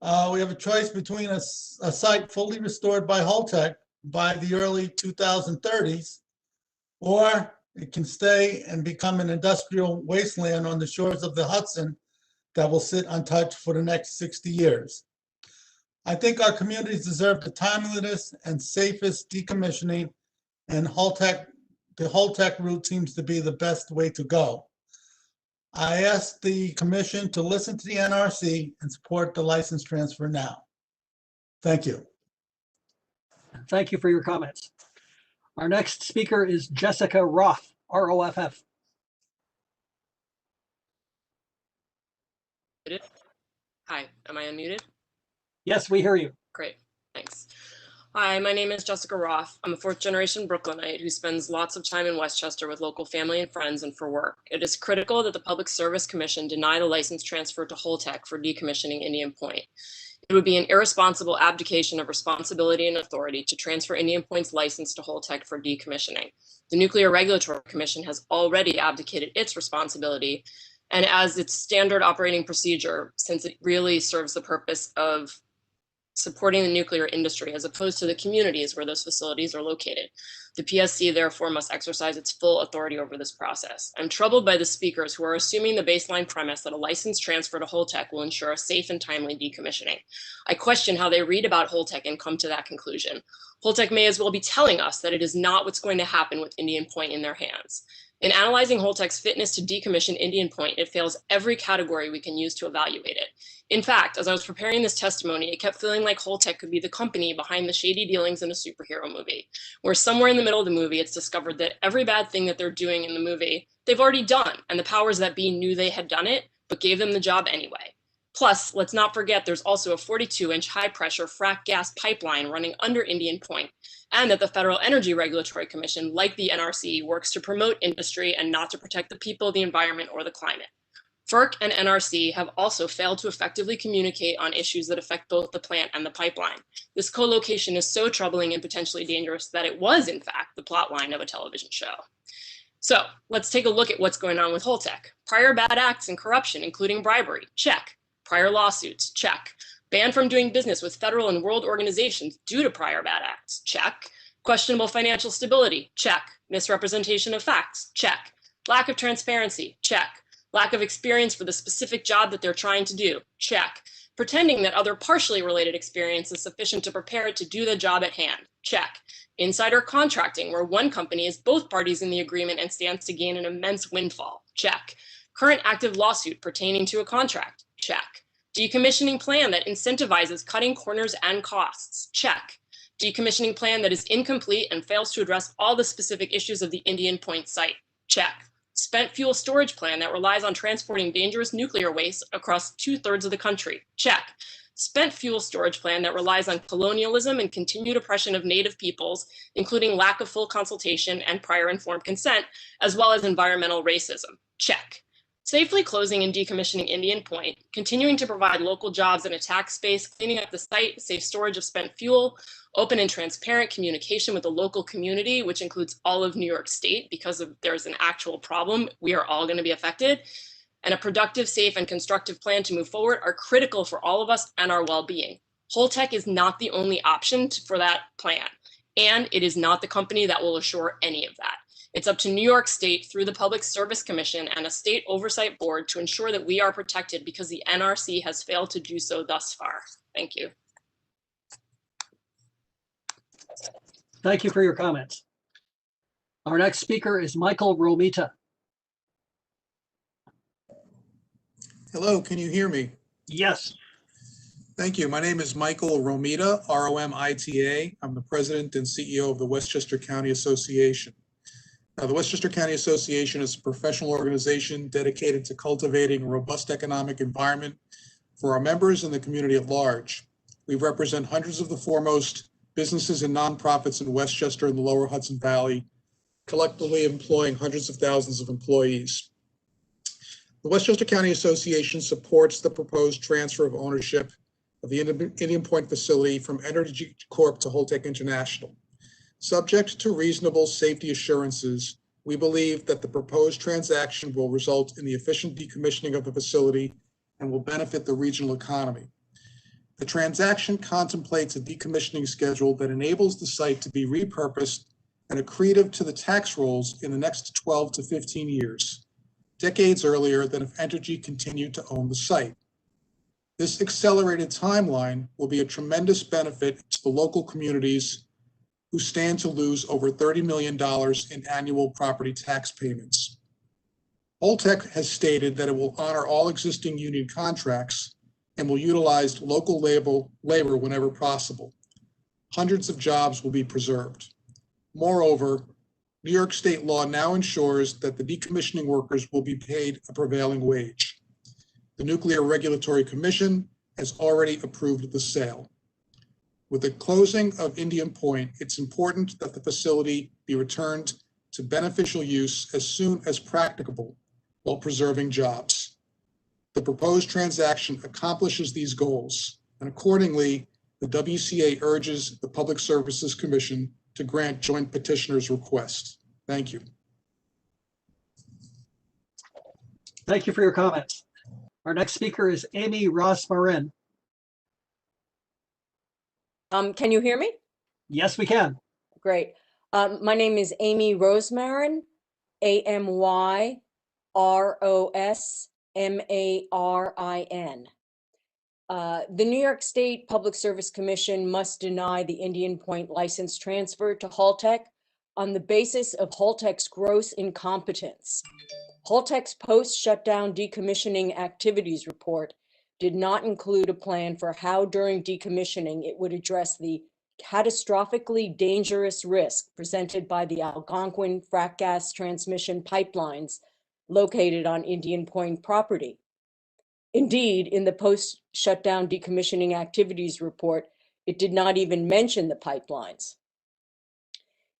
We have a choice between a site fully restored by Holtec by the early 2030s, or it can stay and become an industrial wasteland on the shores of the Hudson that will sit untouched for the next 60 years. I think our communities deserve the timeliness and safest decommissioning, and the Holtec route seems to be the best way to go. I ask the commission to listen to the NRC and support the license transfer now. Thank you. Thank you for your comments. Our next speaker is Jessica Roth, R-O-F-F. Hi, am I unmuted? Yes, we hear you. Great, thanks. Hi, my name is Jessica Roth. I'm a fourth-generation Brooklynite who spends lots of time in Westchester with local family and friends and for work. It is critical that the Public Service Commission deny the license transfer to Holtec for decommissioning Indian Point. It would be an irresponsible abdication of responsibility and authority to transfer Indian Point's license to Holtec for decommissioning. The Nuclear Regulatory Commission has already abdicated its responsibility, and as its standard operating procedure, since it really serves the purpose of supporting the nuclear industry as opposed to the communities where those facilities are located. The PSC therefore must exercise its full authority over this process. I'm troubled by the speakers who are assuming the baseline premise that a license transfer to Holtec will ensure a safe and timely decommissioning. I question how they read about Holtec and come to that conclusion. Holtec may as well be telling us that it is not what's going to happen with Indian Point in their hands. In analyzing Holtec's fitness to decommission Indian Point, it fails every category we can use to evaluate it. In fact, as I was preparing this testimony, it kept feeling like Holtec could be the company behind the shady dealings in a superhero movie, where somewhere in the middle of the movie, it's discovered that every bad thing that they're doing in the movie, they've already done, and the powers that be knew they had done it, but gave them the job anyway. Plus, let's not forget there's also a 42-inch high-pressure frac gas pipeline running under Indian Point, and that the Federal Energy Regulatory Commission, like the NRC, works to promote industry and not to protect the people, the environment, or the climate. FERC and NRC have also failed to effectively communicate on issues that affect both the plant and the pipeline. This co-location is so troubling and potentially dangerous that it was, in fact, the plot line of a television show. So let's take a look at what's going on with Holtec. Prior bad acts and corruption, including bribery, check. Prior lawsuits, check. Banned from doing business with federal and world organizations due to prior bad acts, check. Questionable financial stability, check. Misrepresentation of facts, check. Lack of transparency, check. Lack of experience for the specific job that they're trying to do, check. Pretending that other partially related experience is sufficient to prepare it to do the job at hand, check. Insider contracting, where one company is both parties in the agreement and stands to gain an immense windfall, check. Current active lawsuit pertaining to a contract, check. Decommissioning plan that incentivizes cutting corners and costs, check. Decommissioning plan that is incomplete and fails to address all the specific issues of the Indian Point site, check. Spent fuel storage plan that relies on transporting dangerous nuclear waste across 2/3 of the country, check. Spent fuel storage plan that relies on colonialism and continued oppression of Native peoples, including lack of full consultation and prior informed consent, as well as environmental racism, check. Safely closing and decommissioning Indian Point, continuing to provide local jobs in a tax space, cleaning up the site, safe storage of spent fuel, open and transparent communication with the local community, which includes all of New York State, because there's an actual problem, we are all going to be affected, and a productive, safe, and constructive plan to move forward are critical for all of us and our well-being. Holtec is not the only option for that plan, and it is not the company that will assure any of that. It's up to New York State through the Public Service Commission and a state oversight board to ensure that we are protected because the NRC has failed to do so thus far. Thank you. Thank you for your comments. Our next speaker is Michael Romita. Hello, can you hear me? Yes. Thank you. My name is Michael Romita, R-O-M-I-T-A. I'm the president and CEO of the Westchester County Association. Now, the Westchester County Association is a professional organization dedicated to cultivating a robust economic environment for our members and the community at large. We represent hundreds of the foremost businesses and nonprofits in Westchester and the lower Hudson Valley, collectively employing hundreds of thousands of employees. The Westchester County Association supports the proposed transfer of ownership of the Indian Point facility from Entergy Corp to Holtec International. Subject to reasonable safety assurances, we believe that the proposed transaction will result in the efficient decommissioning of the facility and will benefit the regional economy. The transaction contemplates a decommissioning schedule that enables the site to be repurposed and accretive to the tax rolls in the next 12 to 15 years, decades earlier than if Entergy continued to own the site. This accelerated timeline will be a tremendous benefit to the local communities who stand to lose over $30 million in annual property tax payments. Holtec has stated that it will honor all existing union contracts and will utilize local labor whenever possible. Hundreds of jobs will be preserved. Moreover, New York state law now ensures that the decommissioning workers will be paid a prevailing wage. The Nuclear Regulatory Commission has already approved the sale. With the closing of Indian Point, it's important that the facility be returned to beneficial use as soon as practicable while preserving jobs. The proposed transaction accomplishes these goals, and accordingly, the WCA urges the Public Services Commission to grant joint petitioners' request. Thank you. Thank you for your comments. Our next speaker is Amy Ross-Marin. Can you hear me? Yes, we can. Great. My name is Amy Rosmarin, AMYROSMARIN. The New York State Public Service Commission must deny the Indian Point license transfer to Holtec on the basis of Holtec's gross incompetence. Holtec's post-shutdown decommissioning activities report did not include a plan for how during decommissioning it would address the catastrophically dangerous risk presented by the Algonquin frack gas transmission pipelines located on Indian Point property. Indeed, in the post-shutdown decommissioning activities report, it did not even mention the pipelines.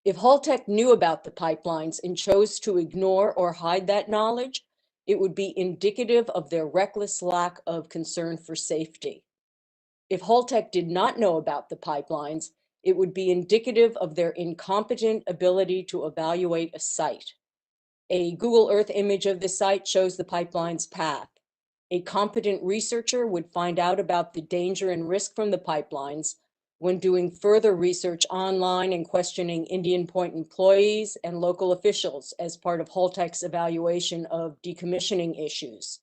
If Holtec knew about the pipelines and chose to ignore or hide that knowledge, it would be indicative of their reckless lack of concern for safety. If Holtec did not know about the pipelines, it would be indicative of their incompetent ability to evaluate a site. A Google Earth image of the site shows the pipeline's path. A competent researcher would find out about the danger and risk from the pipelines when doing further research online and questioning Indian Point employees and local officials as part of Holtec's evaluation of decommissioning issues.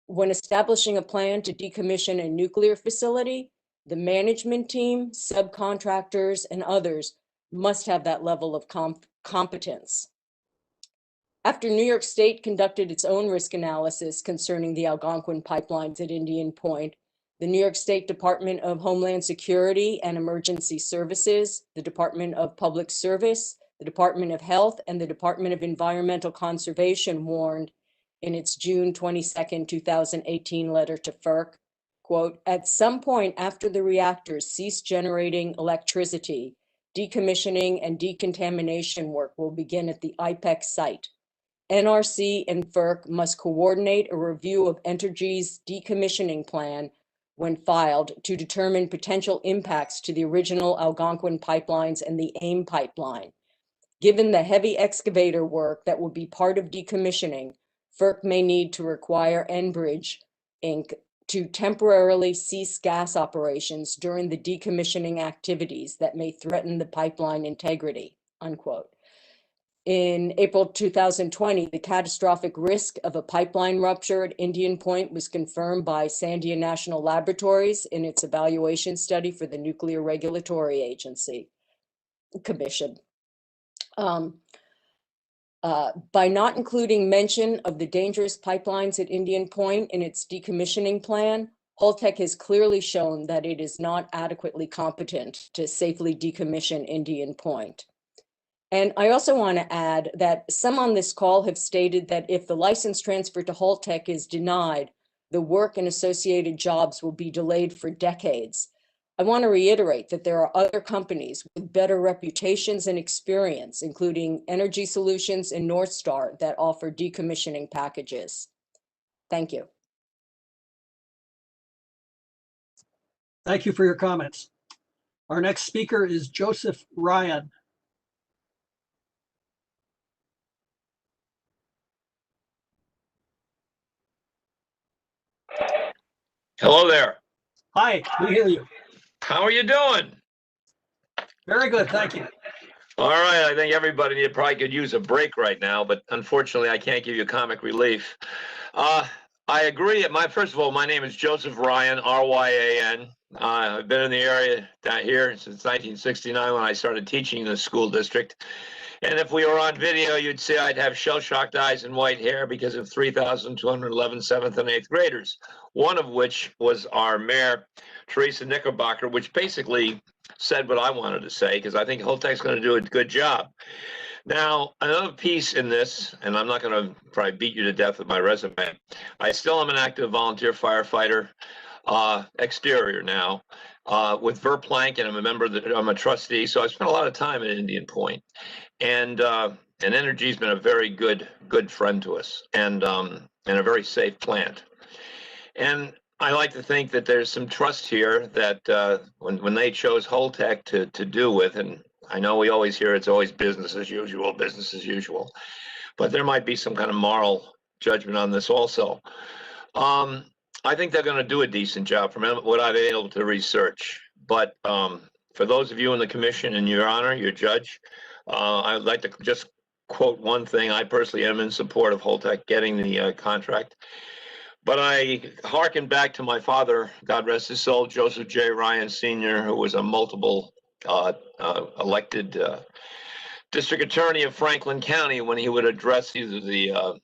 When establishing a plan to decommission a nuclear facility, the management team, subcontractors, and others must have that level of competence. After New York State conducted its own risk analysis concerning the Algonquin pipelines at Indian Point, the New York State Department of Homeland Security and Emergency Services, the Department of Public Service, the Department of Health, and the Department of Environmental Conservation warned in its June 22, 2018 letter to FERC, quote, "At some point after the reactors cease generating electricity, decommissioning and decontamination work will begin at the Ipac site. NRC and FERC must coordinate a review of Entergy's decommissioning plan when filed to determine potential impacts to the original Algonquin pipelines and the AIM pipeline. Given the heavy excavator work that will be part of decommissioning, FERC may need to require Enbridge, Inc. to temporarily cease gas operations during the decommissioning activities that may threaten the pipeline integrity," unquote. In April 2020, the catastrophic risk of a pipeline rupture at Indian Point was confirmed by Sandia National Laboratories in its evaluation study for the Nuclear Regulatory Agency Commission. By not including mention of the dangerous pipelines at Indian Point in its decommissioning plan, Holtec has clearly shown that it is not adequately competent to safely decommission Indian Point. And I also want to add that some on this call have stated that if the license transfer to Holtec is denied, the work and associated jobs will be delayed for decades. I want to reiterate that there are other companies with better reputations and experience, including Energy Solutions and Northstar, that offer decommissioning packages. Thank you. Thank you for your comments. Our next speaker is Joseph Ryan. Hello there. Hi, we hear you. How are you doing? Very good, thank you. All right, I think everybody probably could use a break right now, but unfortunately I can't give you comic relief. I agree. First of all, my name is Joseph Ryan, R-Y-A-N. I've been in the area down here since 1969 when I started teaching in the school district. And if we were on video, you'd see I'd have shell-shocked eyes and white hair because of 3,211 7th and 8th graders, one of which was our mayor, Teresa Knickerbocker, which basically said what I wanted to say, because I think Holtec's going to do a good job. Now, another piece in this, and I'm not going to probably beat you to death with my resume, I still am an active volunteer firefighter, exterior now, with Verplank, and I'm a trustee, so I spent a lot of time at Indian Point. And Entergy's been a very good friend to us, and a very safe plant. And I like to think that there's some trust here that when they chose Holtec to do with, and I know we always hear it's always business as usual, but there might be some kind of moral judgment on this also. I think they're going to do a decent job from what I've been able to research. But for those of you in the commission and your honor, your judge, I'd like to just quote one thing. I personally am in support of Holtec getting the contract. But I hearken back to my father, God rest his soul, Joseph J. Ryan Sr., who was a multiple elected district attorney of Franklin County when he would address either the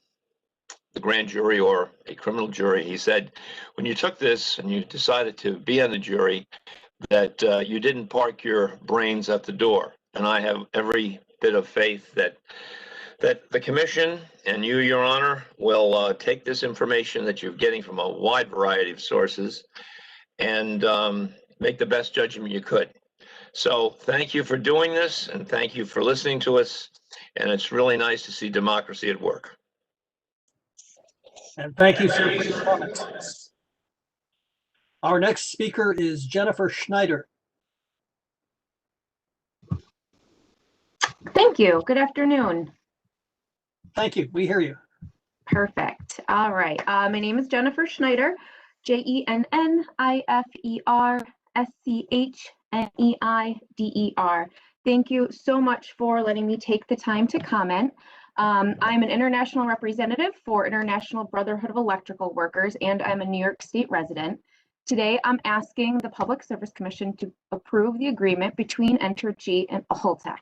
grand jury or a criminal jury. He said, when you took this and you decided to be on the jury, that you didn't park your brains at the door. And I have every bit of faith that the commission and you, Your Honor, will take this information that you're getting from a wide variety of sources and make the best judgment you could. So thank you for doing this, and thank you for listening to us. And it's really nice to see democracy at work. And thank you, sir, for your comments. Our next speaker is Jennifer Schneider. Thank you. Good afternoon. Thank you. We hear you. Perfect. All right. My name is Jennifer Schneider, JenniferSchneider. Thank you so much for letting me take the time to comment. I'm an international representative for International Brotherhood of Electrical Workers, and I'm a New York State resident. Today, I'm asking the Public Service Commission to approve the agreement between Entergy and Holtec.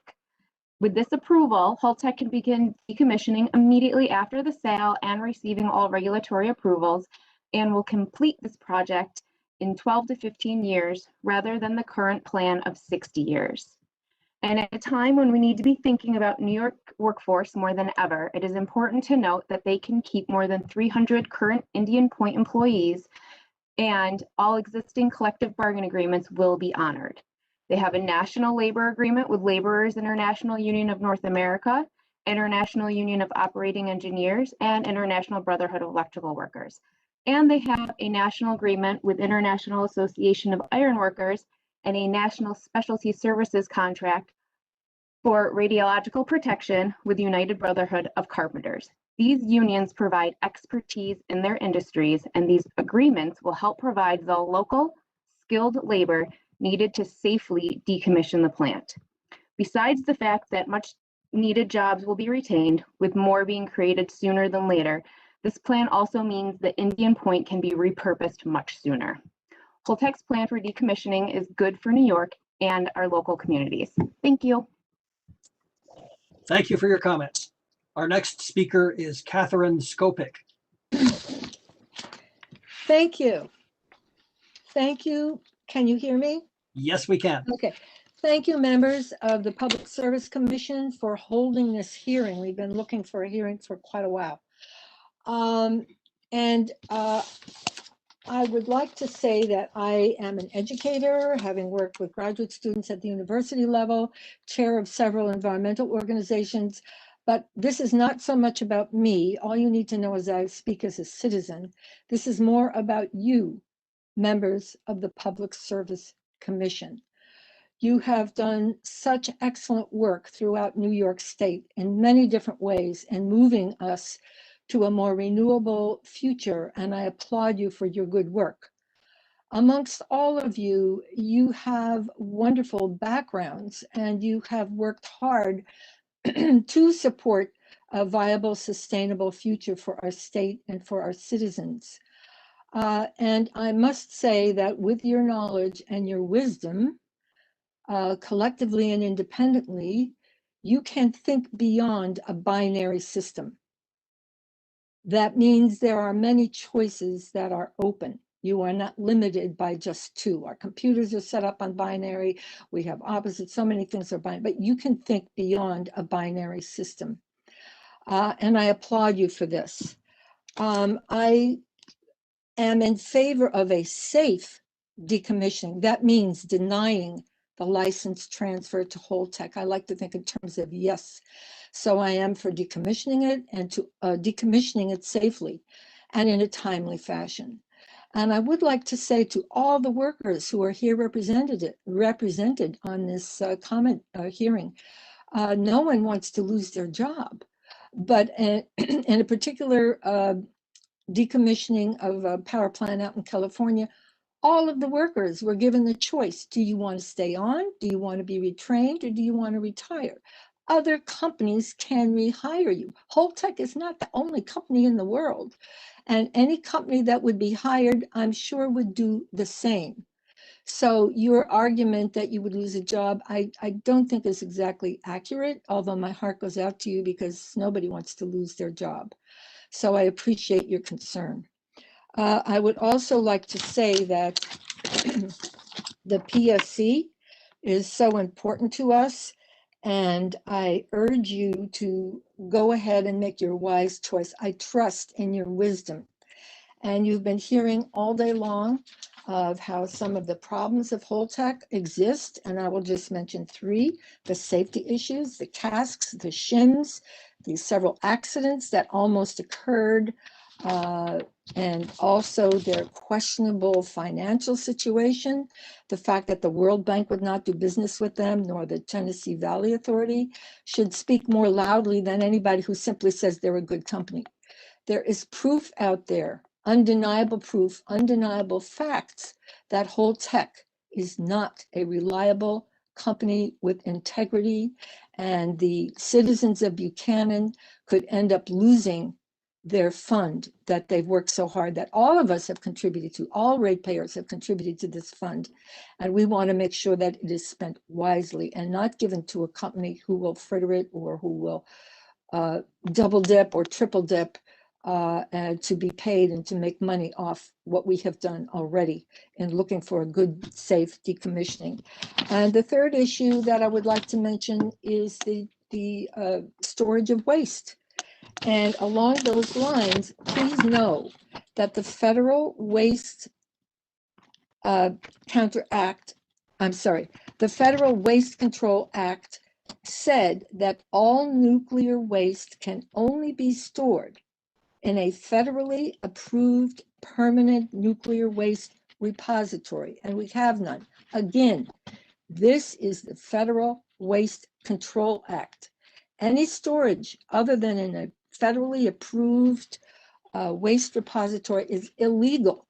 With this approval, Holtec can begin decommissioning immediately after the sale and receiving all regulatory approvals, and will complete this project in 12 to 15 years rather than the current plan of 60 years. And at a time when we need to be thinking about New York workforce more than ever, it is important to note that they can keep more than 300 current Indian Point employees, and all existing collective bargain agreements will be honored. They have a national labor agreement with Laborers International Union of North America, International Union of Operating Engineers, and International Brotherhood of Electrical Workers. And they have a national agreement with International Association of Iron Workers and a national specialty services contract for radiological protection with United Brotherhood of Carpenters. These unions provide expertise in their industries, and these agreements will help provide the local skilled labor needed to safely decommission the plant. Besides the fact that much needed jobs will be retained, with more being created sooner than later, this plan also means that Indian Point can be repurposed much sooner. Holtec's plan for decommissioning is good for New York and our local communities. Thank you. Thank you for your comments. Our next speaker is Catherine Skopik. Thank you. Thank you. Can you hear me? Yes, we can. Okay. Thank you, members of the Public Service Commission, for holding this hearing. We've been looking for a hearing for quite a while. I would like to say that I am an educator, having worked with graduate students at the university level, chair of several environmental organizations, but this is not so much about me. All you need to know is I speak as a citizen. This is more about you, members of the Public Service Commission. You have done such excellent work throughout New York State in many different ways in moving us to a more renewable future, and I applaud you for your good work. Amongst all of you, you have wonderful backgrounds, and you have worked hard to support a viable, sustainable future for our state and for our citizens. And I must say that with your knowledge and your wisdom, collectively and independently, you can think beyond a binary system. That means there are many choices that are open. You are not limited by just two. Our computers are set up on binary. We have opposites. So many things are binary, but you can think beyond a binary system. And I applaud you for this. I am in favor of a safe decommissioning. That means denying the license transfer to Holtec. I like to think in terms of yes. So I am for decommissioning it and to decommissioning it safely and in a timely fashion. And I would like to say to all the workers who are here represented on this comment hearing, no one wants to lose their job. But in a particular decommissioning of a power plant out in California, all of the workers were given the choice. Do you want to stay on? Do you want to be retrained? Or do you want to retire? Other companies can rehire you. Holtec is not the only company in the world. And any company that would be hired, I'm sure would do the same. So your argument that you would lose a job, I don't think is exactly accurate, although my heart goes out to you because nobody wants to lose their job. So I appreciate your concern. I would also like to say that the PSC is so important to us, and I urge you to go ahead and make your wise choice. I trust in your wisdom. And you've been hearing all day long of how some of the problems of Holtec exist, and I will just mention three: the safety issues, the casks, the shims, the several accidents that almost occurred, and also their questionable financial situation, the fact that the World Bank would not do business with them, nor the Tennessee Valley Authority, should speak more loudly than anybody who simply says they're a good company. There is proof out there, undeniable proof, undeniable facts that Holtec is not a reliable company with integrity, and the citizens of Buchanan could end up losing their fund that they've worked so hard, that all of us have contributed to, all ratepayers have contributed to this fund. And we want to make sure that it is spent wisely and not given to a company who will fritter it or who will double dip or triple dip and to be paid and to make money off what we have done already in looking for a good, safe decommissioning. And the third issue that I would like to mention is the storage of waste. And along those lines, please know that the Federal Waste the Federal Waste Control Act said that all nuclear waste can only be stored in a federally approved permanent nuclear waste repository, and we have none. Again, this is the Federal Waste Control Act. Any storage other than in a federally approved waste repository is illegal.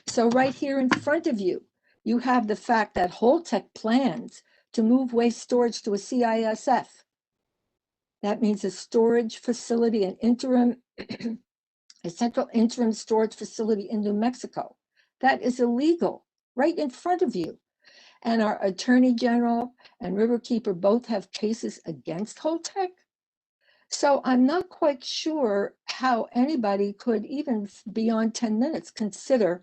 So right here in front of you, you have the fact that Holtec plans to move waste storage to a CISF. That means a storage facility, an interim, a central interim storage facility in New Mexico. That is illegal right in front of you. And our Attorney General and Riverkeeper both have cases against Holtec. So I'm not quite sure how anybody could, even beyond 10 minutes, consider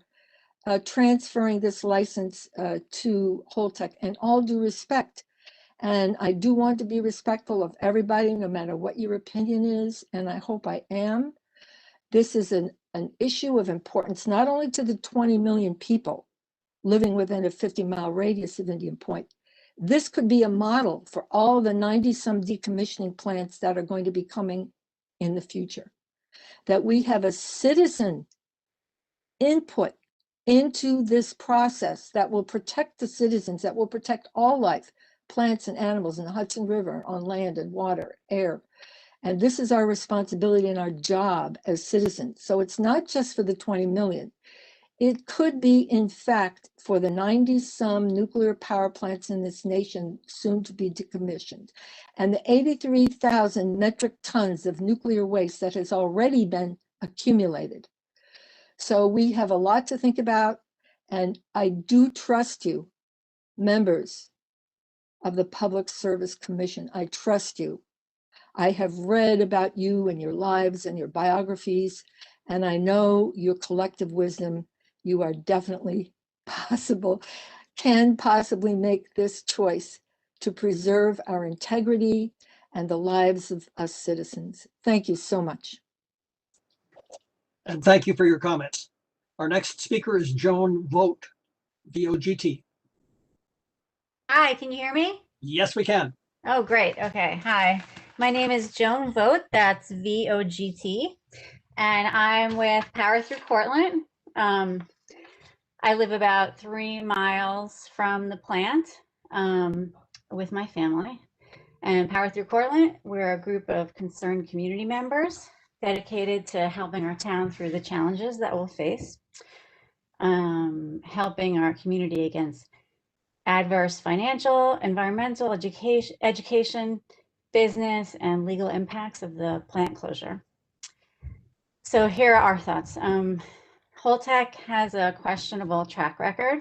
transferring this license to Holtec, in all due respect. And I do want to be respectful of everybody, no matter what your opinion is, and I hope I am. This is an issue of importance, not only to the 20 million people living within a 50-mile radius of Indian Point. This could be a model for all the 90-some decommissioning plants that are going to be coming in the future. That we have a citizen input into this process that will protect the citizens, that will protect all life, plants and animals in the Hudson River, on land and water, air. And this is our responsibility and our job as citizens. So it's not just for the 20 million. It could be, in fact, for the 90-some nuclear power plants in this nation soon to be decommissioned, and the 83,000 metric tons of nuclear waste that has already been accumulated. So we have a lot to think about, and I do trust you, members of the Public Service Commission. I trust you. I have read about you and your lives and your biographies, and I know your collective wisdom. You are definitely can possibly make this choice to preserve our integrity and the lives of us citizens. Thank you so much. And thank you for your comments. Our next speaker is Joan Vogt, V-O-G-T. Hi, can you hear me? Yes, we can. Oh, great. Okay. Hi, my name is Joan Vogt. That's V-O-G-T. And I'm with Power Through Cortland. I live about 3 miles from the plant with my family. And Power Through Cortland, we're a group of concerned community members dedicated to helping our town through the challenges that we'll face, helping our community against adverse financial, environmental, education, business, and legal impacts of the plant closure. So here are our thoughts. Holtec has a questionable track record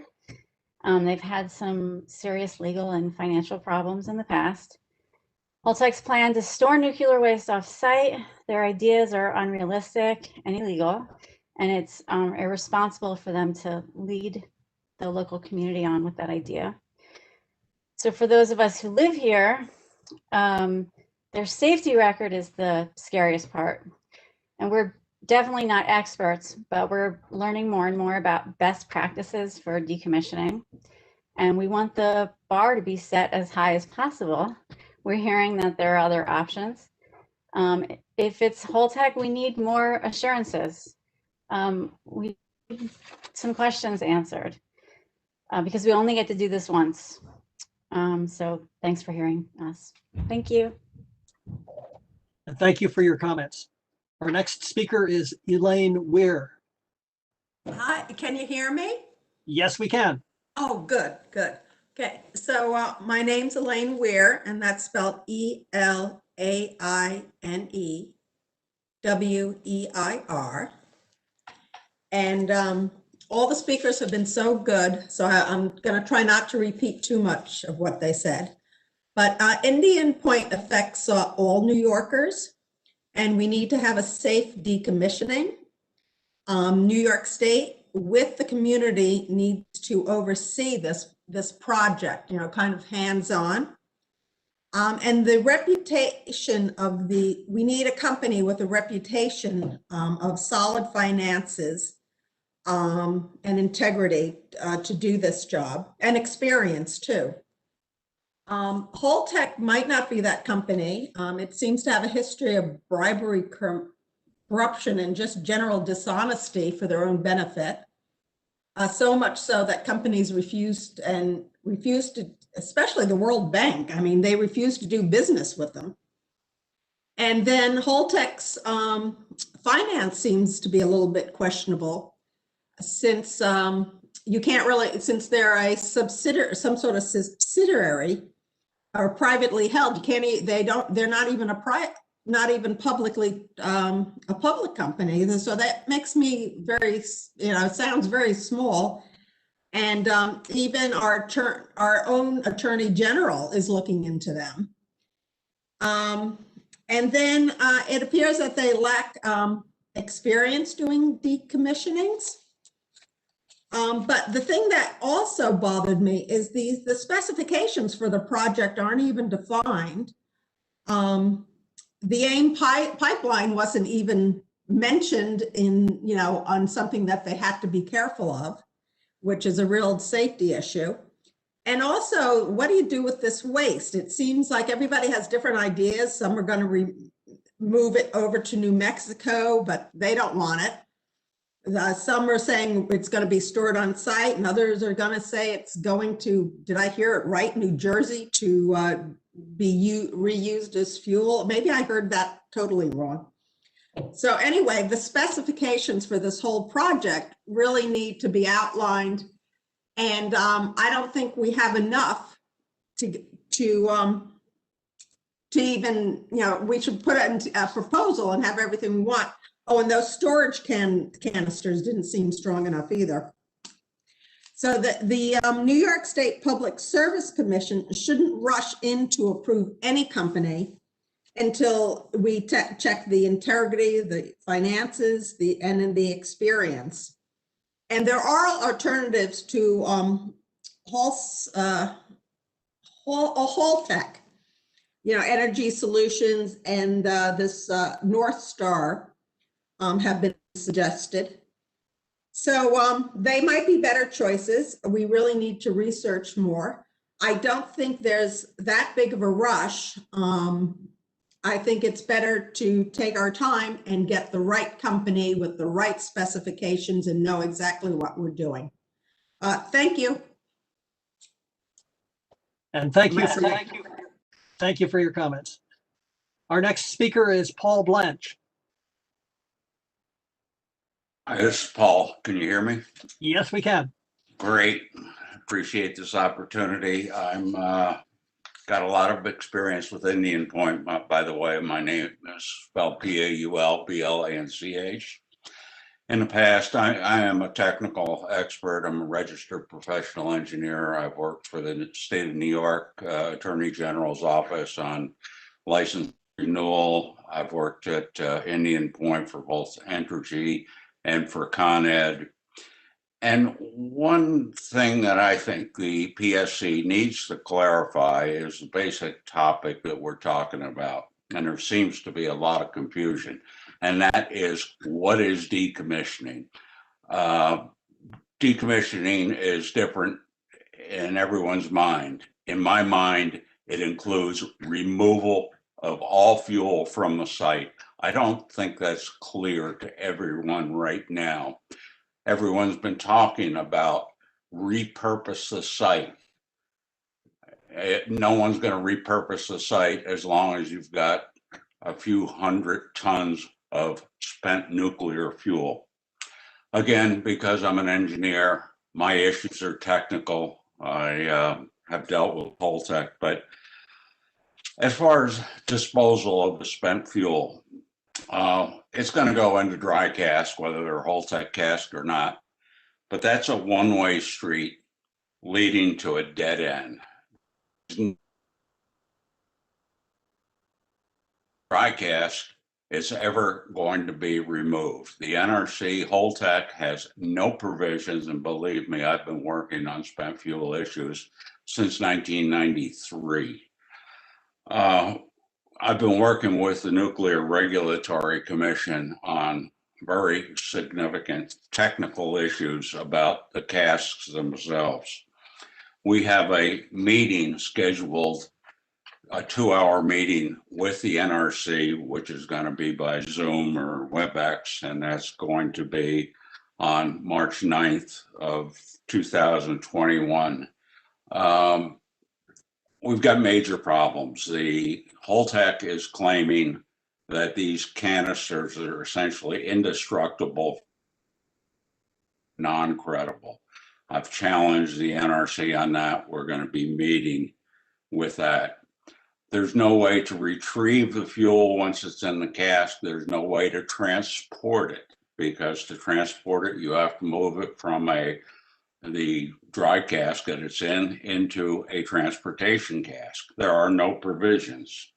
They've had some serious legal and financial problems in the past. Holtec's plan to store nuclear waste off-site, their ideas are unrealistic and illegal, and it's irresponsible for them to lead the local community on with that idea. So for those of us who live here, their safety record is the scariest part. And we're definitely not experts, but we're learning more and more about best practices for decommissioning. And we want the bar to be set as high as possible. We're hearing that there are other options. If it's Holtec, we need more assurances. We need some questions answered because we only get to do this once. So thanks for hearing us. Thank you. And thank you for your comments. Our next speaker is Elaine Weir. Hi, can you hear me? Yes, we can. Oh, good, good. Okay, so my name's Elaine Weir, and that's spelled E-L-A-I-N-E-W-E-I-R. And all the speakers have been so good, so I'm going to try not to repeat too much of what they said. But Indian Point affects all New Yorkers, and we need to have a safe decommissioning. New York State, with the community, needs to oversee this project, kind of hands-on. And the reputation of we need a company with a reputation of solid finances and integrity to do this job, and experience too. Holtec might not be that company. It seems to have a history of bribery, corruption, and just general dishonesty for their own benefit. So much so that companies refused to, especially the World Bank. I mean, they refused to do business with them. And then Holtec's finance seems to be a little bit questionable, since you can't really, since they're a subsidiary, some sort of subsidiary, or privately held, you can't. They're not even not even publicly a public company. So that makes me very, it sounds very small. And even our own Attorney General is looking into them. And then it appears that they lack experience doing decommissionings. But the thing that also bothered me is the specifications for the project aren't even defined. The AIM pipeline wasn't even mentioned in, on something that they had to be careful of, which is a real safety issue. And also, what do you do with this waste? It seems like everybody has different ideas. Some are going to move it over to New Mexico, but they don't want it. Some are saying it's going to be stored on site, and others are going to say it's going to, did I hear it right, New Jersey, to be reused as fuel. Maybe I heard that totally wrong. So anyway, the specifications for this whole project really need to be outlined. And I don't think we have enough to even, we should put it into a proposal and have everything we want. Oh, and those storage canisters didn't seem strong enough either. So the New York State Public Service Commission shouldn't rush in to approve any company until we check the integrity, the finances, and the experience. And there are alternatives to Holtec, Energy Solutions, and this North Star have been suggested. So they might be better choices. We really need to research more. I don't think there's that big of a rush. I think it's better to take our time and get the right company with the right specifications and know exactly what we're doing. Thank you. And thank you for your comments. Our next speaker is Paul Blanche. Hi, this is Paul. Can you hear me? Yes, we can. Great. Appreciate this opportunity. I'm got a lot of experience with Indian Point. By the way, my name is spelled Paul Blanch. In the past, I am a technical expert. I'm a registered professional engineer. I've worked for the state of New York Attorney General's office on license renewal. I've worked at Indian Point for both Entergy and for Con Ed. And one thing that I think the PSC needs to clarify is the basic topic that we're talking about. And there seems to be a lot of confusion. And that is, what is decommissioning? Decommissioning is different in everyone's mind. In my mind, it includes removal of all fuel from the site. I don't think that's clear to everyone right now. Everyone's been talking about repurpose the site. No one's going to repurpose the site as long as you've got a few hundred tons of spent nuclear fuel. Again, because I'm an engineer, my issues are technical. I have dealt with Holtec, but as far as disposal of the spent fuel, it's going to go into dry cask, whether they're Holtec cask or not. But that's a one-way street leading to a dead end. Dry cask is ever going to be removed. The NRC Holtec has no provisions, and believe me, I've been working on spent fuel issues since 1993. I've been working with the Nuclear Regulatory Commission on very significant technical issues about the casks themselves. We have a meeting scheduled, a 2-hour meeting with the NRC, which is going to be by Zoom or WebEx, and that's going to be on March 9th of 2021. We've got major problems. The Holtec is claiming that these canisters are essentially indestructible, non-credible. I've challenged the NRC on that. We're going to be meeting with that. There's no way to retrieve the fuel once it's in the cask. There's no way to transport it, because to transport it, you have to move it from the dry cask that it's in into a transportation cask. There are no provisions.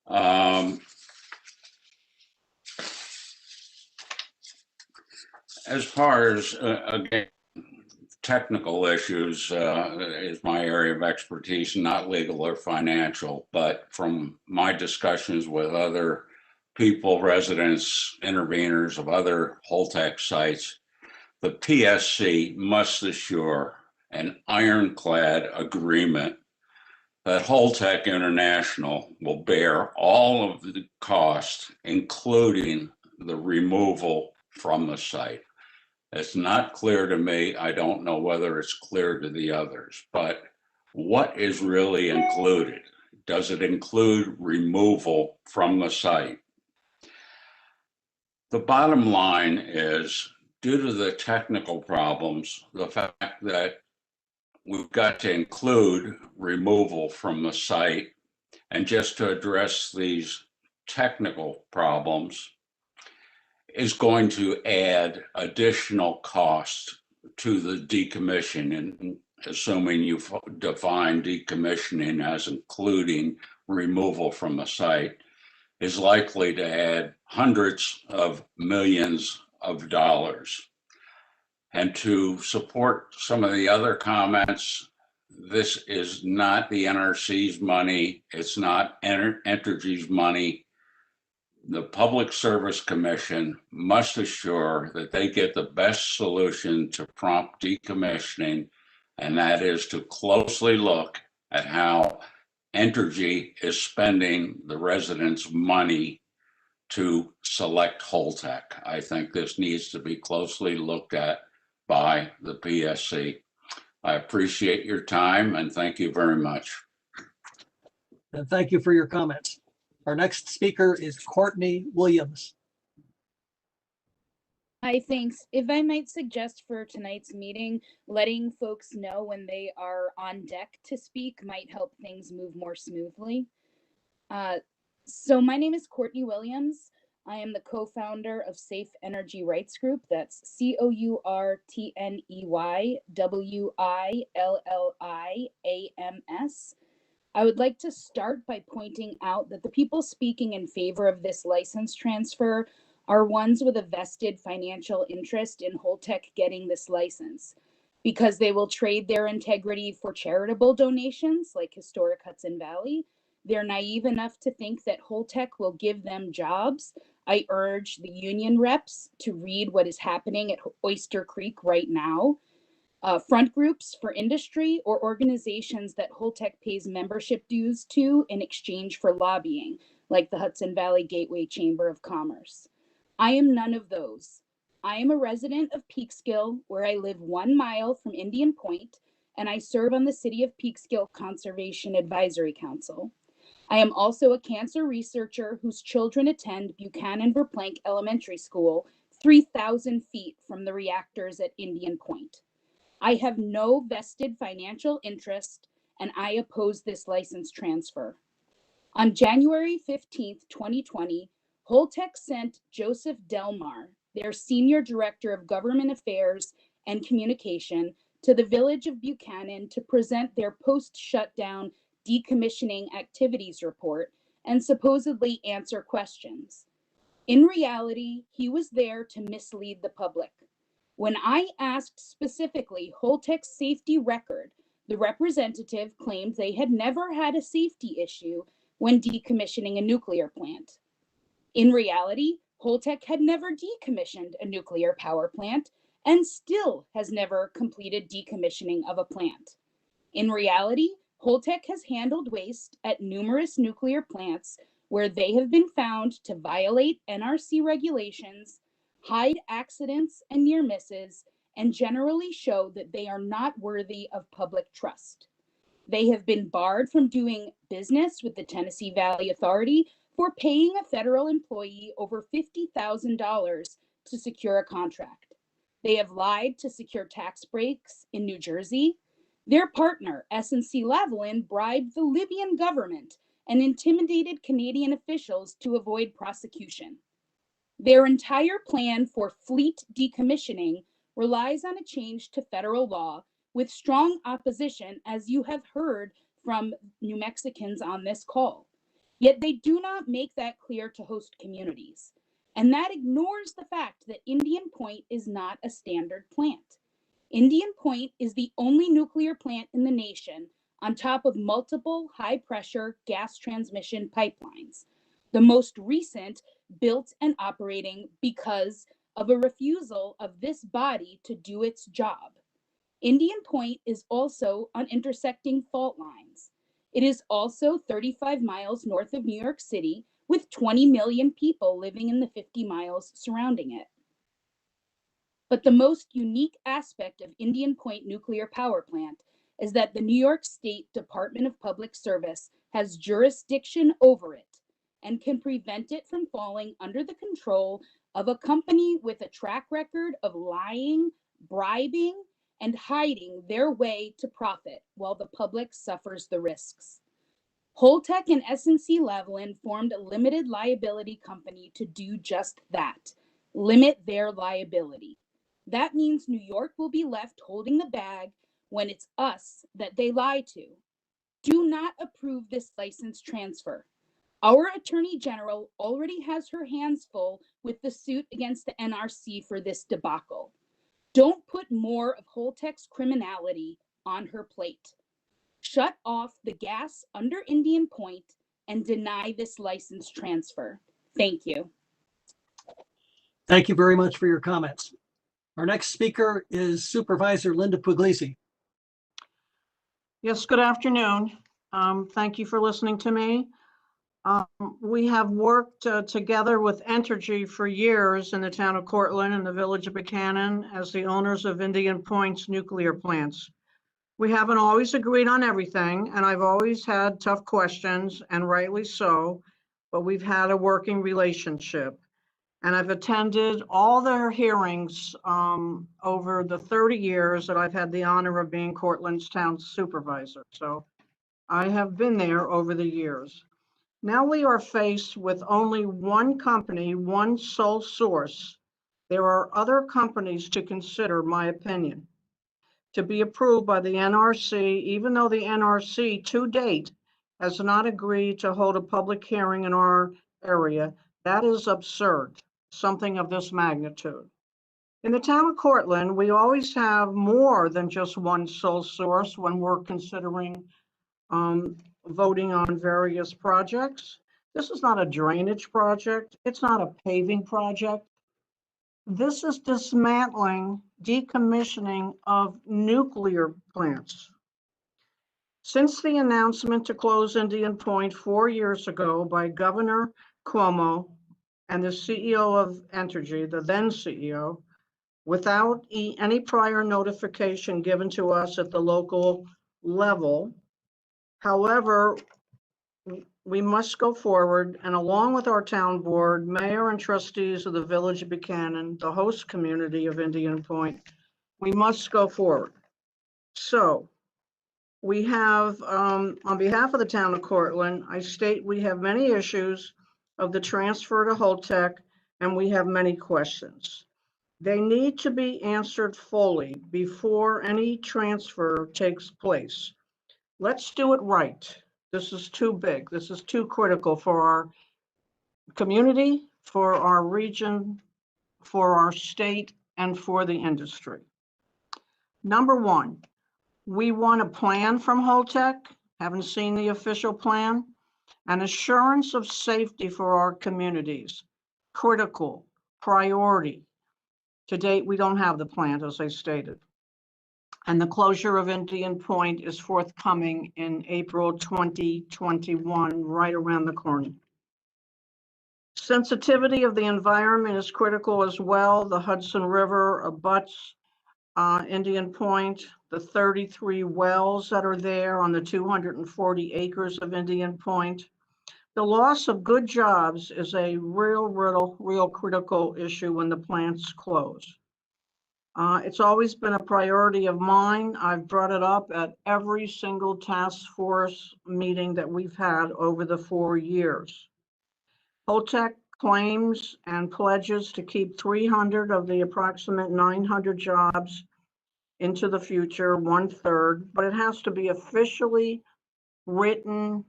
As far as, again, technical issues is my area of expertise, not legal or financial, but from my discussions with other people, residents, interveners of other Holtec sites, the PSC must assure an ironclad agreement that Holtec International will bear all of the costs, including the removal from the site. It's not clear to me. I don't know whether it's clear to the others, but what is really included? Does it include removal from the site? The bottom line is, due to the technical problems, the fact that we've got to include removal from the site, and just to address these technical problems, is going to add additional costs to the decommission, and assuming you define decommissioning as including removal from the site, is likely to add hundreds of millions of dollars. And to support some of the other comments, this is not the NRC's money. It's not Entergy's money. The Public Service Commission must assure that they get the best solution to prompt decommissioning, and that is to closely look at how Entergy is spending the residents' money to select Holtec. I think this needs to be closely looked at by the PSC. I appreciate your time, and thank you very much. And thank you for your comments. Our next speaker is Courtney Williams. Hi, thanks. If I might suggest for tonight's meeting, letting folks know when they are on deck to speak might help things move more smoothly. So my name is Courtney Williams. I am the co-founder of Safe Energy Rights Group. That's COURTNEYWILLIAMS. I would like to start by pointing out that the people speaking in favor of this license transfer are ones with a vested financial interest in Holtec getting this license, because they will trade their integrity for charitable donations like Historic Hudson Valley. They're naive enough to think that Holtec will give them jobs. I urge the union reps to read what is happening at Oyster Creek right now. Front groups for industry or organizations that Holtec pays membership dues to in exchange for lobbying, like the Hudson Valley Gateway Chamber of Commerce. I am none of those. I am a resident of Peekskill, where I live 1 mile from Indian Point, and I serve on the City of Peekskill Conservation Advisory Council. I am also a cancer researcher whose children attend Buchanan Verplank Elementary School, 3,000 feet from the reactors at Indian Point. I have no vested financial interest, and I oppose this license transfer. On January 15th, 2020, Holtec sent Joseph Delmar, their Senior Director of Government Affairs and Communication, to the village of Buchanan to present their post-shutdown decommissioning activities report and supposedly answer questions. In reality, he was there to mislead the public. When I asked specifically Holtec's safety record, the representative claimed they had never had a safety issue when decommissioning a nuclear plant. In reality, Holtec had never decommissioned a nuclear power plant and still has never completed decommissioning of a plant. In reality, Holtec has handled waste at numerous nuclear plants where they have been found to violate NRC regulations, hide accidents and near misses, and generally show that they are not worthy of public trust. They have been barred from doing business with the Tennessee Valley Authority for paying a federal employee over $50,000 to secure a contract. They have lied to secure tax breaks in New Jersey. Their partner, SNC-Lavalin, bribed the Libyan government and intimidated Canadian officials to avoid prosecution. Their entire plan for fleet decommissioning relies on a change to federal law with strong opposition, as you have heard from New Mexicans on this call. Yet they do not make that clear to host communities. And that ignores the fact that Indian Point is not a standard plant. Indian Point is the only nuclear plant in the nation on top of multiple high-pressure gas transmission pipelines, the most recent built and operating because of a refusal of this body to do its job. Indian Point is also on intersecting fault lines. It is also 35 miles north of New York City, with 20 million people living in the 50 miles surrounding it. But the most unique aspect of Indian Point Nuclear Power Plant is that the New York State Department of Public Service has jurisdiction over it and can prevent it from falling under the control of a company with a track record of lying, bribing, and hiding their way to profit while the public suffers the risks. Holtec and SNC-Lavalin formed a limited liability company to do just that, limit their liability. That means New York will be left holding the bag when it's us that they lie to. Do not approve this license transfer. Our Attorney General already has her hands full with the suit against the NRC for this debacle. Don't put more of Holtec's criminality on her plate. Shut off the gas under Indian Point and deny this license transfer. Thank you. Thank you very much for your comments. Our next speaker is Supervisor Linda Puglisi. Yes, good afternoon. Thank you for listening to me. We have worked together with Entergy for years in the town of Cortland and the village of Buchanan as the owners of Indian Point's nuclear plants. We haven't always agreed on everything, and I've always had tough questions, and rightly so, but we've had a working relationship. And I've attended all their hearings over the 30 years that I've had the honor of being Cortland's town supervisor. So I have been there over the years. Now we are faced with only one company, one sole source. There are other companies to consider, my opinion, to be approved by the NRC, even though the NRC to date has not agreed to hold a public hearing in our area. That is absurd, something of this magnitude. In the town of Cortland, we always have more than just one sole source when we're considering voting on various projects. This is not a drainage project. It's not a paving project. This is dismantling, decommissioning of nuclear plants. Since the announcement to close Indian Point 4 years ago by Governor Cuomo and the CEO of Entergy, the then CEO, without any prior notification given to us at the local level. However, we must go forward, and along with our town board, mayor and trustees of the Village of Buchanan, the host community of Indian Point, we must go forward. So we have, on behalf of the town of Cortland, I state we have many issues of the transfer to Holtec, and we have many questions. They need to be answered fully before any transfer takes place. Let's do it right. This is too big. This is too critical for our community, for our region, for our state, and for the industry. Number one, we want a plan from Holtec. Haven't seen the official plan. An assurance of safety for our communities. Critical, priority. To date, we don't have the plan, as I stated. And the closure of Indian Point is forthcoming in April 2021, right around the corner. Sensitivity of the environment is critical as well. The Hudson River abuts Indian Point, the 33 wells that are there on the 240 acres of Indian Point. The loss of good jobs is a real critical issue when the plants close. It's always been a priority of mine. I've brought it up at every single task force meeting that we've had over the 4 years. Holtec claims and pledges to keep 300 of the approximate 900 jobs into the future, 1/3, but it has to be officially written,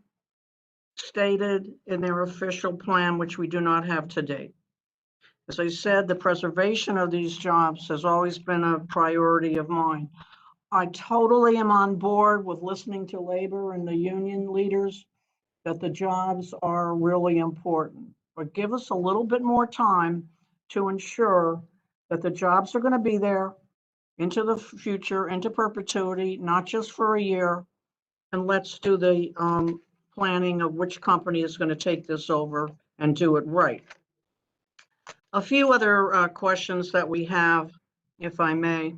stated in their official plan, which we do not have to date. As I said, the preservation of these jobs has always been a priority of mine. I totally am on board with listening to labor and the union leaders that the jobs are really important, but give us a little bit more time to ensure that the jobs are going to be there into the future, into perpetuity, not just for a year. And let's do the planning of which company is going to take this over and do it right. A few other questions that we have, if I may,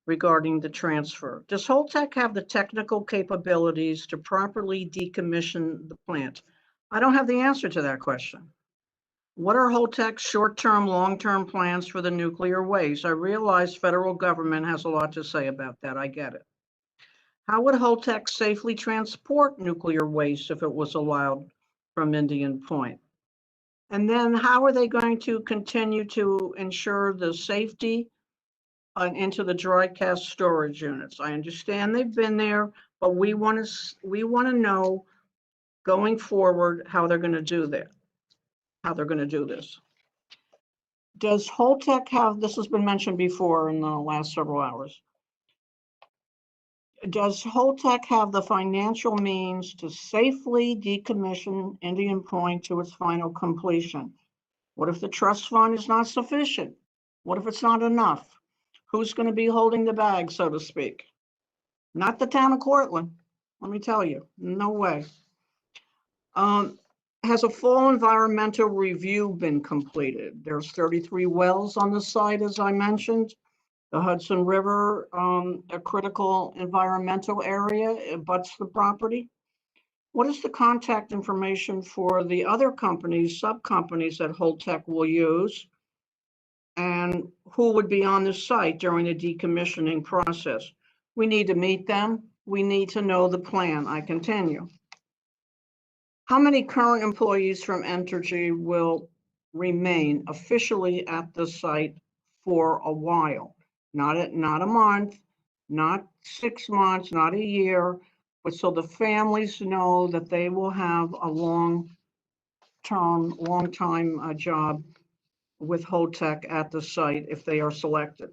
regarding the transfer. Does Holtec have the technical capabilities to properly decommission the plant? I don't have the answer to that question. What are Holtec's short-term, long-term plans for the nuclear waste? I realize federal government has a lot to say about that. I get it. How would Holtec safely transport nuclear waste if it was allowed from Indian Point? And then how are they going to continue to ensure the safety into the dry cast storage units? I understand they've been there, but we want to know going forward how they're going to do that, how they're going to do this. Does Holtec have, this has been mentioned before in the last several hours, does Holtec have the financial means to safely decommission Indian Point to its final completion? What if the trust fund is not sufficient? What if it's not enough? Who's going to be holding the bag, so to speak? Not the town of Cortland, let me tell you, no way. Has a full environmental review been completed? There's 33 wells on the site, as I mentioned. The Hudson River, a critical environmental area, abuts the property. What is the contact information for the other companies, sub-companies that Holtec will use? And who would be on the site during the decommissioning process? We need to meet them. We need to know the plan. I continue. How many current employees from Entergy will remain officially at the site for a while? Not a month, not 6 months, not a year, but so the families know that they will have a long time job with Holtec at the site if they are selected.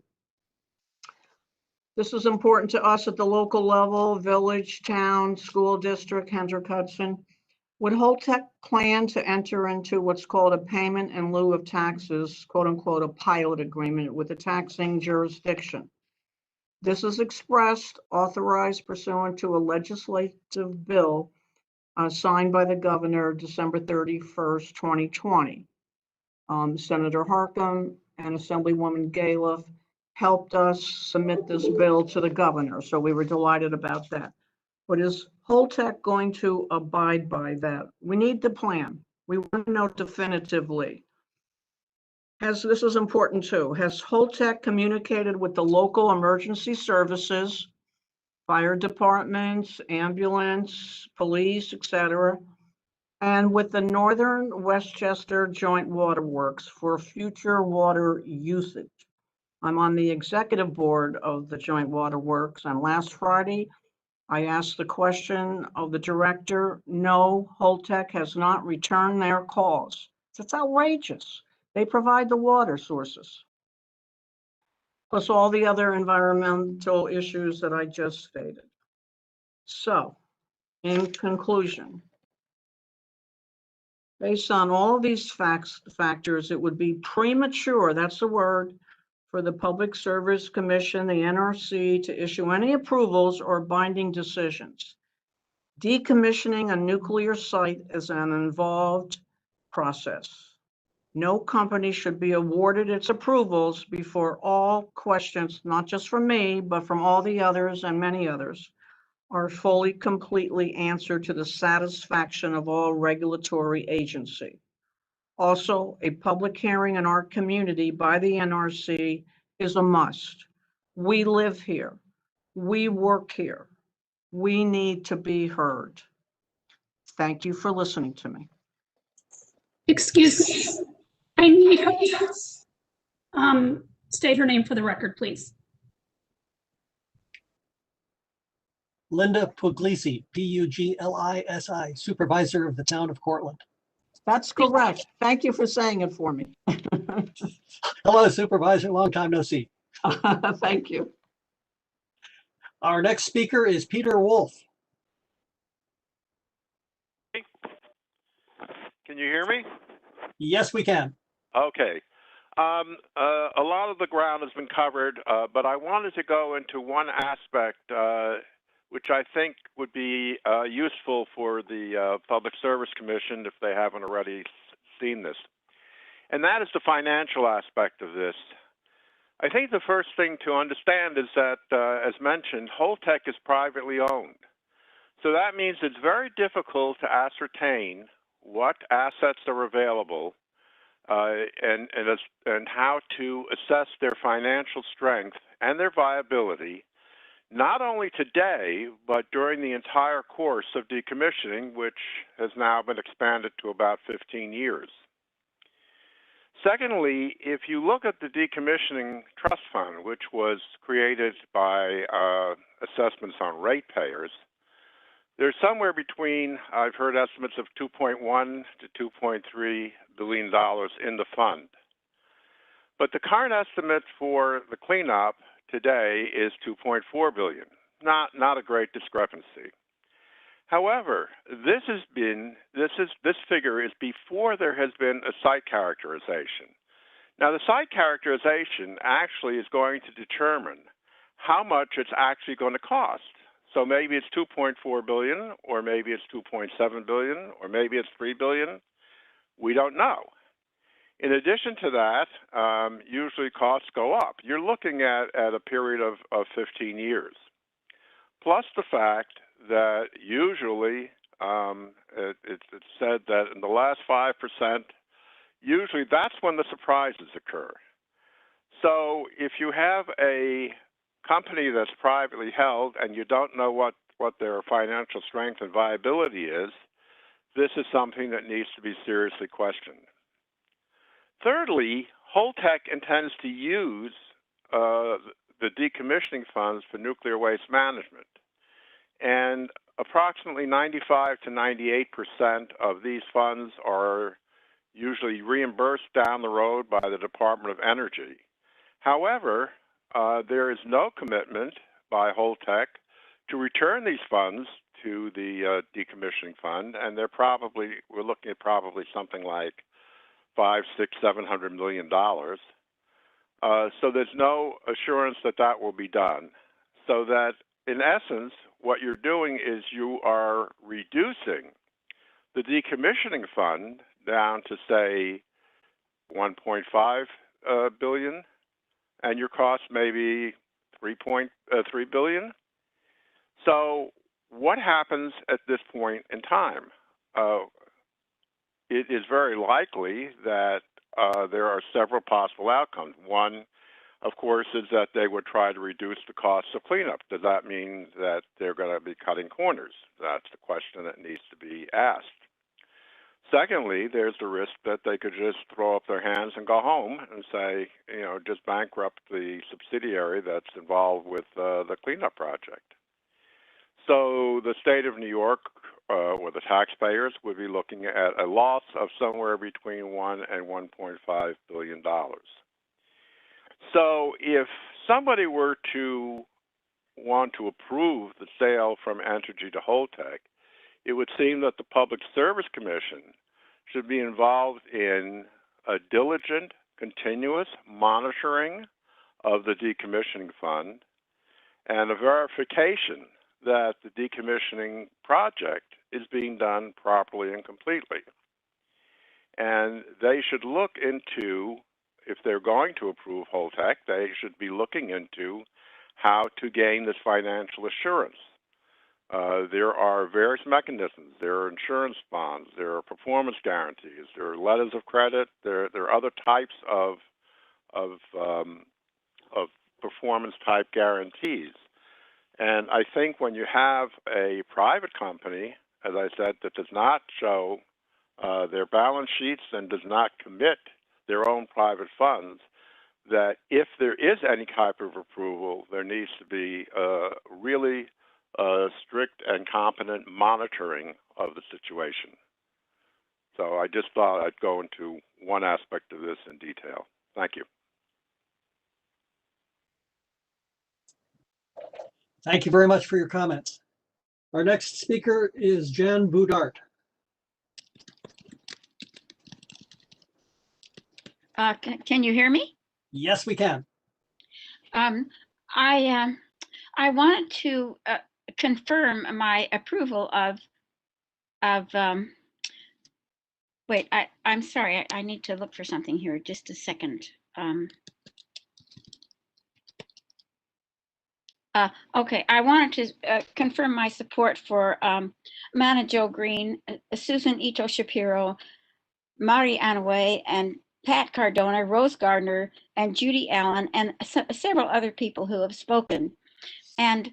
This is important to us at the local level, village, town, school district, Hendrick Hudson. Would Holtec plan to enter into what's called a payment in lieu of taxes, quote unquote, a pilot agreement with a taxing jurisdiction? This is expressed, authorized pursuant to a legislative bill signed by the governor December 31st, 2020. Senator Harkin and Assemblywoman Galiff helped us submit this bill to the governor, so we were delighted about that. But is Holtec going to abide by that? We need the plan. We want to know definitively. This is important too. Has Holtec communicated with the local emergency services, fire departments, ambulance, police, etc., and with the Northern Westchester Joint Water Works for future water usage? I'm on the executive board of the Joint Water Works, and last Friday, I asked the question of the director. No, Holtec has not returned their calls. It's outrageous. They provide the water sources, plus all the other environmental issues that I just stated. So, in conclusion, based on all of these factors, it would be premature, that's the word, for the Public Service Commission, the NRC, to issue any approvals or binding decisions. Decommissioning a nuclear site is an involved process. No company should be awarded its approvals before all questions, not just from me, but from all the others and many others, are fully, completely answered to the satisfaction of all regulatory agency. Also, a public hearing in our community by the NRC is a must. We live here. We work here. We need to be heard. Thank you for listening to me. Excuse me. I need her to state her name for the record, please. Linda Puglisi, P-U-G-L-I-S-I, Supervisor of the Town of Cortland. That's correct. Thank you for saying it for me. Hello, Supervisor. Long time no see. Thank you. Our next speaker is Peter Wolf. Can you hear me? Yes, we can. Okay. A lot of the ground has been covered, but I wanted to go into one aspect which I think would be useful for the Public Service Commission if they haven't already seen this. And that is the financial aspect of this. I think the first thing to understand is that, as mentioned, Holtec is privately owned. So that means it's very difficult to ascertain what assets are available and how to assess their financial strength and their viability, not only today, but during the entire course of decommissioning, which has now been expanded to about 15 years. Secondly, if you look at the Decommissioning Trust Fund, which was created by assessments on ratepayers, there's somewhere between, I've heard estimates of $2.1 to $2.3 billion in the fund. But the current estimate for the cleanup today is $2.4 billion. Not a great discrepancy. However, this figure is before there has been a site characterization. Now, the site characterization actually is going to determine how much it's actually going to cost. So maybe it's $2.4 billion, or maybe it's $2.7 billion, or maybe it's $3 billion. We don't know. In addition to that, usually costs go up. You're looking at a period of 15 years. Plus the fact that usually it's said that in the last 5%, usually that's when the surprises occur. So if you have a company that's privately held and you don't know what their financial strength and viability is, this is something that needs to be seriously questioned. Thirdly, Holtec intends to use the decommissioning funds for nuclear waste management. And approximately 95 to 98% of these funds are usually reimbursed down the road by the Department of Energy. However, there is no commitment by Holtec to return these funds to the decommissioning fund, and we're looking at probably something like $500, $600, $700 million. So there's no assurance that that will be done. So that in essence, what you're doing is you are reducing the decommissioning fund down to say 1.5 billion, and your cost may be 3 billion. So what happens at this point in time? It is very likely that there are several possible outcomes. One, of course, is that they would try to reduce the cost of cleanup. Does that mean that they're going to be cutting corners? That's the question that needs to be asked. Secondly, there's the risk that they could just throw up their hands and go home and say, just bankrupt the subsidiary that's involved with the cleanup project. So the state of New York or the taxpayers would be looking at a loss of somewhere between $1 and $1.5 billion. So if somebody were to want to approve the sale from Entergy to Holtec, it would seem that the Public Service Commission should be involved in a diligent, continuous monitoring of the decommissioning fund and a verification that the decommissioning project is being done properly and completely. And they should look into, if they're going to approve Holtec, they should be looking into how to gain this financial assurance. There are various mechanisms. There are insurance bonds. There are performance guarantees. There are letters of credit. There are other types of performance type guarantees. And I think when you have a private company, as I said, that does not show their balance sheets and does not commit their own private funds, that if there is any type of approval, there needs to be really strict and competent monitoring of the situation. So I just thought I'd go into one aspect of this in detail. Thank you. Thank you very much for your comments. Our next speaker is Jan Boudart. Can you hear me? Yes, we can. I wanted to confirm my approval wait, I'm sorry, I need to look for something here, just a second. Okay, I wanted to confirm my support for Mana Jo Green, Susan Ito Shapiro, Mari Anaway, and Pat Cardona, Rose Gardner, and Judy Allen, and several other people who have spoken. And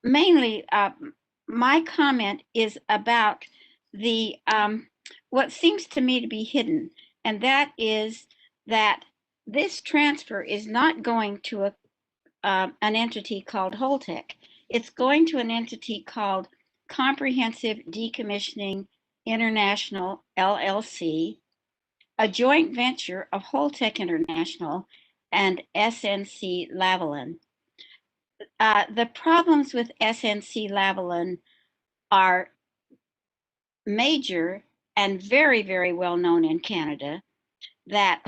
mainly, my comment is about the what seems to me to be hidden, and that is that this transfer is not going to an entity called Holtec. It's going to an entity called Comprehensive Decommissioning International, LLC, a joint venture of Holtec International and SNC Lavalin. The problems with SNC Lavalin are major and very, very well known in Canada, that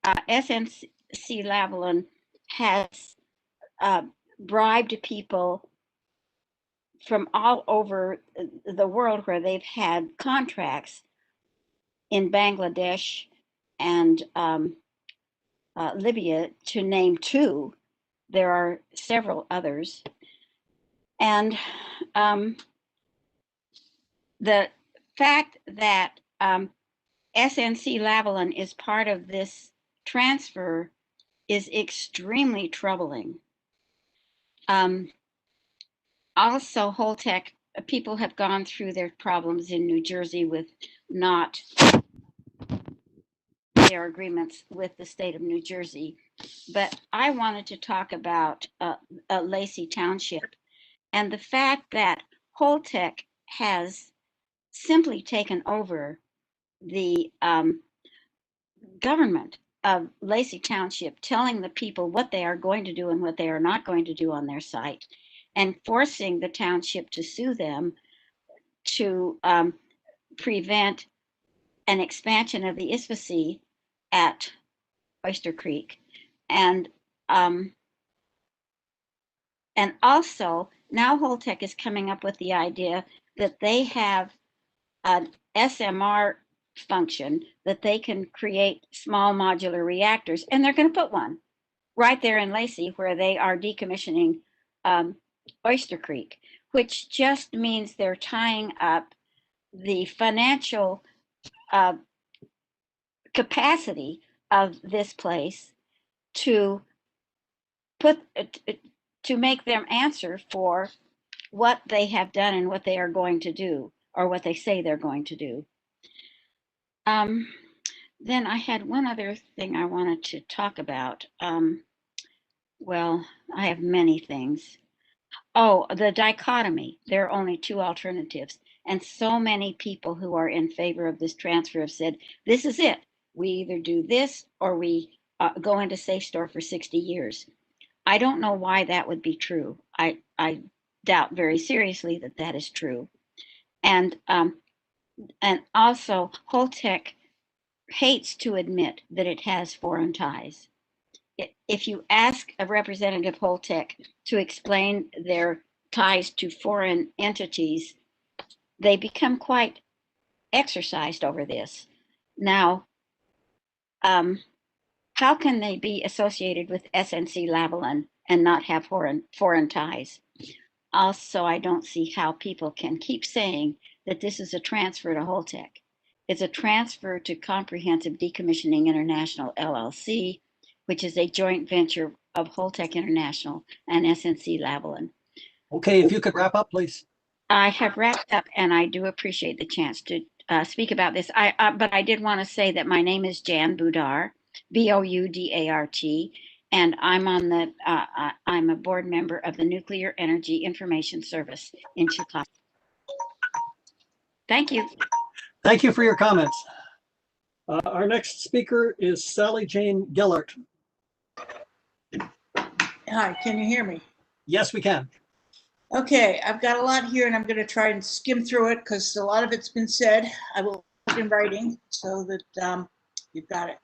SNC Lavalin has bribed people from all over the world where they've had contracts in Bangladesh and Libya, to name two. There are several others. And the fact that SNC Lavalin is part of this transfer is extremely troubling. Also, Holtec people have gone through their problems in New Jersey with not their agreements with the state of New Jersey. But I wanted to talk about Lacey Township and the fact that Holtec has simply taken over the government of Lacey Township, telling the people what they are going to do and what they are not going to do on their site, and forcing the township to sue them to prevent an expansion of the ISPC at Oyster Creek. And also now Holtec is coming up with the idea that they have an SMR function that they can create small modular reactors, and they're going to put one right there in Lacey where they are decommissioning Oyster Creek, which just means they're tying up the financial capacity of this place to make them answer for what they have done and what they are going to do, or what they say they're going to do. Then I had one other thing I wanted to talk about. Well, I have many things. Oh, the dichotomy. There are only two alternatives. And so many people who are in favor of this transfer have said, this is it. We either do this or we go into safe store for 60 years. I don't know why that would be true. I doubt very seriously that that is true. And also, Holtec hates to admit that it has foreign ties. If you ask a representative of Holtec to explain their ties to foreign entities, they become quite exercised over this. Now, how can they be associated with SNC-Lavalin and not have foreign ties? Also, I don't see how people can keep saying that this is a transfer to Holtec. It's a transfer to Comprehensive Decommissioning International, LLC, which is a joint venture of Holtec International and SNC-Lavalin. Okay, if you could wrap up, please. I have wrapped up, and I do appreciate the chance to speak about this. But I did want to say that my name is Jan Boudart, B-O-U-D-A-R-T, and I'm on the I'm a board member of the Nuclear Energy Information Service in Chicago. Thank you. Thank you for your comments. Our next speaker is Sally Jane Gellert. Hi, can you hear me? Yes, we can. Okay, I've got a lot here and I'm going to try and skim through it because a lot of it's been said. I will put it in writing so that you've got it.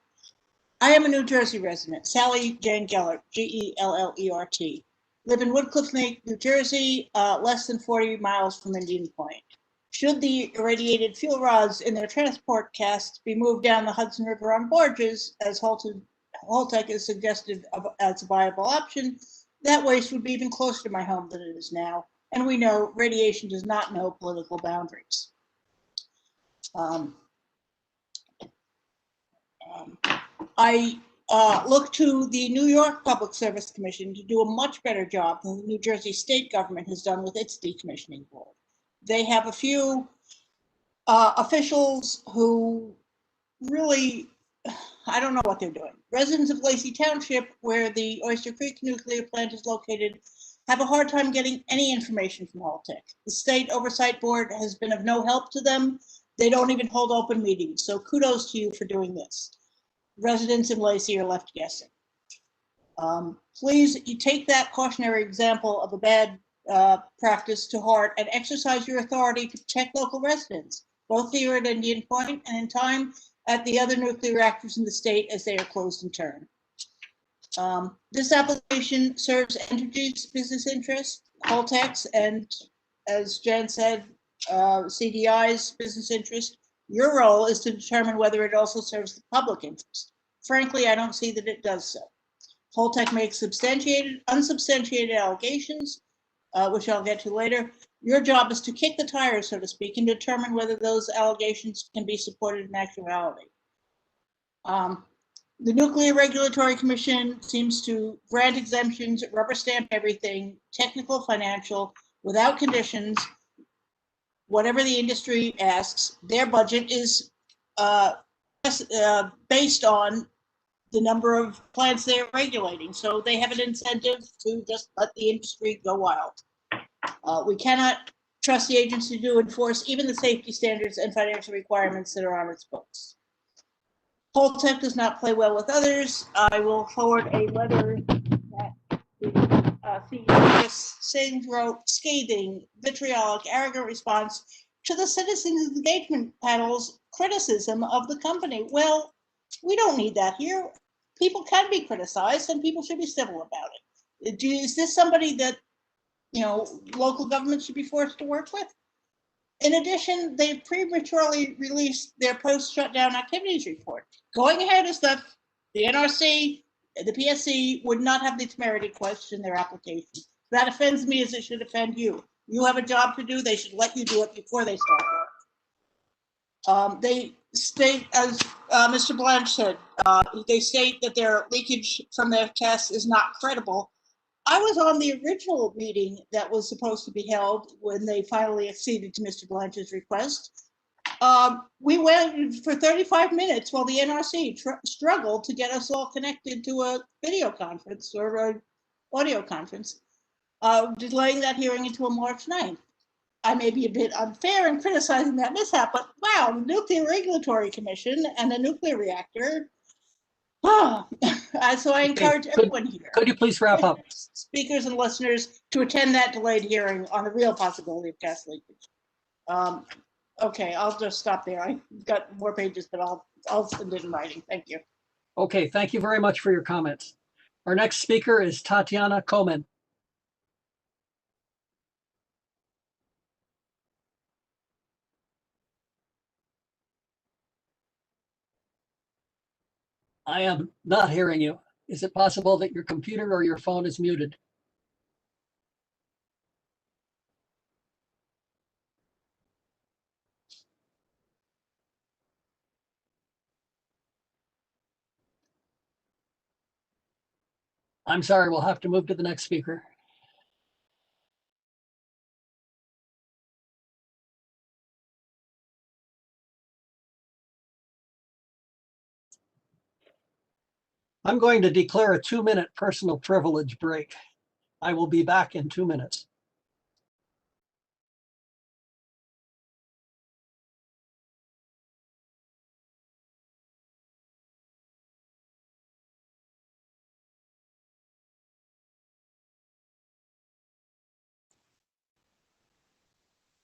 I am a New Jersey resident, Sally Jane Gellert, G-E-L-L-E-R-T. Live in Woodcliff Lake, New Jersey, less than 40 miles from Indian Point. Should the irradiated fuel rods in their transport casks be moved down the Hudson River on barges, as Holtec is suggested as a viable option, that waste would be even closer to my home than it is now. And we know radiation does not know political boundaries. I look to the New York Public Service Commission to do a much better job than the New Jersey state government has done with its decommissioning board. They have a few officials who really, I don't know what they're doing. Residents of Lacey Township, where the Oyster Creek nuclear plant is located, have a hard time getting any information from Holtec. The state oversight board has been of no help to them. They don't even hold open meetings. So kudos to you for doing this. Residents in Lacey are left guessing. Please, you take that cautionary example of a bad practice to heart and exercise your authority to protect local residents, both here at Indian Point and in time at the other nuclear reactors in the state as they are closed in turn. This application serves Entergy's business interest, Holtec's, and as Jen said, CDI's business interest. Your role is to determine whether it also serves the public interest. Frankly, I don't see that it does so. Holtec makes unsubstantiated allegations, which I'll get to later. Your job is to kick the tires, so to speak, and determine whether those allegations can be supported in actuality. The Nuclear Regulatory Commission seems to grant exemptions, rubber stamp everything, technical, financial, without conditions, whatever the industry asks, their budget is based on the number of plants they're regulating. So they have an incentive to just let the industry go wild. We cannot trust the agency to enforce even the safety standards and financial requirements that are on its books. Holtec does not play well with others. I will forward a letter that the CEO Chris Singh wrote, scathing, vitriolic, arrogant response to the citizens engagement panel's criticism of the company. Well, we don't need that here. People can be criticized and people should be civil about it. Is this somebody that, you know, local government should be forced to work with? In addition, they prematurely released their post-shutdown activities report. Going ahead as the NRC, the PSC would not have the temerity to question their application. That offends me as it should offend you. You have a job to do. They should let you do it before they start work. They state, as Mr. Blanche said, they state that their leakage from their tests is not credible. I was on the original meeting that was supposed to be held when they finally acceded to Mr. Blanche's request. We went for 35 minutes while the NRC struggled to get us all connected to a video conference or an audio conference, delaying that hearing until March 9th. I may be a bit unfair in criticizing that mishap, but wow, the Nuclear Regulatory Commission and the nuclear reactor. So I encourage everyone here. Could you please wrap up? Speakers and listeners to attend that delayed hearing on the real possibility of gas leakage. Okay, I'll just stop there. I've got more pages, but I'll send it in writing. Thank you. Okay, thank you very much for your comments. Our next speaker is Tatiana Komen. I am not hearing you. Is it possible that your computer or your phone is muted? I'm sorry, we'll have to move to the next speaker. I'm going to declare a 2-minute personal privilege break. I will be back in 2 minutes.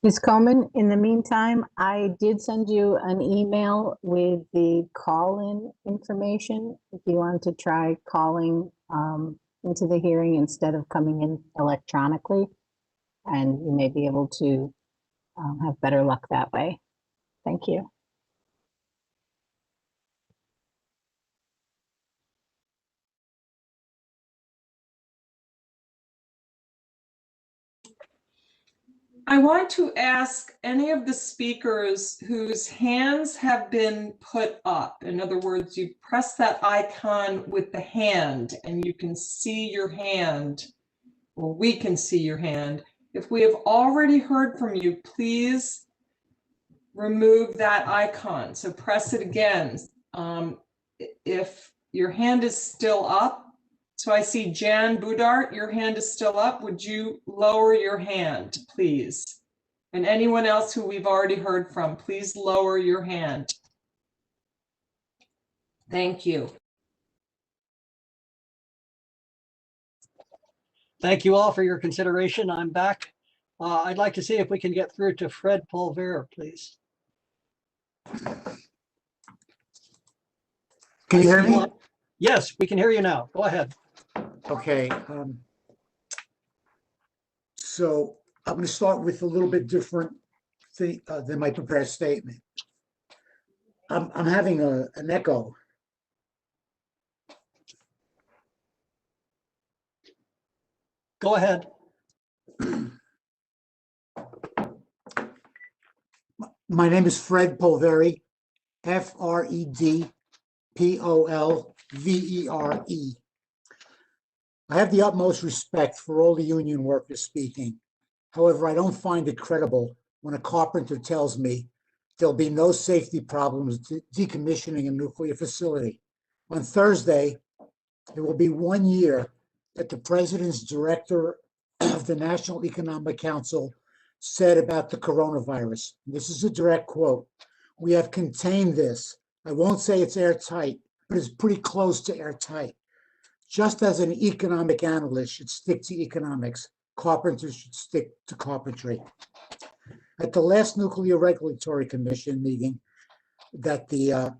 Ms. Komen, in the meantime, I did send you an email with the call-in information. If you want to try calling into the hearing instead of coming in electronically, and you may be able to have better luck that way. Thank you. I want to ask any of the speakers whose hands have been put up. In other words, you press that icon with the hand and you can see your hand, or we can see your hand. If we have already heard from you, please remove that icon. So press it again. If your hand is still up, so I see Jan Budart, your hand is still up. Would you lower your hand, please? And anyone else who we've already heard from, please lower your hand. Thank you. Thank you all for your consideration. I'm back. I'd like to see if we can get through to Fred Pulver, please. Can you hear me? Yes, we can hear you now. Go ahead. Okay. So I'm going to start with a little bit different thing than my prepared statement. I'm having an echo. Go ahead. My name is Fred Polveri, F-R-E-D-P-O-L-V-E-R-E. I have the utmost respect for all the union workers speaking. However, I don't find it credible when a carpenter tells me there'll be no safety problems decommissioning a nuclear facility. On Thursday, it will be 1 year that the president's director of the National Economic Council said about the coronavirus. This is a direct quote. "We have contained this. I won't say it's airtight, but it's pretty close to airtight. Just as an economic analyst should stick to economics, carpenters should stick to carpentry." At the last Nuclear Regulatory Commission meeting, that the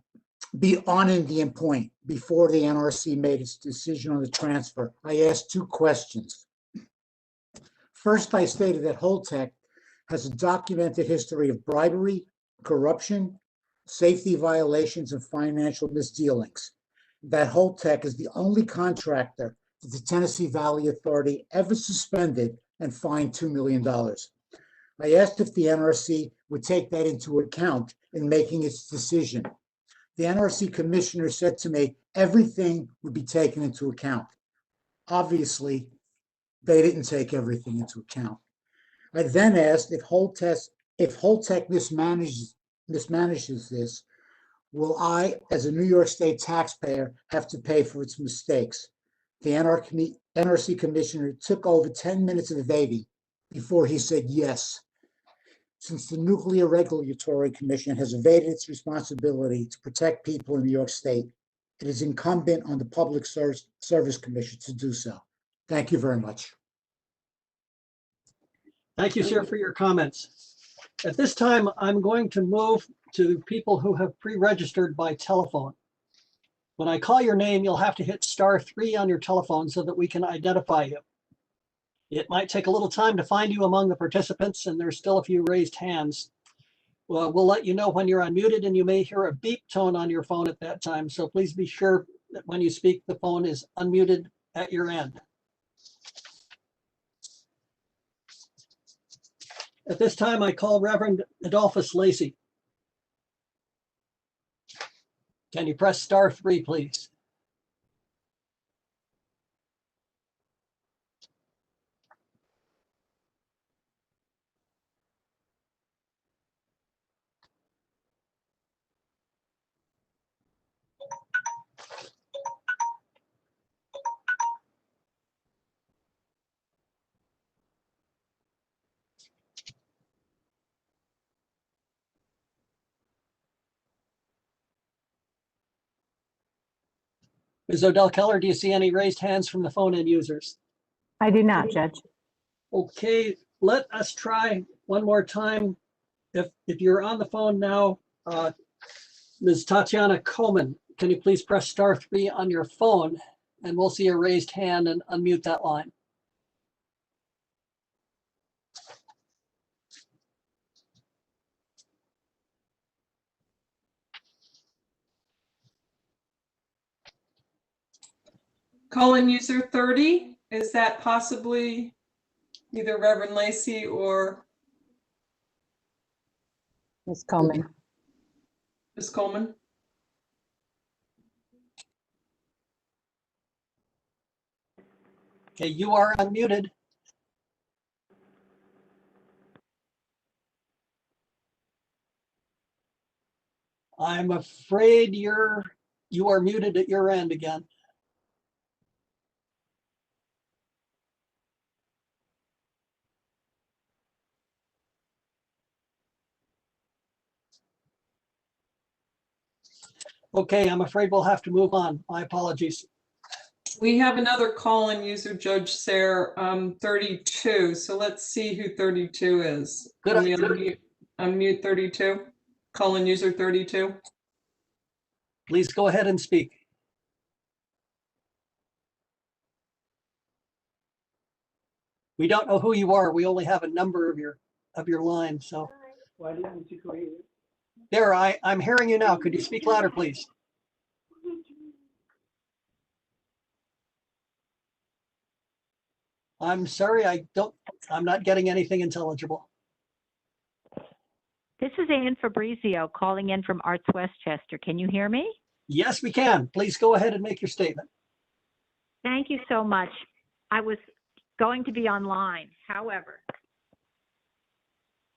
on Indian Point, before the NRC made its decision on the transfer, I asked 2 questions. First, I stated that Holtec has a documented history of bribery, corruption, safety violations, and financial misdealings. That Holtec is the only contractor that the Tennessee Valley Authority ever suspended and fined $2 million. I asked if the NRC would take that into account in making its decision. The NRC commissioner said to me, everything would be taken into account. Obviously, they didn't take everything into account. I then asked if Holtec mismanages this, will I, as a New York State taxpayer, have to pay for its mistakes? The NRC commissioner took over 10 minutes of evading before he said yes. Since the Nuclear Regulatory Commission has evaded its responsibility to protect people in New York State, it is incumbent on the Public Service Commission to do so. Thank you very much. Thank you, sir, for your comments. At this time, I'm going to move to people who have pre-registered by telephone. When I call your name, you'll have to hit *3 on your telephone so that we can identify you. It might take a little time to find you among the participants, and there's still a few raised hands. Well, we'll let you know when you're unmuted, and you may hear a beep tone on your phone at that time. So please be sure that when you speak, the phone is unmuted at your end. At this time, I call Reverend Adolphus Lacey. Can you press *3, please? Ms. Odell Keller, do you see any raised hands from the phone-in users? I do not, Judge. Okay, let us try one more time. If you're on the phone now, Ms. Tatiana Coleman, can you please press *3 on your phone, and we'll see a raised hand and unmute that line. Call-in user 30, is that possibly either Reverend Lacey or Ms. Coleman? Ms. Coleman? Okay, you are unmuted. I'm afraid you are muted at your end again. Okay, I'm afraid we'll have to move on. My apologies. We have another call-in user, Judge Sayre, 32. So let's see who 32 is. Good. Can we unmute 32? Call-in user 32. Please go ahead and speak. We don't know who you are. We only have a number of your line. So why didn't you create it? There, I'm hearing you now. Could you speak louder, please? I'm sorry, I'm not getting anything intelligible. This is Ann Fabrizio calling in from Arts Westchester. Can you hear me? Yes, we can. Please go ahead and make your statement. Thank you so much. I was going to be online. However,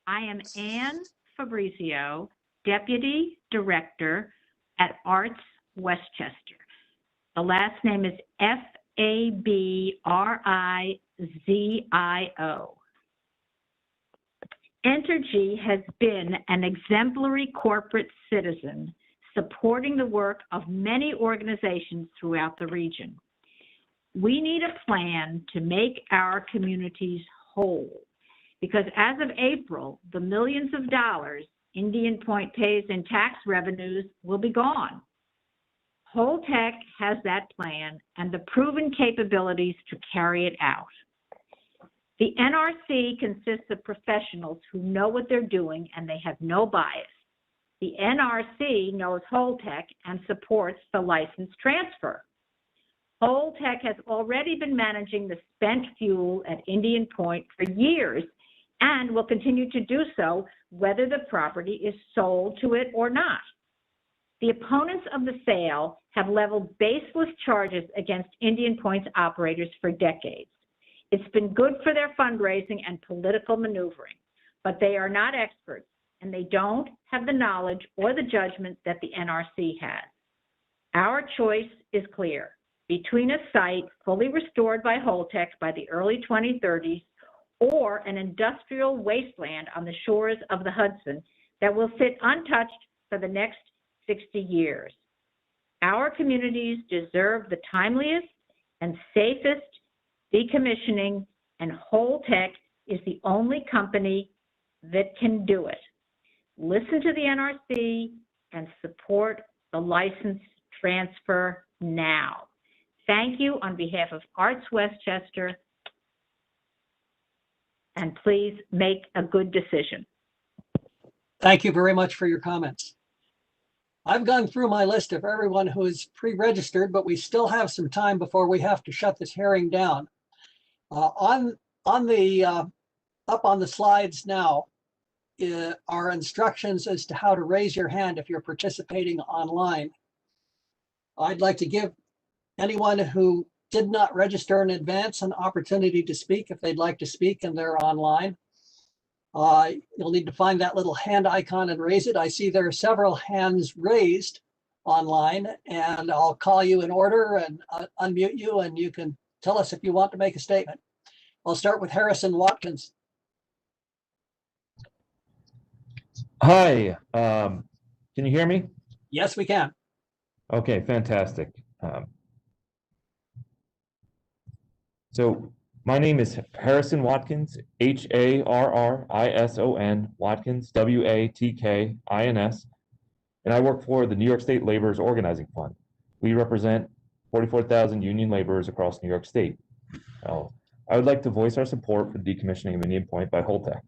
I am Ann Fabrizio, Deputy Director at Arts Westchester. The last name is Fabrizio. Entergy has been an exemplary corporate citizen supporting the work of many organizations throughout the region. We need a plan to make our communities whole because as of April, the millions of dollars Indian Point pays in tax revenues will be gone. Holtec has that plan and the proven capabilities to carry it out. The NRC consists of professionals who know what they're doing and they have no bias. The NRC knows Holtec and supports the license transfer. Holtec has already been managing the spent fuel at Indian Point for years and will continue to do so whether the property is sold to it or not. The opponents of the sale have leveled baseless charges against Indian Point's operators for decades. It's been good for their fundraising and political maneuvering, but they are not experts and they don't have the knowledge or the judgment that the NRC has. Our choice is clear: between a site fully restored by Holtec by the early 2030s or an industrial wasteland on the shores of the Hudson that will sit untouched for the next 60 years. Our communities deserve the timeliest and safest decommissioning, and Holtec is the only company that can do it. Listen to the NRC and support the license transfer now. Thank you on behalf of Arts Westchester, and please make a good decision. Thank you very much for your comments. I've gone through my list of everyone who is pre-registered, but we still have some time before we have to shut this hearing down. Up on the slides now are instructions as to how to raise your hand if you're participating online. I'd like to give anyone who did not register in advance an opportunity to speak if they'd like to speak and they're online. You'll need to find that little hand icon and raise it. I see there are several hands raised online, and I'll call you in order and unmute you, and you can tell us if you want to make a statement. I'll start with Harrison Watkins. Hi, can you hear me? Yes, we can. Okay, fantastic. So my name is Harrison Watkins, Harrison Watkins, Watkins, and I work for the New York State Laborers Organizing Fund. We represent 44,000 union laborers across New York State. I would like to voice our support for the decommissioning of Indian Point by Holtec.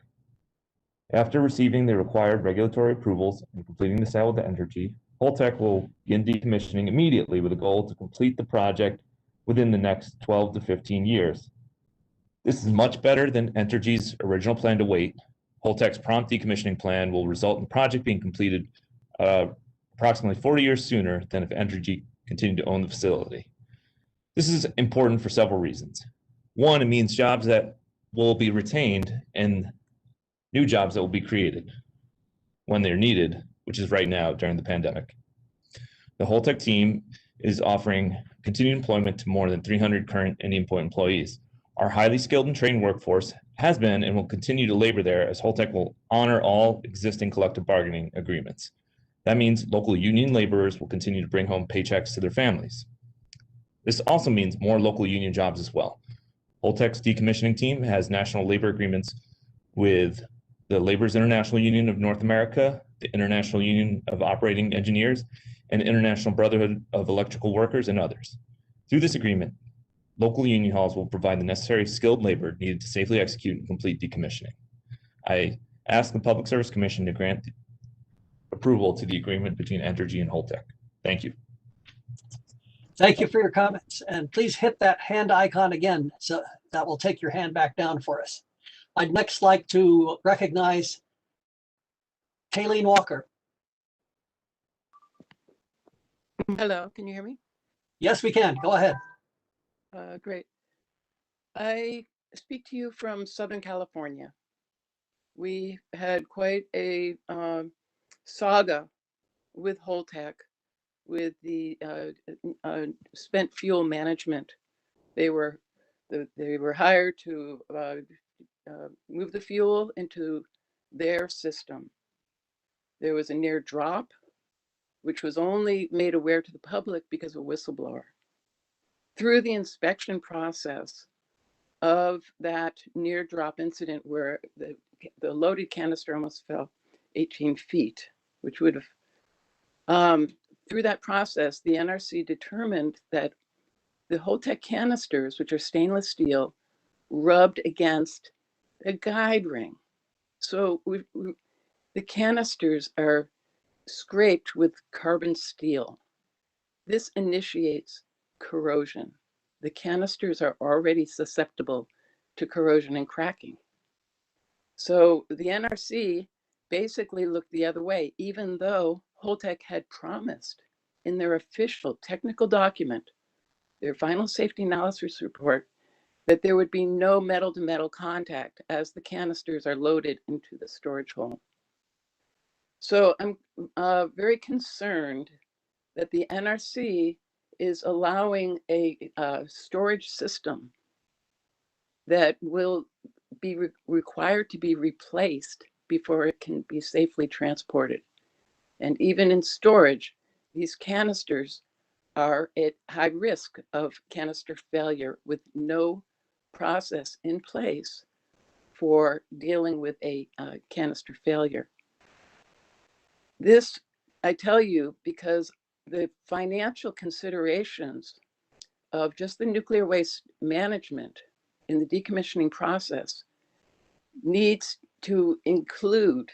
After receiving the required regulatory approvals and completing the sale of the Entergy, Holtec will begin decommissioning immediately with a goal to complete the project within the next 12 to 15 years. This is much better than Entergy's original plan to wait. Holtec's prompt decommissioning plan will result in the project being completed approximately 40 years sooner than if Entergy continued to own the facility. This is important for several reasons. One, it means jobs that will be retained and new jobs that will be created when they're needed, which is right now during the pandemic. The Holtec team is offering continued employment to more than 300 current Indian Point employees. Our highly skilled and trained workforce has been and will continue to labor there, as Holtec will honor all existing collective bargaining agreements. That means local union laborers will continue to bring home paychecks to their families. This also means more local union jobs as well. Holtec's decommissioning team has national labor agreements with the Laborers International Union of North America, the International Union of Operating Engineers, and International Brotherhood of Electrical Workers, and others. Through this agreement, local union halls will provide the necessary skilled labor needed to safely execute and complete decommissioning. I ask the Public Service Commission to grant approval to the agreement between Entergy and Holtec. Thank you. Thank you for your comments, and please hit that hand icon again, so that will take your hand back down for us. I'd next like to recognize Kayleen Walker. Hello, can you hear me? Yes, we can. Go ahead. Great. I speak to you from Southern California. we had quite a saga with Holtec, with the spent fuel management. They were hired to move the fuel into their system. There was a near drop, which was only made aware to the public because of a whistleblower. Through the inspection process of that near drop incident where the loaded canister almost fell 18 feet, which would have, through that process, the NRC determined that the Holtec canisters, which are stainless steel, rubbed against a guide ring. So the canisters are scraped with carbon steel. This initiates corrosion. The canisters are already susceptible to corrosion and cracking. So the NRC basically looked the other way, even though Holtec had promised in their official technical document, their final safety analysis report, that there would be no metal-to-metal contact as the canisters are loaded into the storage hole. So I'm very concerned that the NRC is allowing a storage system that will be required to be replaced before it can be safely transported. And even in storage, these canisters are at high risk of canister failure with no process in place for dealing with a canister failure. This, I tell you, because the financial considerations of just the nuclear waste management in the decommissioning process needs to include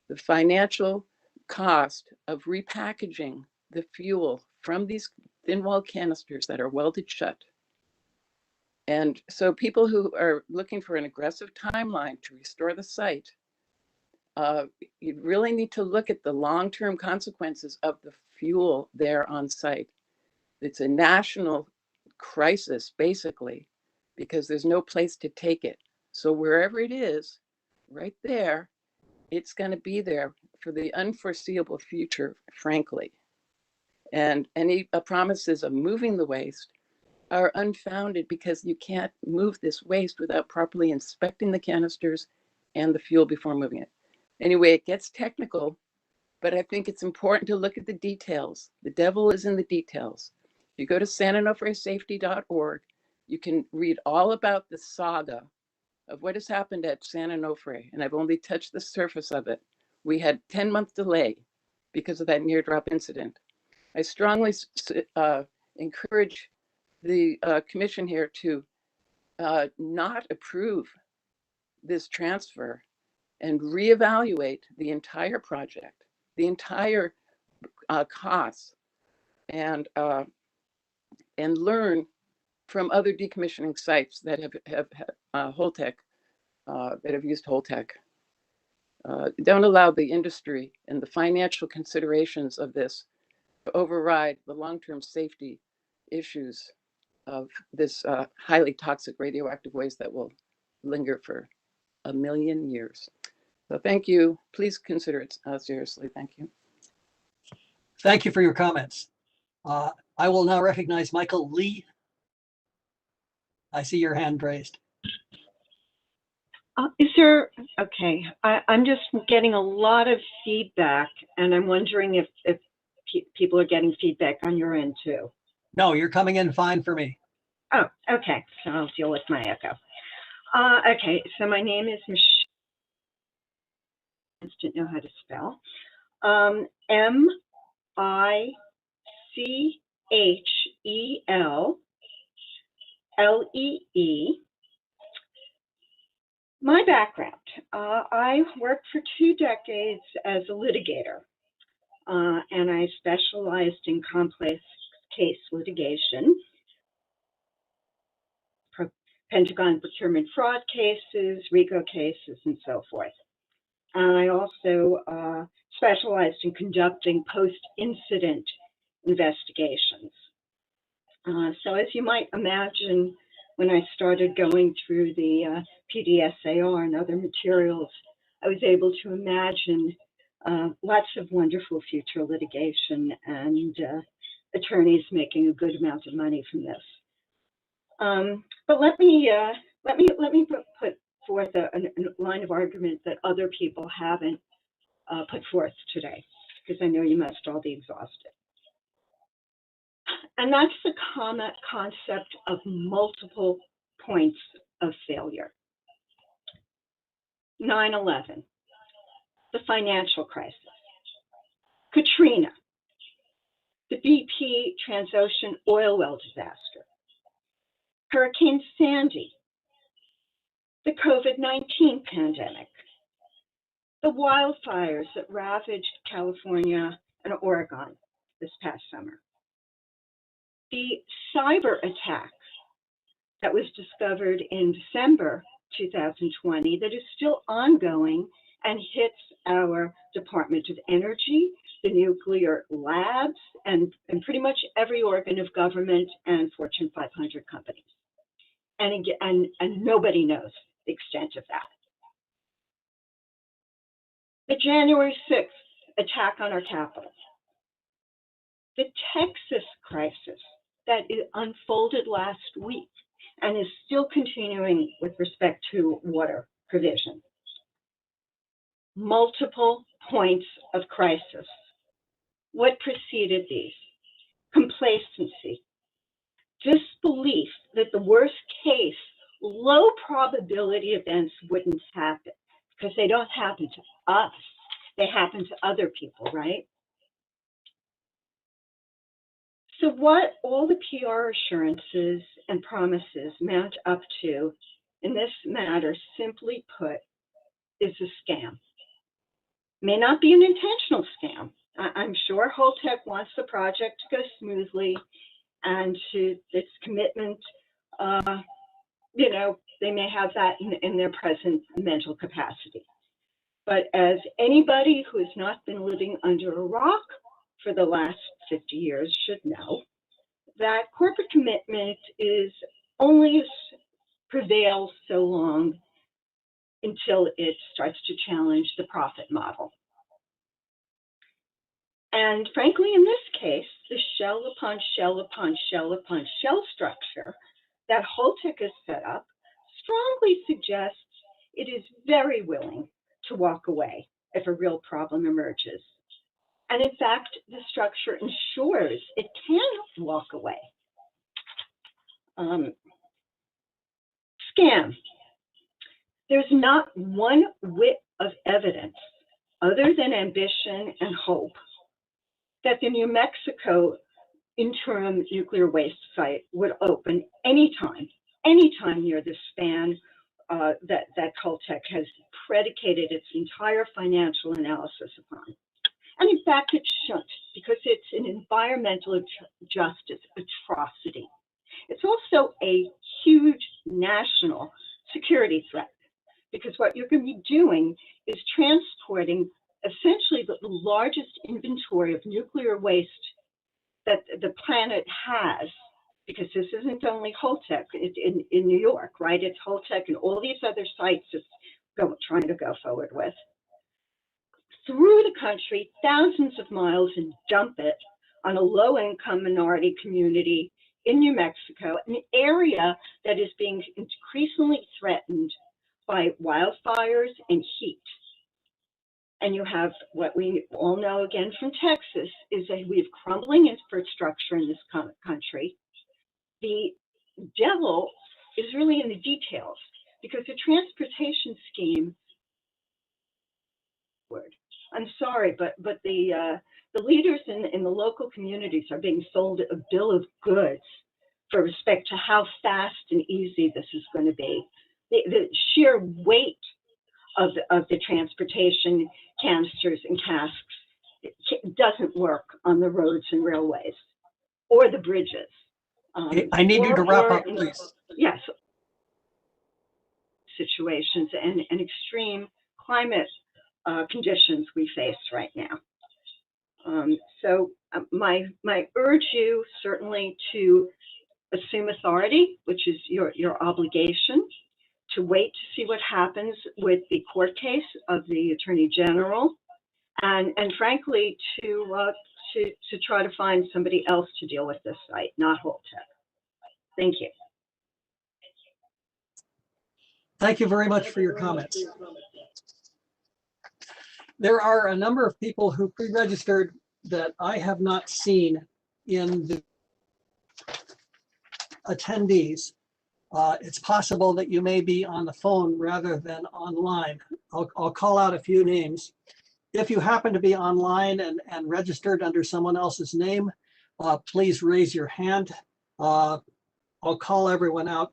the financial cost of repackaging the fuel from these thin-walled canisters that are welded shut. And so people who are looking for an aggressive timeline to restore the site, you really need to look at the long-term consequences of the fuel there on site. It's a national crisis, basically, because there's no place to take it. So wherever it is, right there, it's going to be there for the unforeseeable future, frankly. And any promises of moving the waste are unfounded because you can't move this waste without properly inspecting the canisters and the fuel before moving it. Anyway, it gets technical, but I think it's important to look at the details. The devil is in the details. If you go to sanonofresafety.org, you can read all about the saga of what has happened at San Onofre, and I've only touched the surface of it. We had 10-month delay because of that near drop incident. I strongly encourage the commission here to not approve this transfer and reevaluate the entire project, the entire costs, and learn from other decommissioning sites that have Holtec, that have used Holtec. Don't allow the industry and the financial considerations of this to override the long-term safety issues of this highly toxic radioactive waste that will linger for 1 million years. So thank you. Please consider it seriously. Thank you. Thank you for your comments. I will now recognize Michael Lee. I see your hand raised. Okay, I'm just getting a lot of feedback, and I'm wondering if people are getting feedback on your end too. No, you're coming in fine for me. Oh, okay, so I'll deal with my echo. Okay, so my name is Michelle. I just didn't know how to spell. Michelle. My background, I worked for 2 decades as a litigator, and I specialized in complex case litigation, Pentagon procurement fraud cases, RICO cases, and so forth. And I also specialized in conducting post-incident investigations. So as you might imagine, when I started going through the PDSAR and other materials I was able to imagine lots of wonderful future litigation and attorneys making a good amount of money from this. But let me put forth a line of argument that other people haven't put forth today, because I know you must all be exhausted. And that's the concept of multiple points of failure. 9/11, the financial crisis, Katrina, the BP Transocean oil well disaster, Hurricane Sandy, the COVID-19 pandemic, the wildfires that ravaged California and Oregon this past summer, the cyber attack that was discovered in December 2020 that is still ongoing and hits our Department of Energy, the nuclear labs, and pretty much every organ of government and Fortune 500 companies. And nobody knows the extent of that. The January 6th attack on our Capitol, the Texas crisis that unfolded last week and is still continuing with respect to water provision. Multiple points of crisis. What preceded these? Complacency, disbelief that the worst case, low probability events wouldn't happen because they don't happen to us, they happen to other people, right? So what all the PR assurances and promises mount up to in this matter, simply put, is a scam. May not be an intentional scam. I'm sure Holtec wants the project to go smoothly and to its commitment, they may have that in their present mental capacity. But as anybody who has not been living under a rock for the last 50 years should know, that corporate commitment is only prevails so long until it starts to challenge the profit model. And frankly, in this case, the shell upon shell upon shell upon shell structure that Holtec has set up strongly suggests it is very willing to walk away if a real problem emerges. And in fact, the structure ensures it can walk away. Scam. There's not one whit of evidence other than ambition and hope that the New Mexico interim nuclear waste site would open anytime near the span that Holtec has predicated its entire financial analysis upon. And in fact, it shouldn't, because it's an environmental justice atrocity. It's also a huge national security threat, because what you're going to be doing is transporting essentially the largest inventory of nuclear waste that the planet has, because this isn't only Holtec in New York, right? It's Holtec and all these other sites it's trying to go forward with, through the country, thousands of miles, and dump it on a low-income minority community in New Mexico, an area that is being increasingly threatened by wildfires and heat. And you have what we all know again from Texas is that we have crumbling infrastructure in this country. The devil is really in the details, because the transportation scheme, I'm sorry, but the leaders in the local communities are being sold a bill of goods for respect to how fast and easy this is going to be. The sheer weight of the transportation canisters and casks, it doesn't work on the roads and railways or the bridges. I need you to wrap up, please. Yes. Situations and extreme climate conditions we face right now. So my urge you certainly to assume authority, which is your obligation, to wait to see what happens with the court case of the Attorney General, and frankly, to try to find somebody else to deal with this site, not Holtec. Thank you. Thank you very much for your comments. There are a number of people who pre-registered that I have not seen in the attendees. It's possible that you may be on the phone rather than online. I'll call out a few names. If you happen to be online and registered under someone else's name, please raise your hand. I'll call everyone out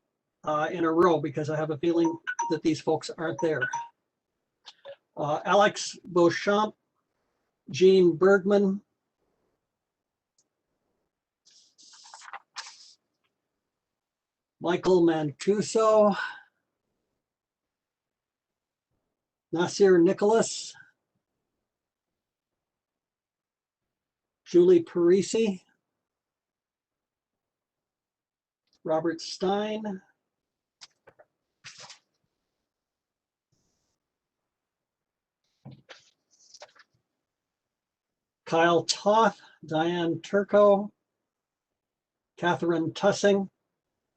in a row because I have a feeling that these folks aren't there. Alex Beauchamp, Jean Bergman, Michael Mancuso, Nasir Nicholas, Julie Parisi, Robert Stein, Kyle Toth, Diane Turco, Catherine Tussing,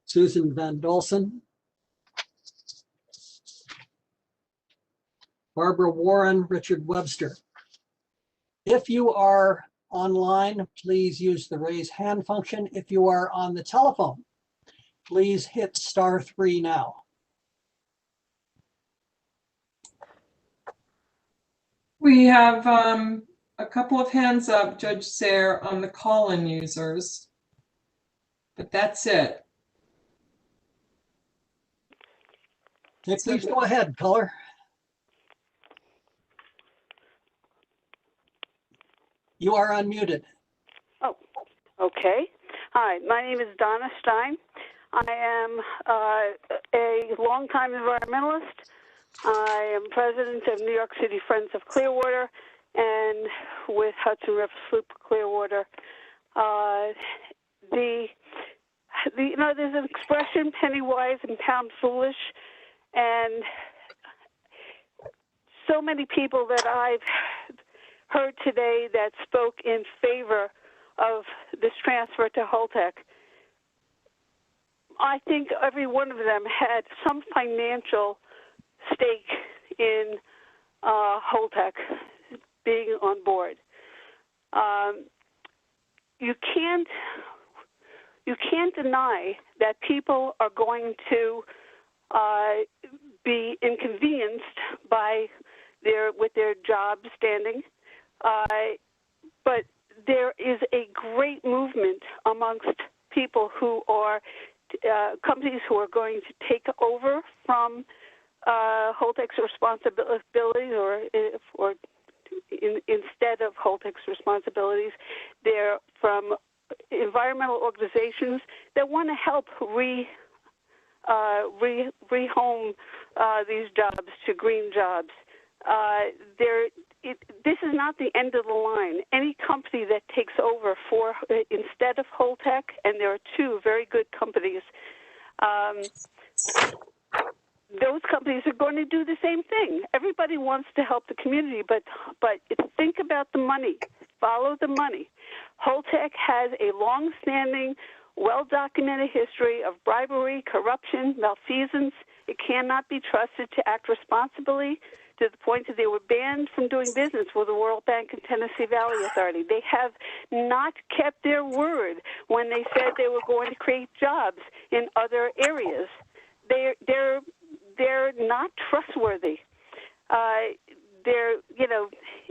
Susan Van Dolson, Barbara Warren, Richard Webster. If you are online, please use the raise hand function. If you are on the telephone, please hit *3 now. We have a couple of hands up, Judge Sayre, on the call-in users, but that's it. Okay, please go ahead, caller. You are unmuted. Oh, okay. Hi, my name is Donna Stein. I am a longtime environmentalist. I am president of New York City Friends of Clearwater and with Hudson River Sloop Clearwater. You know, there's an expression, penny wise and pound foolish, and so many people that I've heard today that spoke in favor of this transfer to Holtec, I think every one of them had some financial stake in Holtec being on board. You can't deny that people are going to be inconvenienced by with their job standing, but there is a great movement amongst people who are companies who are going to take over from Holtec's responsibilities, or instead of Holtec's responsibilities. They're from environmental organizations that want to help rehome these jobs to green jobs. This is not the end of the line. Any company that takes over instead of Holtec, and there are two very good companies, those companies are going to do the same thing. Everybody wants to help the community, but think about the money. Follow the money. Holtec has a long-standing, well-documented history of bribery, corruption, malfeasance. It cannot be trusted to act responsibly, to the point that they were banned from doing business with the World Bank and Tennessee Valley Authority. They have not kept their word when they said they were going to create jobs in other areas. They're not trustworthy.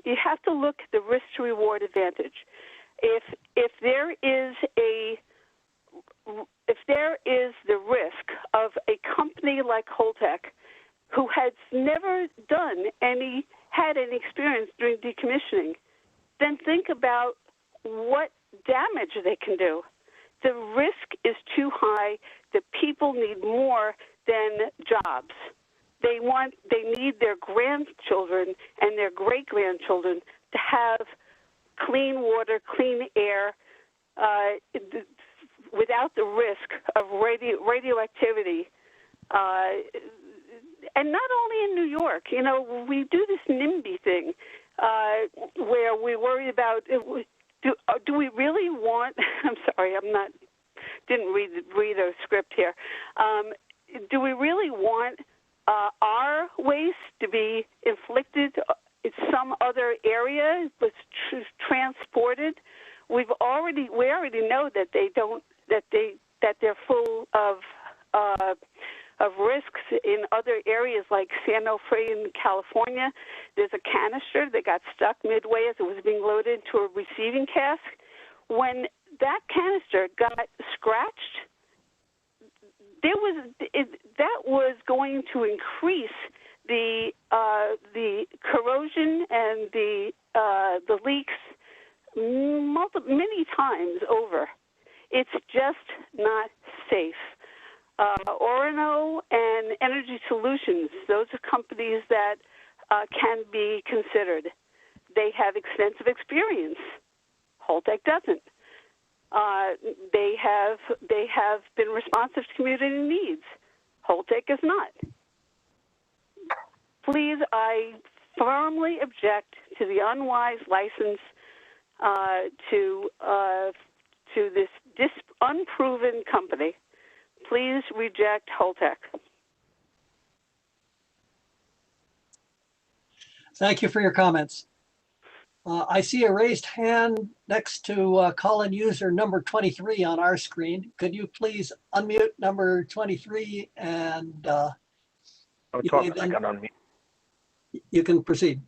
You have to look at the risk to reward advantage. If there is the risk of a company like Holtec, who has never had any experience during decommissioning, then think about what damage they can do. The risk is too high. The people need more than jobs. They need their grandchildren and their great-grandchildren to have clean water, clean air, without the risk of radioactivity. and not only in New York, you know, we do this NIMBY thing where we worry about, do we really want, I'm sorry, didn't read a script here. Do we really want our waste to be inflicted in some other area, was transported? We already know that they're full of risks in other areas like San Onofre in California. There's a canister that got stuck midway as it was being loaded into a receiving cask. When that canister got scratched, that was going to increase the corrosion and the leaks many times over. It's just not safe. Orano and Energy Solutions, those are companies that can be considered. They have extensive experience. Holtec doesn't. They have been responsive to community needs. Holtec is not. Please, I firmly object to the unwise license to this unproven company. Please reject Holtec. Thank you for your comments. I see a raised hand next to call-in user number 23 on our screen. Could you please unmute number 23 and I got unmute. You can proceed.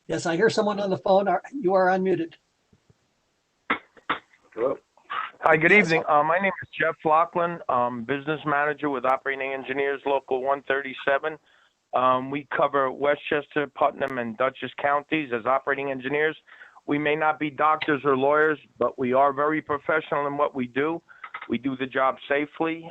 Yes, I hear someone on the phone. You are unmuted. Hello. Hi, good evening. My name is Jeff Laughlin, business manager with Operating Engineers Local 137. We cover Westchester, Putnam, and Dutchess counties as operating engineers. We may not be doctors or lawyers, but we are very professional in what we do. We do the job safely.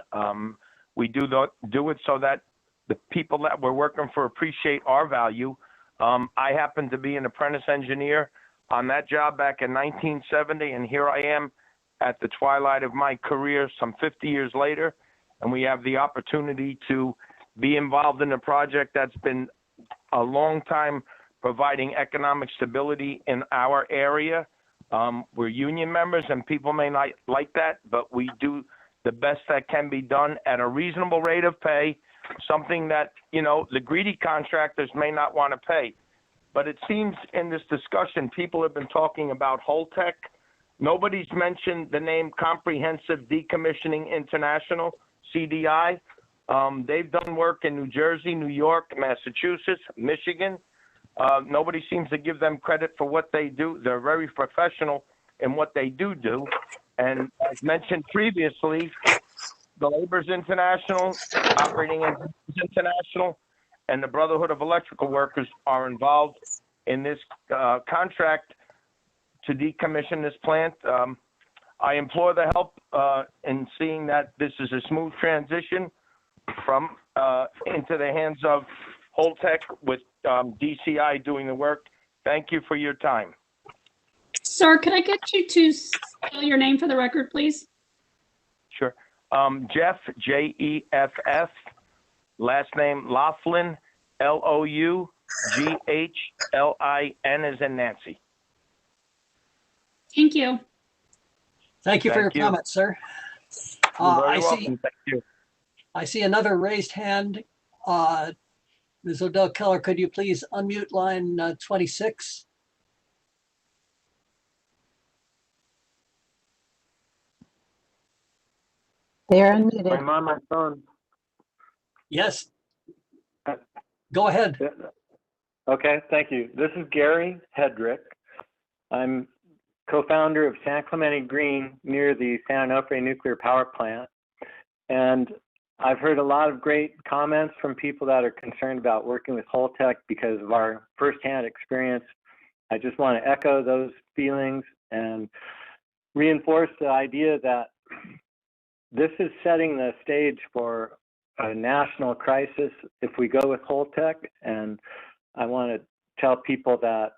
We do it so that the people that we're working for appreciate our value. I happen to be an apprentice engineer on that job back in 1970, and here I am at the twilight of my career some 50 years later, and we have the opportunity to be involved in a project that's been a long time providing economic stability in our area. We're union members, and people may not like that, but we do the best that can be done at a reasonable rate of pay, something that, you know, the greedy contractors may not want to pay. But it seems in this discussion, people have been talking about Holtec. Nobody's mentioned the name Comprehensive Decommissioning International, CDI. They've done work in New Jersey, New York, Massachusetts, Michigan. Nobody seems to give them credit for what they do. They're very professional in what they do. And as mentioned previously, the Labor's International, Operating Engineers International, and the Brotherhood of Electrical Workers are involved in this contract to decommission this plant. I implore the help in seeing that this is a smooth transition from into the hands of Holtec with DCI doing the work. Thank you for your time. Sir, can I get you to spell your name for the record, please? Sure. Jeff, Jeff, last name Laughlin, Loughlin, as in Nancy. Thank you. Thank you for your comments, sir. You're very welcome. Thank you. I see another raised hand. Ms. Odell Keller, could you please unmute line 26? They're unmuted. I'm on my phone. Yes. Go ahead. Okay, thank you. This is Gary Hedrick. I'm co-founder of San Clemente Green near the San Onofre Nuclear Power Plant. And I've heard a lot of great comments from people that are concerned about working with Holtec because of our firsthand experience. I just want to echo those feelings and reinforce the idea that this is setting the stage for a national crisis if we go with Holtec. And I want to tell people that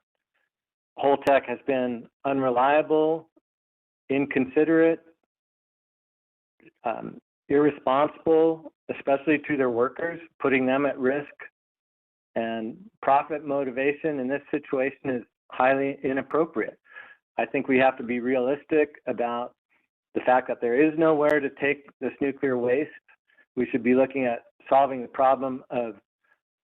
Holtec has been unreliable, inconsiderate, irresponsible, especially to their workers, putting them at risk. And profit motivation in this situation is highly inappropriate. I think we have to be realistic about the fact that there is nowhere to take this nuclear waste. We should be looking at solving the problem of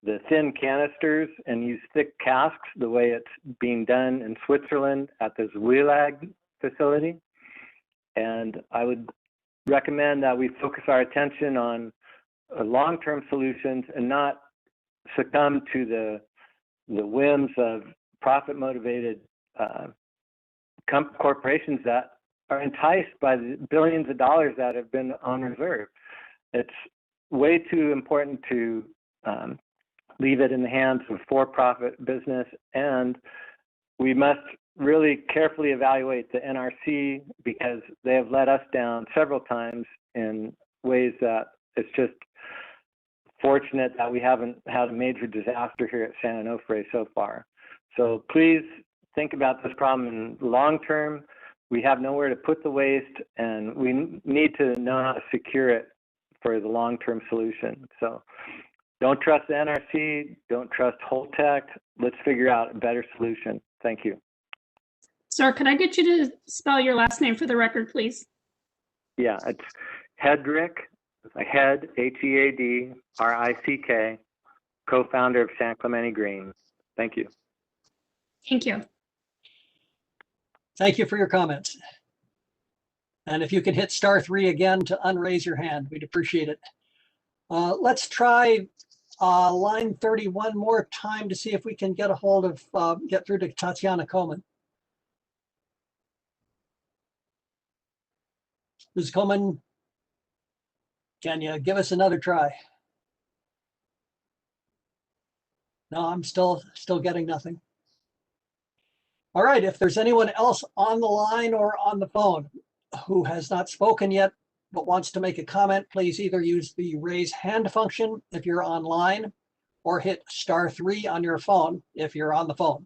the thin canisters and use thick casks the way it's being done in Switzerland at the Zwillag facility. And I would recommend that we focus our attention on long-term solutions and not succumb to the whims of profit-motivated corporations that are enticed by the billions of dollars that have been on reserve. It's way too important to leave it in the hands of for-profit business, and we must really carefully evaluate the NRC because they have let us down several times in ways that it's just fortunate that we haven't had a major disaster here at San Onofre so far. So please think about this problem in the long term. We have nowhere to put the waste, and we need to know how to secure it for the long-term solution. So don't trust the NRC, don't trust Holtec. Let's figure out a better solution. Thank you. Sir, could I get you to spell your last name for the record, please? Yeah, it's Hedrick, Head, H-E-A-D-R-I-C-K, co-founder of San Clemente Green. Thank you. Thank you. Thank you for your comments. And if you could hit *3 again to unraise your hand, we'd appreciate it. Let's try line 30 one more time to see if we can get a hold of, get through to Tatiana Coleman. Ms. Coleman, can you give us another try? No, I'm still getting nothing. All right, if there's anyone else on the line or on the phone who has not spoken yet but wants to make a comment, please either use the raise hand function if you're online or hit *3 on your phone if you're on the phone.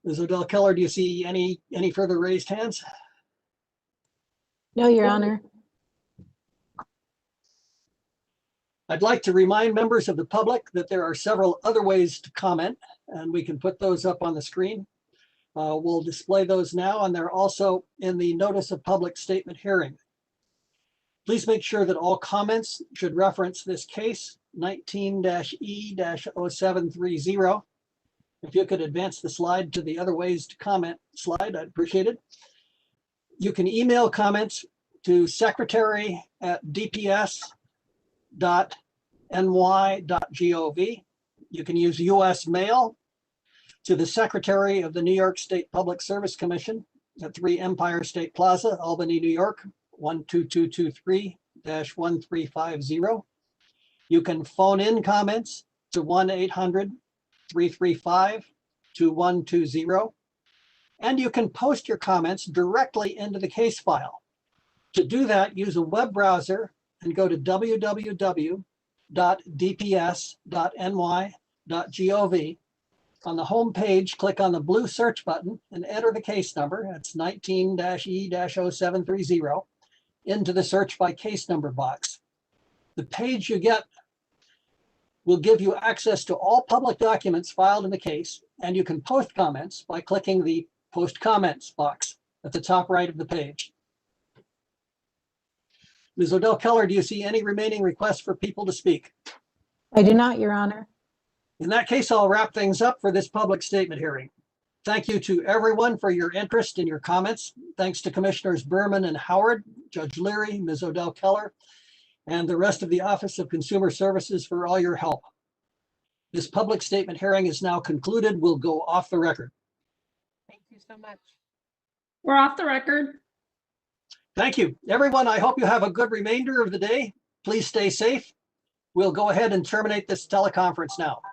Ms. Odell Keller, do you see any further raised hands? No, Your Honor. I'd like to remind members of the public that there are several other ways to comment, and we can put those up on the screen. We'll display those now, and they're also in the notice of public statement hearing. Please make sure that all comments should reference this case, 19-E-0730. If you could advance the slide to the other ways to comment slide, I'd appreciate it. You can email comments to secretary@dps.ny.gov. You can use US mail to the Secretary of the New York State Public Service Commission at 3 Empire State Plaza, Albany, New York, 12223-1350. You can phone in comments to 1-800-335-2120. And you can post your comments directly into the case file. To do that, use a web browser and go to www.dps.ny.gov. On the home page, click on the blue search button and enter the case number, that's 19-E-0730, into the search by case number box. The page you get will give you access to all public documents filed in the case, and you can post comments by clicking the Post Comments box at the top right of the page. Ms. Odell Keller, do you see any remaining requests for people to speak? I do not, Your Honor. In that case, I'll wrap things up for this public statement hearing. Thank you to everyone for your interest and your comments. Thanks to Commissioners Byrne and Howard, Judge Leary, Ms. Odell Keller, and the rest of the Office of Consumer Services for all your help. This public statement hearing is now concluded. We'll go off the record. Thank you so much. We're off the record. Thank you. Everyone, I hope you have a good remainder of the day. Please stay safe. We'll go ahead and terminate this teleconference now.